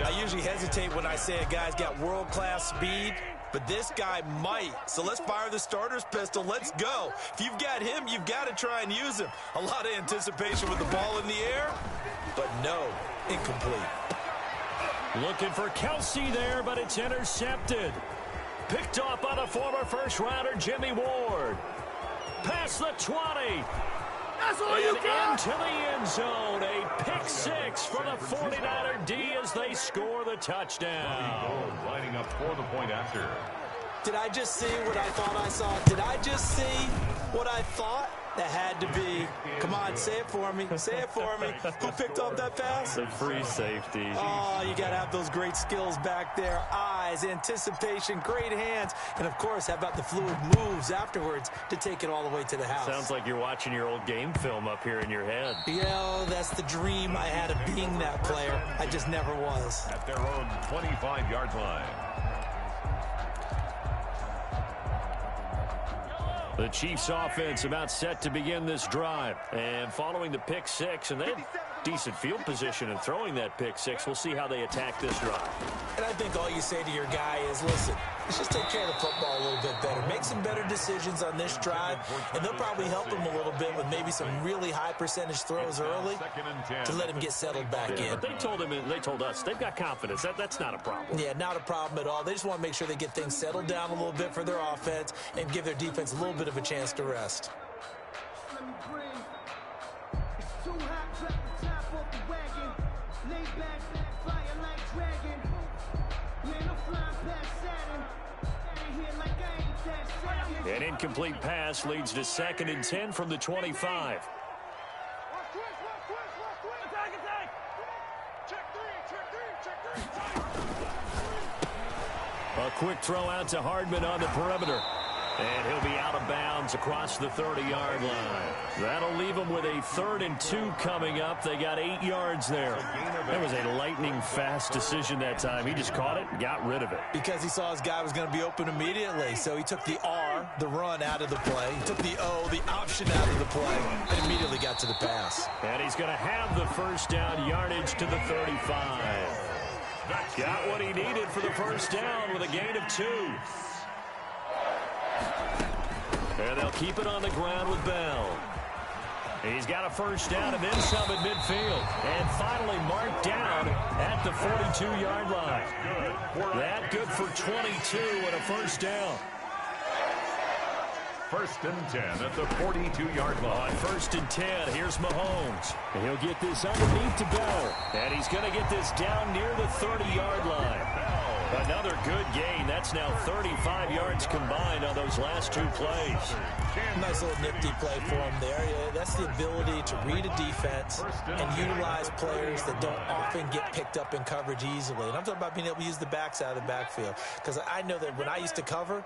I usually hesitate when I say a guy's got world-class speed, but this guy might. So let's fire the starter's pistol. Let's go. If you've got him, you've got to try and use him. A lot of anticipation with the ball in the air, but no, incomplete. Looking for Kelsey there, but it's intercepted. Picked off by the former first-rounder, Jimmy Ward. Past the 20. That's all you got. Into the end zone. A pick six for the 49er D as they score the touchdown. Lining up for the point after. Did I just see what I thought I saw? Did I just see what I thought? That had to be. Come on, say it for me. Say it for me. Who picked up that pass? The free safety. Oh, you got to have those great skills back there. Eyes, anticipation, great hands. And, of course, how about the fluid moves afterwards to take it all the way to the house? Sounds like you're watching your old game film up here in your head. Yeah, that's the dream I had of being that player. I just never was. At their own 25-yard line. The Chiefs offense about set to begin this drive. And following the pick six, and they had decent field position in throwing that pick six. We'll see how they attack this drive. And I think all you say to your guy is, listen, let's just take care of the football a little bit better. Make some better decisions on this drive, and they'll probably help him a little bit with maybe some really high percentage throws early to let him get settled back in. But they told us they've got confidence. That's not a problem. Yeah, not a problem at all. They just want to make sure they get things settled down a little bit for their offense and give their defense a little bit of a chance to rest. An incomplete pass leads to 2nd and 10 from the 25. A quick throw out to Hardman on the perimeter. And he'll be out of bounds across the 30-yard line. That'll leave them with a 3rd and 2 coming up. They got 8 yards there. That was a lightning-fast decision that time. He just caught it and got rid of it. Because he saw his guy was going to be open immediately. So he took the R, the run, out of the play. He took the O, the option, out of the play, and immediately got to the pass. And he's going to have the first down yardage to the 35. Got what he needed for the first down with a gain of 2. And they'll keep it on the ground with Bell. He's got a first down and then some at midfield. And finally marked down at the 42-yard line. That good for 22 and a first down. 1st and 10 at the 42-yard line. On 1st and 10, here's Mahomes. And he'll get this underneath to Bell. And he's going to get this down near the 30-yard line. Another good gain. That's now 35 yards combined on those last 2 plays. Nice little nifty play for him there. Yeah, that's the ability to read a defense and utilize players that don't often get picked up in coverage easily. And I'm talking about being able to use the backs out of the backfield. Because I know that when I used to cover,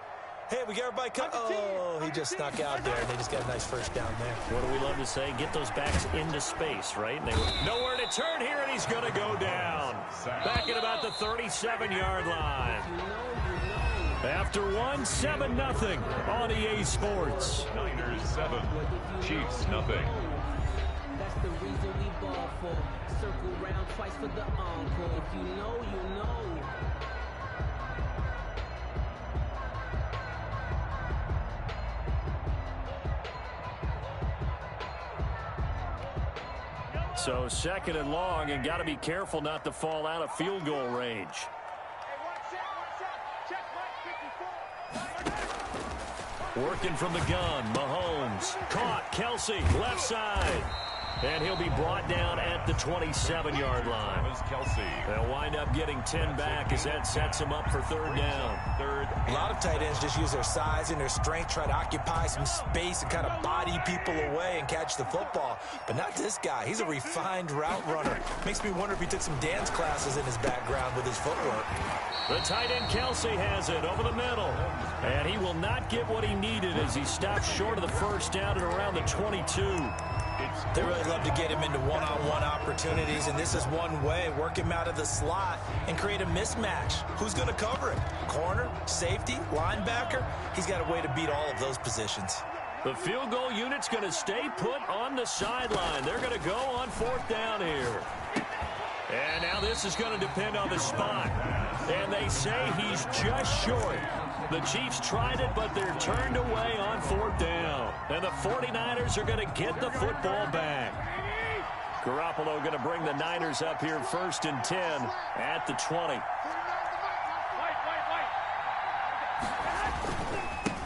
hey, we got everybody cut. Oh, he just snuck out there, and they just got a nice first down there. What do we love to say? Get those backs into space, right? And they were nowhere to turn here, and he's going to go down. Back at about the 37-yard line. After 1, 7-0 on EA Sports. Niners 7, Chiefs nothing. That's the reason we ball for. Circle round twice for the encore. If you know, you know. So 2nd and long, and got to be careful not to fall out of field goal range. Working from the gun, Mahomes. Caught, Kelsey, left side. And he'll be brought down at the 27-yard line. They'll wind up getting 10 back as that sets him up for 3rd down. A lot of tight ends just use their size and their strength, try to occupy some space and kind of body people away and catch the football. But not this guy. He's a refined route runner. Makes me wonder if he took some dance classes in his background with his footwork. The tight end Kelsey has it over the middle. And he will not get what he needed as he stopped short of the first down at around the 22. They really love to get him into one-on-one opportunities, and this is one way. Work him out of the slot and create a mismatch. Who's going to cover him? Corner, safety, linebacker? He's got a way to beat all of those positions. The field goal unit's going to stay put on the sideline. They're going to go on 4th down here. And now this is going to depend on the spot. And they say he's just short. The Chiefs tried it, but they're turned away on 4th down. And the 49ers are going to get the football back. Garoppolo going to bring the Niners up here 1st and 10 at the 20.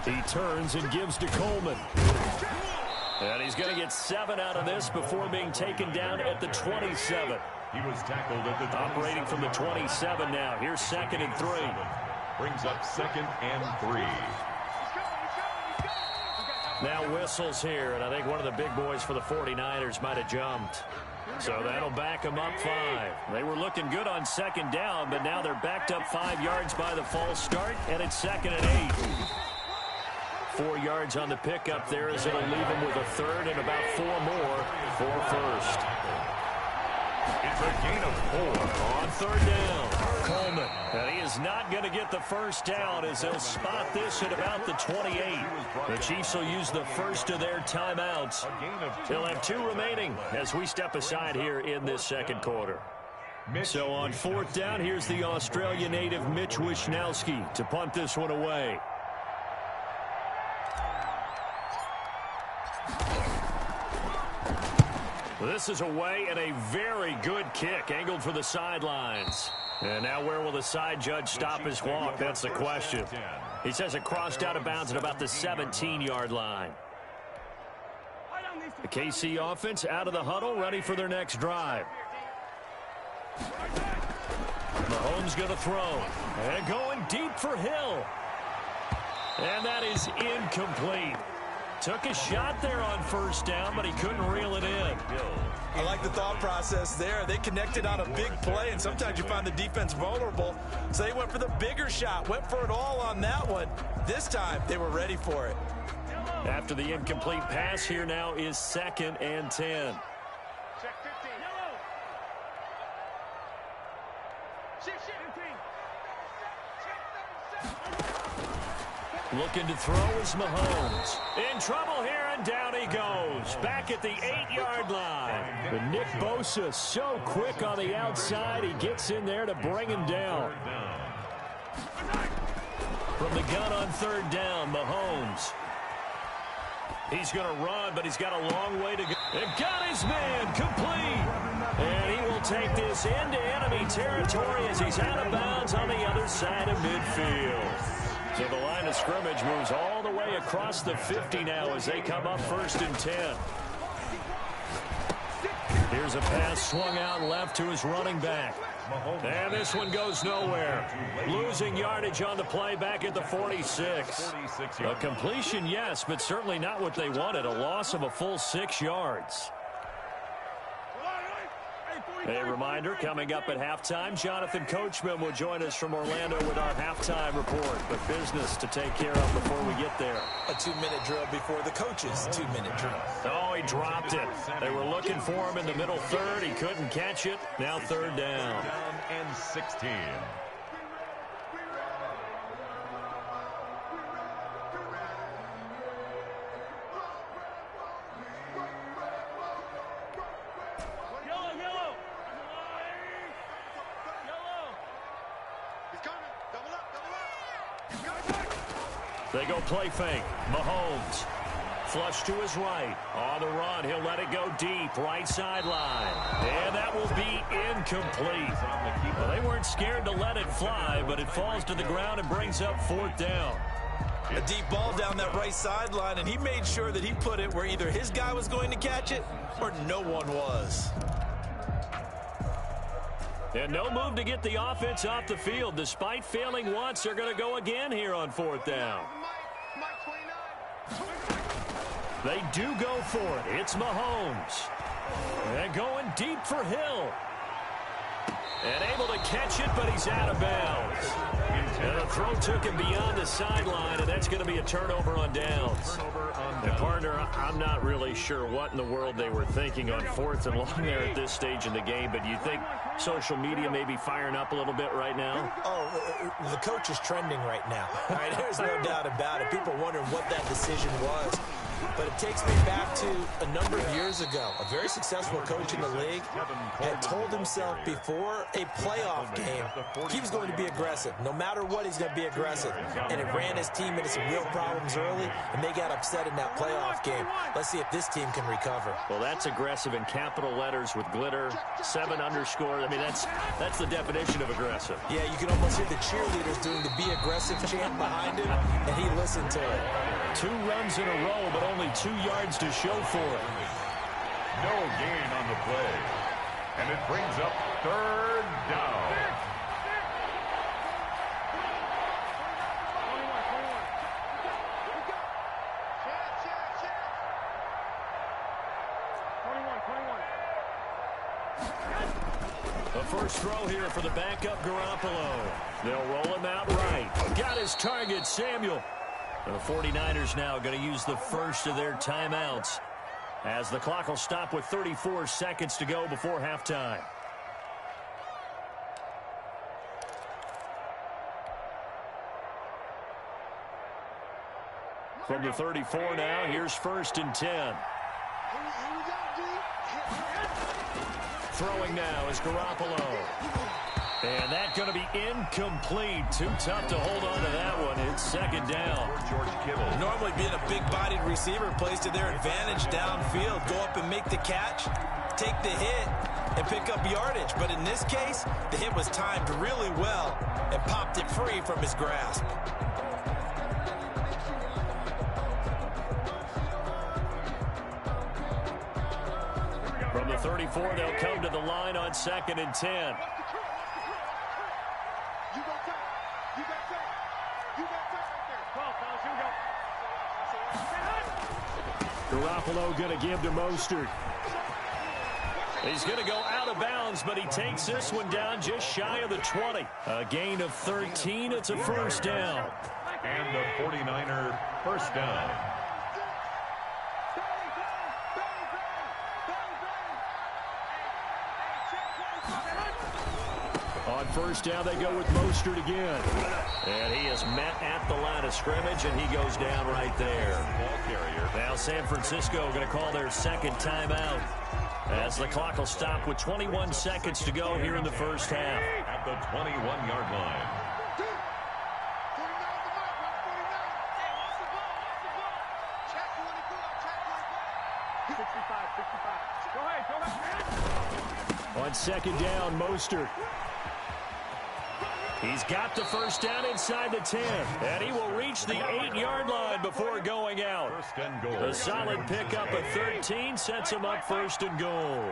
He turns and gives to Coleman. And he's going to get 7 out of this before being taken down at the 27. He was tackled at the 27. Operating from the 27 now. Here's 2nd and 3. Brings up 2nd and 3. Now whistles here, and I think one of the big boys for the 49ers might have jumped. So that'll back them up 5. They were looking good on 2nd down, but now they're backed up 5 yards by the false start, and it's 2nd and 8. 4 yards on the pickup there as it'll leave them with a 3rd and about 4 more for 1st. It's a gain of 4 on 3rd down. Coleman, and he is not going to get the first down as they'll spot this at about the 28. The Chiefs will use the first of their timeouts. They'll have 2 remaining as we step aside here in this 2nd quarter. So on 4th down, here's the Australia native Mitch Wishnowsky to punt this one away. This is away and a very good kick angled for the sidelines. And now where will the side judge stop his walk? That's the question. He says it crossed out of bounds at about the 17-yard line. The KC offense out of the huddle, ready for their next drive. Mahomes going to throw. And going deep for Hill. And that is incomplete. Took a shot there on first down, but he couldn't reel it in. I like the thought process there. They connected on a big play, and sometimes you find the defense vulnerable. So they went for the bigger shot, went for it all on that one. This time, they were ready for it. After the incomplete pass, here now is 2nd and 10. Check 15. Yellow. Shift. Looking to throw is Mahomes. In trouble here, and down he goes. Back at the 8-yard line. But Nick Bosa so quick on the outside, he gets in there to bring him down. From the gun on 3rd down, Mahomes. He's going to run, but he's got a long way to go. They've got his man complete. And he will take this into enemy territory as he's out of bounds on the other side of midfield. So the line of scrimmage moves all the way across the 50 now as they come up 1st and 10. Here's a pass swung out left to his running back. And this one goes nowhere. Losing yardage on the play back at the 46. A completion, yes, but certainly not what they wanted. A loss of a full 6 yards. A reminder, coming up at halftime, Jonathan Coachman will join us from Orlando with our halftime report. But business to take care of before we get there. A 2-minute drill before the coach's 2-minute drill. Oh, he dropped it. They were looking for him in the middle third. He couldn't catch it. Now 3rd down. Down and 16. They go play fake. Mahomes. Flush to his right. On the run, he'll let it go deep. Right sideline. And that will be incomplete. Well, they weren't scared to let it fly, but it falls to the ground and brings up 4th down. A deep ball down that right sideline, and he made sure that he put it where either his guy was going to catch it or no one was. And no move to get the offense off the field. Despite failing once, they're going to go again here on 4th down. They do go for it. It's Mahomes. And going deep for Hill. And able to catch it, but he's out of bounds. And the throw took him beyond the sideline, and that's going to be a turnover on downs. And partner, I'm not really sure what in the world they were thinking on 4th and long there at this stage in the game, but do you think social media may be firing up a little bit right now? Oh, the coach is trending right now. All right, there's no doubt about it. People wondering what that decision was. But it takes me back to a number of years ago. A very successful coach in the league had told himself before a playoff game he was going to be aggressive. No matter what, he's going to be aggressive. And it ran his team into some real problems early, and they got upset in that playoff game. Let's see if this team can recover. Well, that's aggressive in capital letters with glitter, 7 underscore. I mean, that's the definition of aggressive. Yeah, you can almost hear the cheerleaders doing the be aggressive chant behind him, and he listened to it. 2 runs in a row, but only 2 yards to show for it. No gain on the play. And it brings up 3rd down. The first throw here for the backup Garoppolo. They'll roll him out right. Got his target, Samuel. The 49ers now going to use the first of their timeouts as the clock will stop with 34 seconds to go before halftime. From the 34 now, here's 1st and 10. Throwing now is Garoppolo. And that's going to be incomplete. Too tough to hold on to that one. It's 2nd down. George Kittle. Normally being a big-bodied receiver plays to their advantage downfield. Go up and make the catch, take the hit, and pick up yardage. But in this case, the hit was timed really well and popped it free from his grasp. From the 34, they'll come to the line on 2nd and 10. Garoppolo going to give to Mostert. He's going to go out of bounds, but he takes this one down just shy of the 20. A gain of 13. It's a first down. And the 49er first down. On first down, they go with Mostert again. And he is met at the line of scrimmage, and he goes down right there. Ball carrier. Now San Francisco going to call their second timeout as the clock will stop with 21 seconds to go here in the first half. At the 21-yard line. On second down, Mostert. He's got the first down inside the 10, and he will reach the 8-yard line before going out. First and goal. A solid pickup of 13 sets him up first and goal.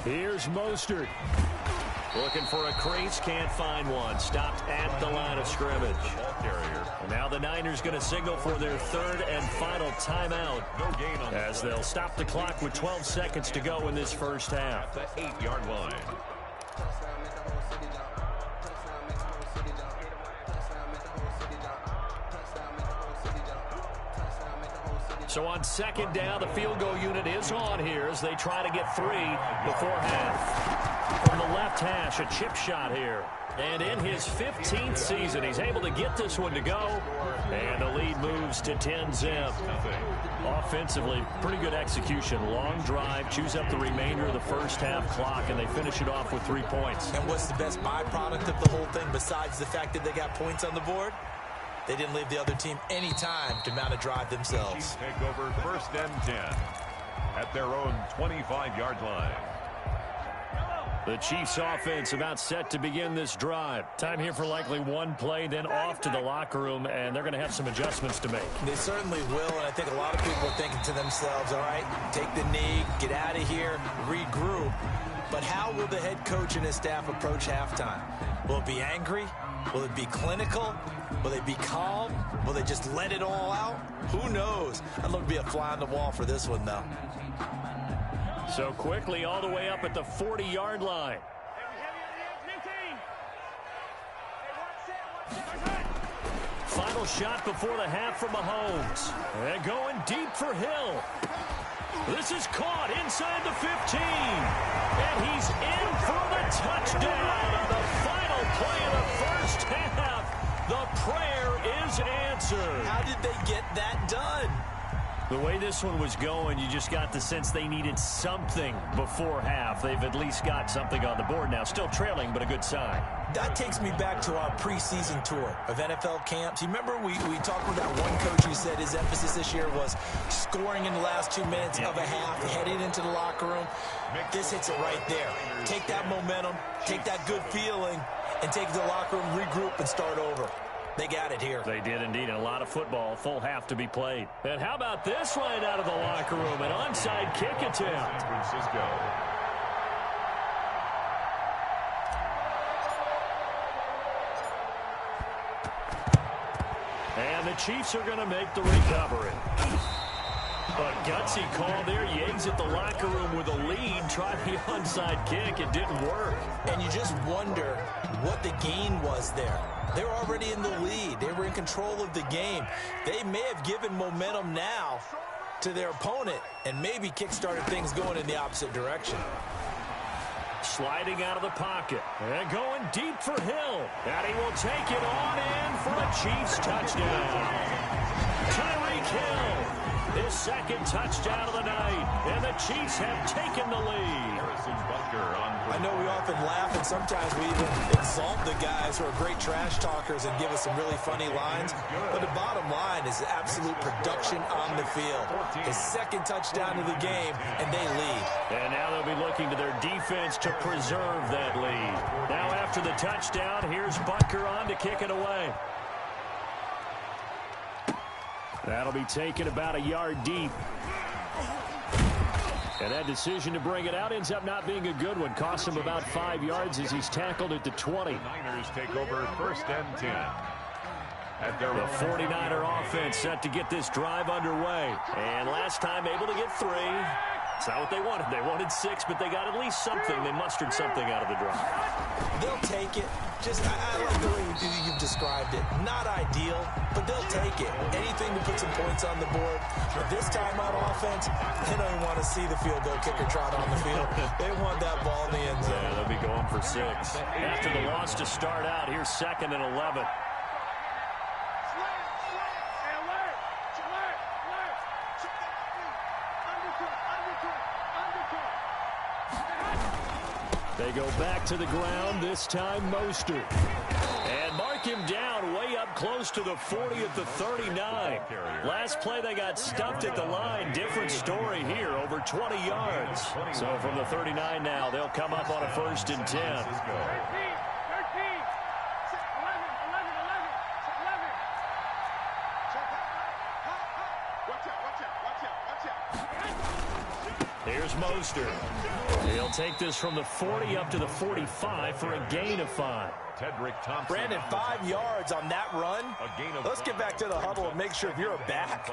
Here's Mostert. Looking for a crease, can't find one. Stopped at the line of scrimmage. And now the Niners going to signal for their third and final timeout. No gain on as they'll stop the clock with 12 seconds to go in this first half. The 8-yard line. So on second down, the field goal unit is on here as they try to get 3 before half. From the left hash, a chip shot here. And in his 15th season, he's able to get this one to go. And the lead moves to 10-zip. Offensively, pretty good execution. Long drive, chews up the remainder of the first half clock, and they finish it off with 3 points. And what's the best byproduct of the whole thing besides the fact that they got points on the board? They didn't leave the other team any time to mount a drive themselves. Chiefs take over first and 10 at their own 25-yard line. The Chiefs offense about set to begin this drive. Time here for likely one play, then off to the locker room, and they're going to have some adjustments to make. They certainly will, and I think a lot of people are thinking to themselves, all right, take the knee, get out of here, regroup. But how will the head coach and his staff approach halftime? Will it be angry? Will it be clinical? Will they be calm? Will they just let it all out? Who knows? I'd love to be a fly on the wall for this one, though. So quickly all the way up at the 40-yard line. Final shot before the half from Mahomes. And going deep for Hill. This is caught inside the 15. And he's in for the touchdown on the final play of the first half. The prayer is answered. How did they get that done? The way this one was going, you just got the sense they needed something before half. They've at least got something on the board now. Still trailing, but a good sign. That takes me back to our preseason tour of NFL camps. You remember we talked with that one coach who said his emphasis this year was scoring in the last 2 minutes of a half, heading into the locker room. This hits it right there. Take that momentum, take that good feeling, and take it to the locker room, regroup, and start over. They got it here. They did indeed. And a lot of football, full half to be played. And how about this right out of the locker room? An onside kick attempt. San Francisco. And the Chiefs are going to make the recovery. A gutsy call there. You exit the locker room with a lead. Try the onside kick. It didn't work. And you just wonder what the gain was there. They were already in the lead. They were in control of the game. They may have given momentum now to their opponent and maybe kick-started things going in the opposite direction. Sliding out of the pocket and going deep for Hill. And he will take it on in for a Chiefs touchdown. Tyreek Hill, his second touchdown of the night, and the Chiefs have taken the lead. I know we often laugh, and sometimes we even exalt the guys who are great trash talkers and give us some really funny lines, but the bottom line is absolute production on the field. His second touchdown of the game, and they lead. And now they'll be looking to their defense to preserve that lead. Now after the touchdown, here's Butker on to kick it away. That'll be taken about a yard deep. And that decision to bring it out ends up not being a good one. Cost him about 5 yards as he's tackled at the 20. Niners take over 1st and 10. The 49er offense set to get this drive underway. And last time able to get 3. It's not what they wanted. They wanted 6, but they got at least something. They mustered something out of the drive. They'll take it. I like the way you've described it. Not ideal, but they'll take it. Anything to put some points on the board. But this time on offense, they don't even want to see the field goal kicker trot on the field. They want that ball in the end zone. Yeah, they'll be going for 6. After the loss to start out, here's 2nd and 11. They go back to the ground, this time Mostert. And mark him down way up close to the 40 at the 39. Last play they got stuffed at the line. Different story here, over 20 yards. So from the 39 now, they'll come up on a 1st and 10. Here's Mostert. He'll take this from the 40 up to the 45 for a gain of 5. Brandon, 5 yards on that run. Let's get back to the huddle and make sure if you're a back,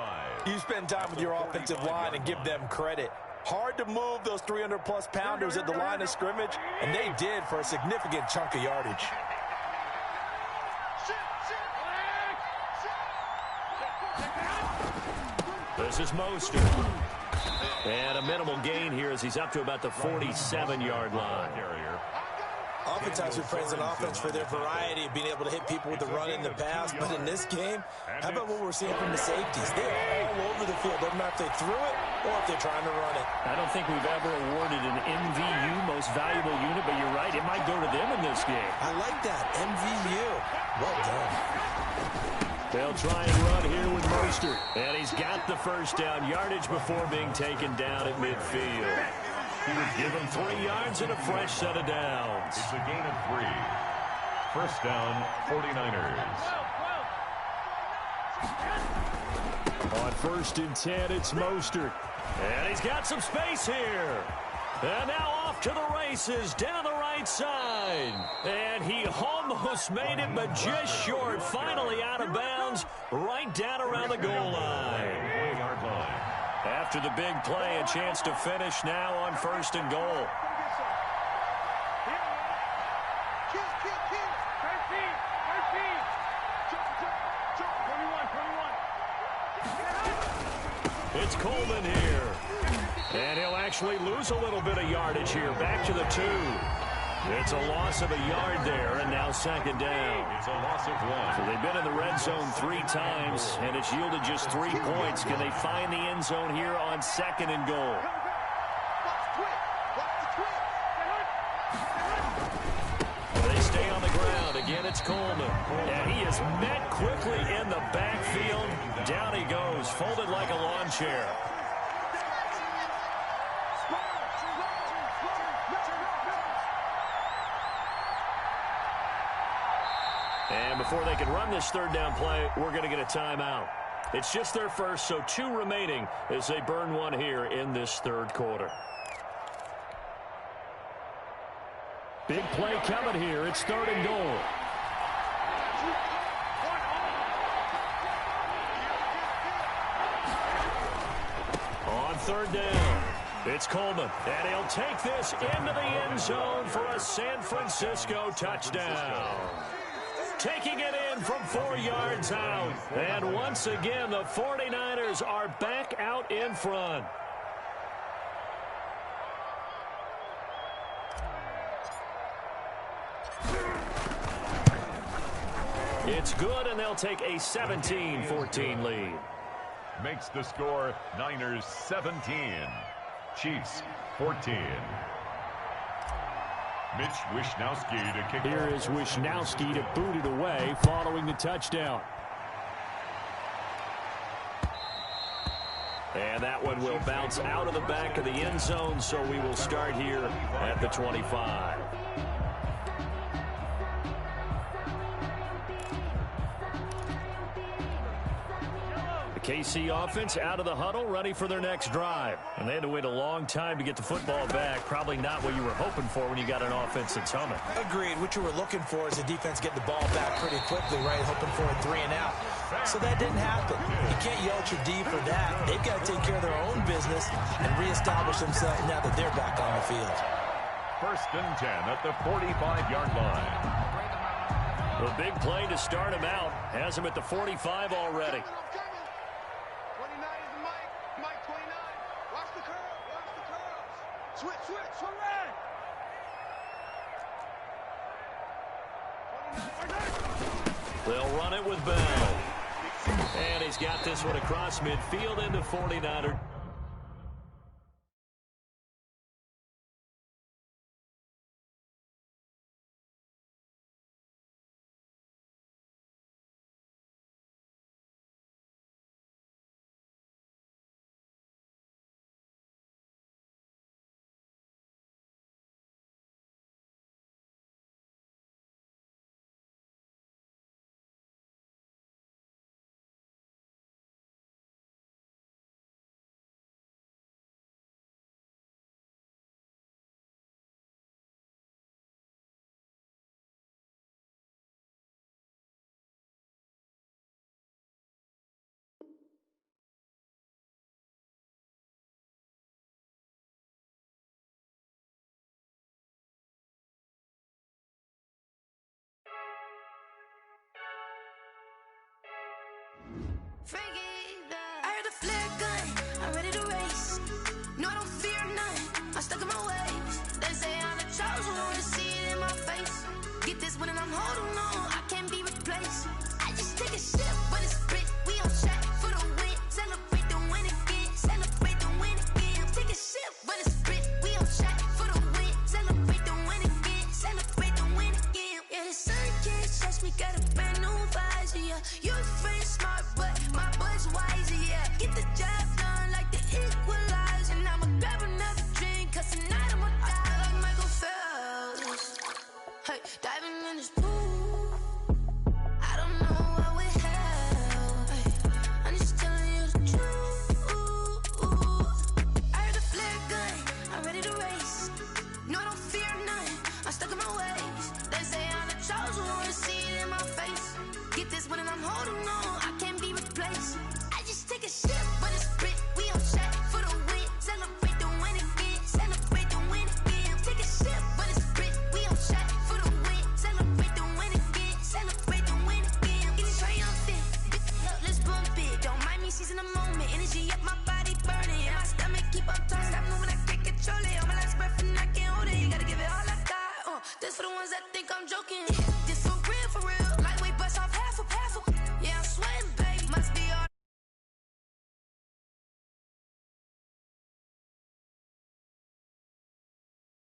you spend time with your offensive line and give them credit. Hard to move those 300-plus pounders at the line of scrimmage, and they did for a significant chunk of yardage. This is Mostert. And a minimal gain here as he's up to about the 47-yard line. Oftentimes we praise an offense for their variety of being able to hit people with the run in the pass, but in this game, how about what we're seeing from the safeties? They're all over the field, doesn't matter if they threw it or if they're trying to run it. I don't think we've ever awarded an MVU, most valuable unit, but you're right, it might go to them in this game. I like that, MVU. Well done. They'll try and run here with Mostert. And he's got the 1st down yardage before being taken down at midfield. He was given 3 yards and a fresh set of downs. It's a gain of 3. 1st down, 49ers. On 1st and 10, it's Mostert. And he's got some space here. And now off to the races down the right side. And he almost made it, but just short. Finally out of bounds, right down around the goal line. After the big play, a chance to finish now on 1st and goal. It's Coleman here. And he'll actually lose a little bit of yardage here. Back to the 2. It's a loss of a yard there, and now 2nd down. It's a loss of 1. So they've been in the red zone 3 times, and it's yielded just 3 points. Can they find the end zone here on 2nd and goal? They stay on the ground. Again, it's Coleman. And he is met quickly in the backfield. Down he goes, folded like a lawn chair. And before they can run this 3rd down play, we're going to get a timeout. It's just their first, so 2 remaining as they burn 1 here in this 3rd quarter. Big play coming here. It's 3rd and goal. On 3rd down, it's Coleman. And he'll take this into the end zone for a San Francisco touchdown. Taking it in from 4 yards out. And once again, the 49ers are back out in front. It's good, and they'll take a 17-14 lead. makes the score Niners 17, Chiefs 14. Mitch Wishnowsky to kick. Here is Wishnowsky to boot it away following the touchdown. And that one will bounce out of the back of the end zone, so we will start here at the 25. KC offense out of the huddle, ready for their next drive. And they had to wait a long time to get the football back. Probably not what you were hoping for when you got an offense that's humming. Agreed. What you were looking for is the defense getting the ball back pretty quickly, right? Hoping for a 3 and out. So that didn't happen. You can't yell at your D for that. They've got to take care of their own business and reestablish themselves now that they're back on the field. 1st and 10 at the 45-yard line. The big play to start him out has him at the 45 already. They'll run it with Bell. And he's got this one across midfield into 49er. I heard a flare gun, I'm ready to race. No, I don't fear none, I'm stuck in my way.